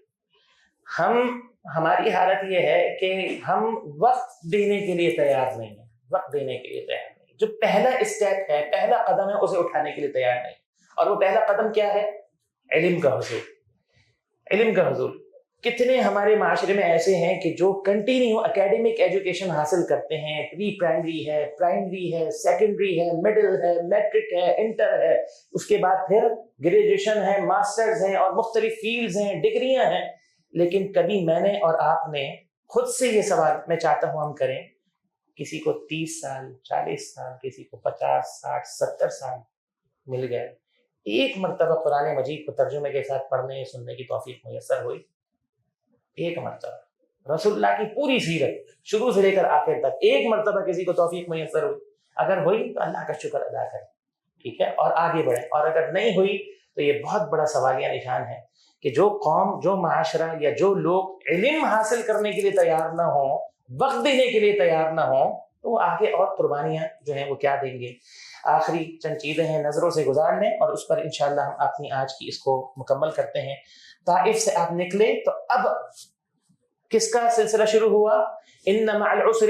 ہماری حالت یہ ہے کہ ہم وقت دینے کے لیے تیار نہیں ہیں، وقت دینے کے لیے تیار نہیں۔ جو پہلا اسٹیپ ہے، پہلا قدم ہے، اسے اٹھانے کے لیے تیار نہیں، اور وہ پہلا قدم کیا ہے؟ علم کا حصول۔ علم کا حصول۔ کتنے ہمارے معاشرے میں ایسے ہیں کہ جو کنٹینیو اکیڈمک ایجوکیشن حاصل کرتے ہیں، پری پرائمری ہے، پرائمری ہے، سیکنڈری ہے، مڈل ہے، میٹرک ہے، انٹر ہے، اس کے بعد پھر گریجویشن ہے، ماسٹرز ہیں، اور مختلف فیلڈز ہیں، ڈگریاں ہیں، لیکن کبھی میں نے اور آپ نے خود سے یہ سوال میں چاہتا ہوں ہم کریں، کسی کو 30 سال، 40 سال، کسی کو 50، 60، 70 سال مل گئے، ایک مرتبہ قرآن مجید کو ترجمے کے ساتھ پڑھنے سننے کی توفیق میسر ہوئی؟ ایک مرتبہ رسول اللہ کی پوری سیرت شروع سے لے کر آخر تک ایک مرتبہ کسی کو توفیق میسر ہوئی؟ اگر ہوئی تو اللہ کا شکر ادا کریں، ٹھیک ہے، اور آگے بڑھیں، اور اگر نہیں ہوئی تو یہ بہت بڑا سوالیہ نشان ہے کہ جو قوم، جو معاشرہ یا جو لوگ علم حاصل کرنے کے لیے تیار نہ ہوں، وقت دینے کے لیے تیار نہ ہوں، تو وہ آگے اور قربانیاں جو ہیں وہ کیا دیں گے۔ آخری چند چیزیں ہیں نظروں سے گزار لیں، اور اس پر انشاءاللہ ہم اپنی آج کی اس کو مکمل کرتے ہیں۔ طائف سے آپ نکلے تو اب کس کا سلسلہ شروع ہوا؟ ان مع العسر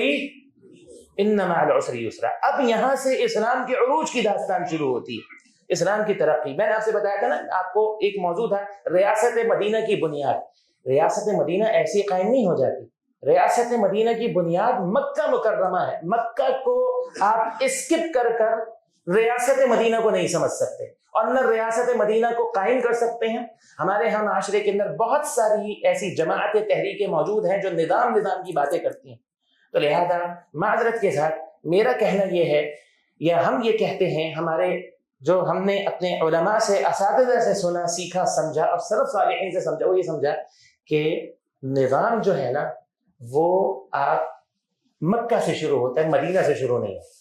یسرا۔ اب یہاں سے اسلام کے عروج کی داستان شروع ہوتی ہے، اسلام کی ترقی۔ میں نے آپ سے بتایا تھا نا، آپ کو ایک موضوع تھا ریاست مدینہ کی بنیاد۔ ریاست مدینہ ایسی قائم نہیں ہو جاتی، ریاست مدینہ کی بنیاد مکہ مکرمہ ہے۔ مکہ کو آپ اسکپ کر کر ریاست مدینہ کو نہیں سمجھ سکتے، اور نہ ریاست مدینہ کو قائم کر سکتے ہیں۔ ہمارے ہاں معاشرے کے اندر بہت ساری ایسی جماعتیں، تحریکیں موجود ہیں جو نظام کی باتیں کرتی ہیں۔ تو لہذا معذرت کے ساتھ میرا کہنا یہ ہے، یا ہم یہ کہتے ہیں، ہمارے جو ہم نے اپنے علماء سے، اساتذہ سے سنا، سیکھا، سمجھا، اور سلف صالحین سے سمجھا، وہ یہ سمجھا کہ نظام جو ہے نا وہ آپ مکہ سے شروع ہوتا ہے، مدینہ سے شروع نہیں ہوتا۔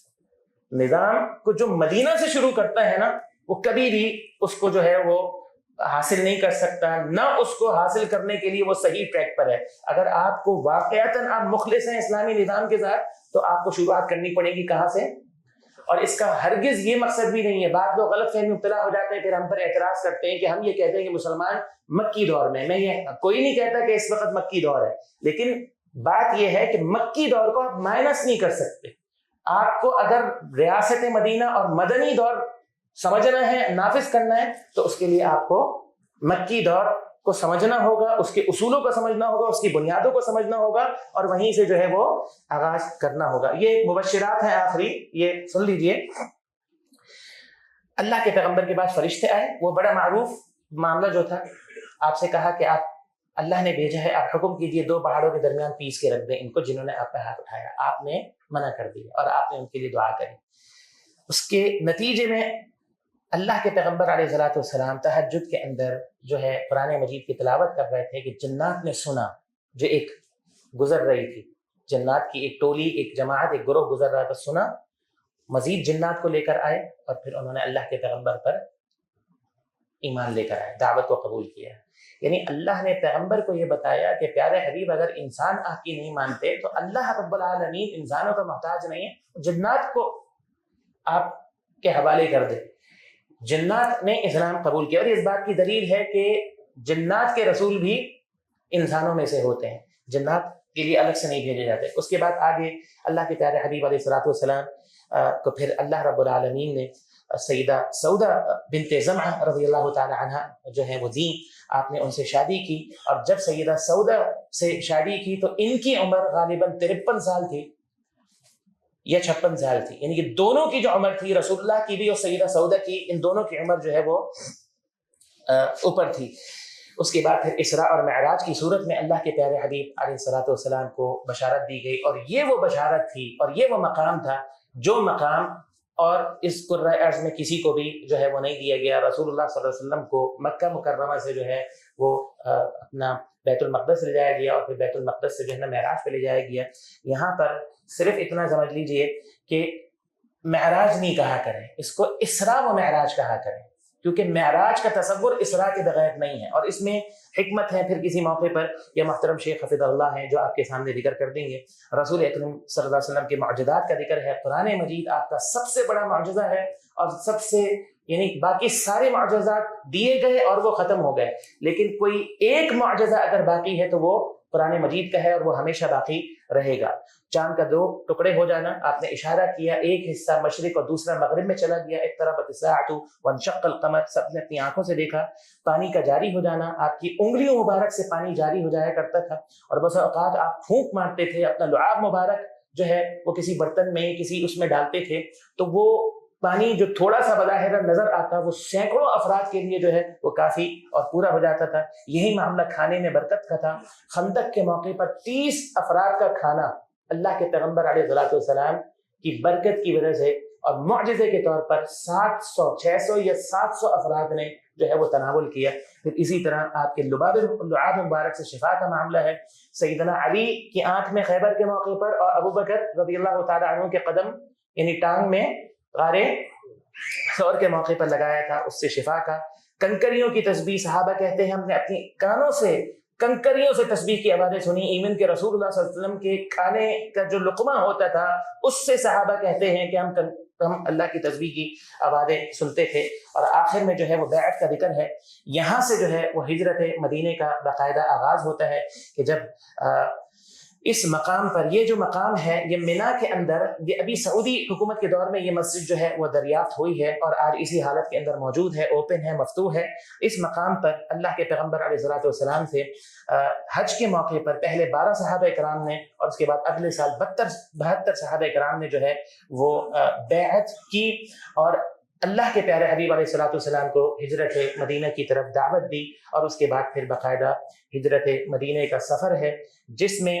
نظام کو جو مدینہ سے شروع کرتا ہے نا، وہ کبھی بھی اس کو جو ہے وہ حاصل نہیں کر سکتا، نہ اس کو حاصل کرنے کے لیے وہ صحیح ٹریک پر ہے۔ اگر آپ کو واقعتاً آپ مخلص ہیں اسلامی نظام کے ساتھ، تو آپ کو شروعات کرنی پڑے گی کہاں سے؟ اور اس کا ہرگز یہ مقصد بھی نہیں ہے، بعض لوگ غلط فہمی مبتلا ہو جاتے ہیں، پھر ہم پر اعتراض کرتے ہیں کہ ہم یہ کہتے ہیں کہ مسلمان مکی دور میں یہ کوئی نہیں کہتا کہ اس وقت مکی دور ہے، لیکن بات یہ ہے کہ مکی دور کو آپ مائنس نہیں کر سکتے۔ آپ کو اگر ریاست مدینہ اور مدنی دور سمجھنا ہے، نافذ کرنا ہے، تو اس کے لیے آپ کو مکی دور کو سمجھنا ہوگا، اس کے اصولوں کو سمجھنا ہوگا، اس کی بنیادوں کو سمجھنا ہوگا، اور وہیں سے جو ہے وہ آغاز کرنا ہوگا۔ یہ مبشرات ہیں آخری، یہ سن لیجئے۔ اللہ کے پیغمبر کے پاس فرشتے آئے، وہ بڑا معروف معاملہ جو تھا، آپ سے کہا کہ آپ اللہ نے بھیجا ہے، آپ حکم کیجئے 2 پہاڑوں کے درمیان پیس کے رکھ دیں ان کو جنہوں نے آپ پہ ہاتھ اٹھایا۔ آپ نے منع کر دیا اور آپ نے ان کے لیے دعا کری۔ اس کے نتیجے میں اللہ کے پیغمبر علیہ الصلوۃ والسلام تہجد کے اندر جو ہے قرآن مجید کی تلاوت کر رہے تھے کہ جنات نے سنا، جو ایک گزر رہی تھی، جنات کی ایک ٹولی، ایک جماعت، ایک گروہ گزر رہا تھا، سنا، مزید جنات کو لے کر آئے، اور پھر انہوں نے اللہ کے پیغمبر پر ایمان لے کر آئے، دعوت کو قبول کیا۔ یعنی اللہ نے پیغمبر کو یہ بتایا کہ پیارے حبیب، اگر انسان آپ کی نہیں مانتے تو اللہ رب العالمین انسانوں کا محتاج نہیں ہے، جنات کو آپ کے حوالے کر دے۔ جنات نے اسلام قبول کیا، اور اس بات کی دلیل ہے کہ جنات کے رسول بھی انسانوں میں سے ہوتے ہیں، جنات کے لیے الگ سے نہیں بھیجے جاتے۔ اس کے بعد آگے اللہ کے پیارے حبیب علیہ الصلوۃ والسلام کو پھر اللہ رب العالمین نے سیدہ سودا بنت زمعہ رضی اللہ تعالی عنہ جو ہے وہ دیں، آپ نے ان سے شادی کی، اور جب سیدہ سودا سے شادی کی تو ان کی عمر غالباً 53 سال تھی یا 56 سال تھی، یعنی کہ دونوں کی جو عمر تھی، رسول اللہ کی بھی اور سیدہ سودا کی، ان دونوں کی عمر جو ہے وہ اوپر تھی۔ اس کے بعد پھر اسراء اور معراج کی صورت میں اللہ کے پیارے حبیب علیہ الصلوۃ والسلام کو بشارت دی گئی، اور یہ وہ بشارت تھی اور یہ وہ مقام تھا جو مقام اور اس قرۂ ارض میں کسی کو بھی جو ہے وہ نہیں دیا گیا۔ رسول اللہ صلی اللہ علیہ وسلم کو مکہ مکرمہ سے جو ہے وہ اپنا بیت المقدس لے جایا گیا، اور پھر بیت المقدس سے جو ہے نا معراج پہ لے جایا گیا۔ یہاں پر صرف اتنا سمجھ لیجئے کہ معراج نہیں کہا کریں، اس کو اسراء و معراج کہا کریں، کیونکہ معراج کا تصور اسراء کے بغیر نہیں ہے، اور اس میں حکمت ہے، پھر کسی موقع پر یہ محترم شیخ حفظ اللہ ہیں جو آپ کے سامنے ذکر کر دیں گے۔ رسول اکرم صلی اللہ علیہ وسلم کے معجزات کا ذکر ہے، قرآن مجید آپ کا سب سے بڑا معجزہ ہے، اور سب سے یعنی باقی سارے معجزات دیے گئے اور وہ ختم ہو گئے، لیکن کوئی ایک معجزہ اگر باقی ہے تو وہ قرآن مجید کا ہے، اور وہ ہمیشہ باقی رہے گا۔ چاند کا 2 ٹکڑے ہو جانا، آپ نے اشارہ کیا، ایک حصہ مشرق اور دوسرا مغرب میں چلا گیا، اقتربت الساعۃ وانشق القمر، سب نے اپنی آنکھوں سے دیکھا۔ پانی کا جاری ہو جانا، آپ کی انگلیوں مبارک سے پانی جاری ہو جایا کرتا تھا، اور بس اوقات آپ پھونک مارتے تھے، اپنا لعاب مبارک جو ہے وہ کسی برتن میں کسی اس میں ڈالتے تھے، تو وہ پانی جو تھوڑا سا بظاہر نظر آتا وہ سینکڑوں افراد کے لیے جو ہے وہ کافی اور پورا ہو جاتا تھا۔ یہی معاملہ کھانے میں برکت کا تھا۔ خندق کے موقع پر 30 افراد کا کھانا اللہ کے پیغمبر علیہ الصلوۃ والسلام کی برکت کی وجہ سے اور معجزے کے طور پر 700 600 یا 700 افراد نے جو ہے وہ تناول کیا۔ پھر اسی طرح آپ کے لعاب مبارک سے شفا کا معاملہ ہے۔ سیدنا علی کی آنکھ میں خیبر کے موقع پر، اور ابو بکر رضی اللہ تعالی عنہ کے قدم یعنی ٹانگ میں غارے ثور کے موقع پر لگایا تھا، اس سے شفا کا۔ کنکریوں کی تسبیح، صحابہ کہتے ہیں ہم نے اپنی کانوں سے کنکریوں سے تسبیح کی آوازیں سنی، ایون کہ رسول اللہ صلی اللہ علیہ وسلم کے کھانے کا جو لقمہ ہوتا تھا اس سے صحابہ کہتے ہیں کہ ہم اللہ کی تسبیح کی آوازیں سنتے تھے۔ اور آخر میں جو ہے وہ بیعت کا ذکر ہے، یہاں سے جو ہے وہ ہجرت مدینے کا باقاعدہ آغاز ہوتا ہے کہ جب اس مقام پر، یہ جو مقام ہے یہ مینا کے اندر، یہ ابھی سعودی حکومت کے دور میں یہ مسجد جو ہے وہ دریافت ہوئی ہے اور آج اسی حالت کے اندر موجود ہے، اوپن ہے، مفتوح ہے۔ اس مقام پر اللہ کے پیغمبر علیہ الصلوۃ والسلام سے حج کے موقع پر پہلے 12 صحابہ کرام نے اور اس کے بعد اگلے سال 72 صحابہ کرام نے جو ہے وہ بیعت کی اور اللہ کے پیارے حبیب علیہ الصلوۃ والسلام کو ہجرت مدینہ کی طرف دعوت دی۔ اور اس کے بعد پھر باقاعدہ ہجرت مدینہ کا سفر ہے جس میں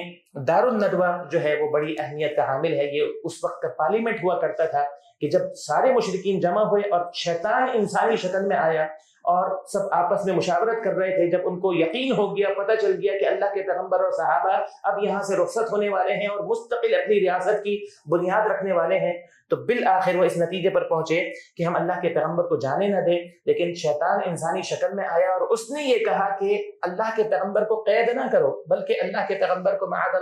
دار الندوہ جو ہے وہ بڑی اہمیت کا حامل ہے۔ یہ اس وقت کا پارلیمنٹ ہوا کرتا تھا کہ جب سارے مشرکین جمع ہوئے اور شیطان انسانی شکل میں آیا اور سب آپس میں مشاورت کر رہے تھے، جب ان کو یقین ہو گیا، پتہ چل گیا کہ اللہ کے پیغمبر اور صحابہ اب یہاں سے رخصت ہونے والے ہیں اور مستقل اپنی ریاست کی بنیاد رکھنے والے ہیں، تو بالآخر وہ اس نتیجے پر پہنچے کہ ہم اللہ کے پیغمبر کو جانے نہ دیں۔ لیکن شیطان انسانی شکل میں آیا اور اس نے یہ کہا کہ اللہ کے پیغمبر کو قید نہ کرو، بلکہ اللہ کے پیغمبر کو معاذ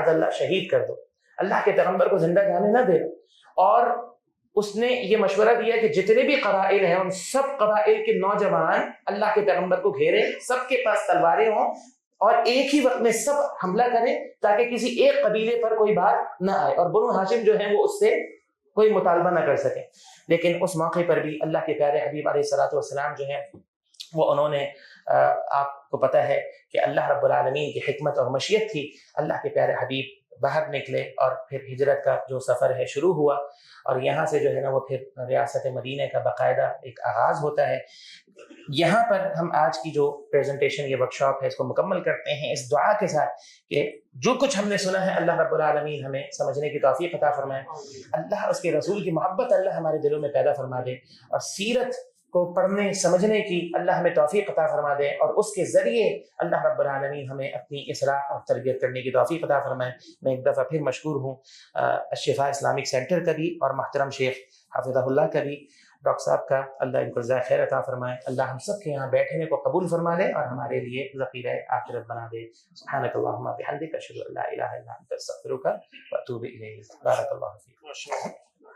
اللہ شہید کر دو، اللہ کے پیغمبر کو زندہ جانے نہ دے۔ اور اس نے یہ مشورہ دیا کہ جتنے بھی قبائل ہیں ان سب قبائل کے نوجوان اللہ کے پیغمبر کو گھیرے، سب کے پاس تلواریں ہوں اور ایک ہی وقت میں سب حملہ کریں تاکہ کسی ایک قبیلے پر کوئی بات نہ آئے اور بنو ہاشم جو ہیں وہ اس سے کوئی مطالبہ نہ کر سکیں۔ لیکن اس موقع پر بھی اللہ کے پیارے حبیب علیہ الصلوۃ والسلام جو ہیں وہ انہوں نے، آپ کو پتہ ہے کہ اللہ رب العالمین کی حکمت اور مشیت تھی، اللہ کے پیارے حبیب باہر نکلے اور پھر ہجرت کا جو سفر ہے شروع ہوا اور یہاں سے جو ہے نا وہ پھر ریاست مدینہ کا باقاعدہ ایک آغاز ہوتا ہے۔ یہاں پر ہم آج کی جو پریزنٹیشن، یہ ورکشاپ ہے، اس کو مکمل کرتے ہیں اس دعا کے ساتھ کہ جو کچھ ہم نے سنا ہے اللہ رب العالمین ہمیں سمجھنے کی توفیق عطا فرمائے، اللہ اس کے رسول کی محبت اللہ ہمارے دلوں میں پیدا فرما دے اور سیرت کو پڑھنے سمجھنے کی اللہ ہمیں توفیق عطا فرما دے اور اس کے ذریعے اللہ رب العالمین ہمیں اپنی اصلاح اور تربیت کرنے کی توفیق عطا فرمائے۔ میں ایک دفعہ پھر مشکور ہوں الشفا اسلامک سینٹر کا بھی اور محترم شیخ حافظہ اللہ کا بھی، ڈاکٹر صاحب کا، اللہ ان کو جزائے خیر عطا فرمائے، اللہ ہم سب کے یہاں بیٹھنے کو قبول فرما لے اور ہمارے لیے ذخیرہ آخرت بنا دے۔ سبحانک اللہم وبحمدک، اشہد ان لا الہ الا انت، استغفرک واتوب الیک۔ بارک اللہ فیک۔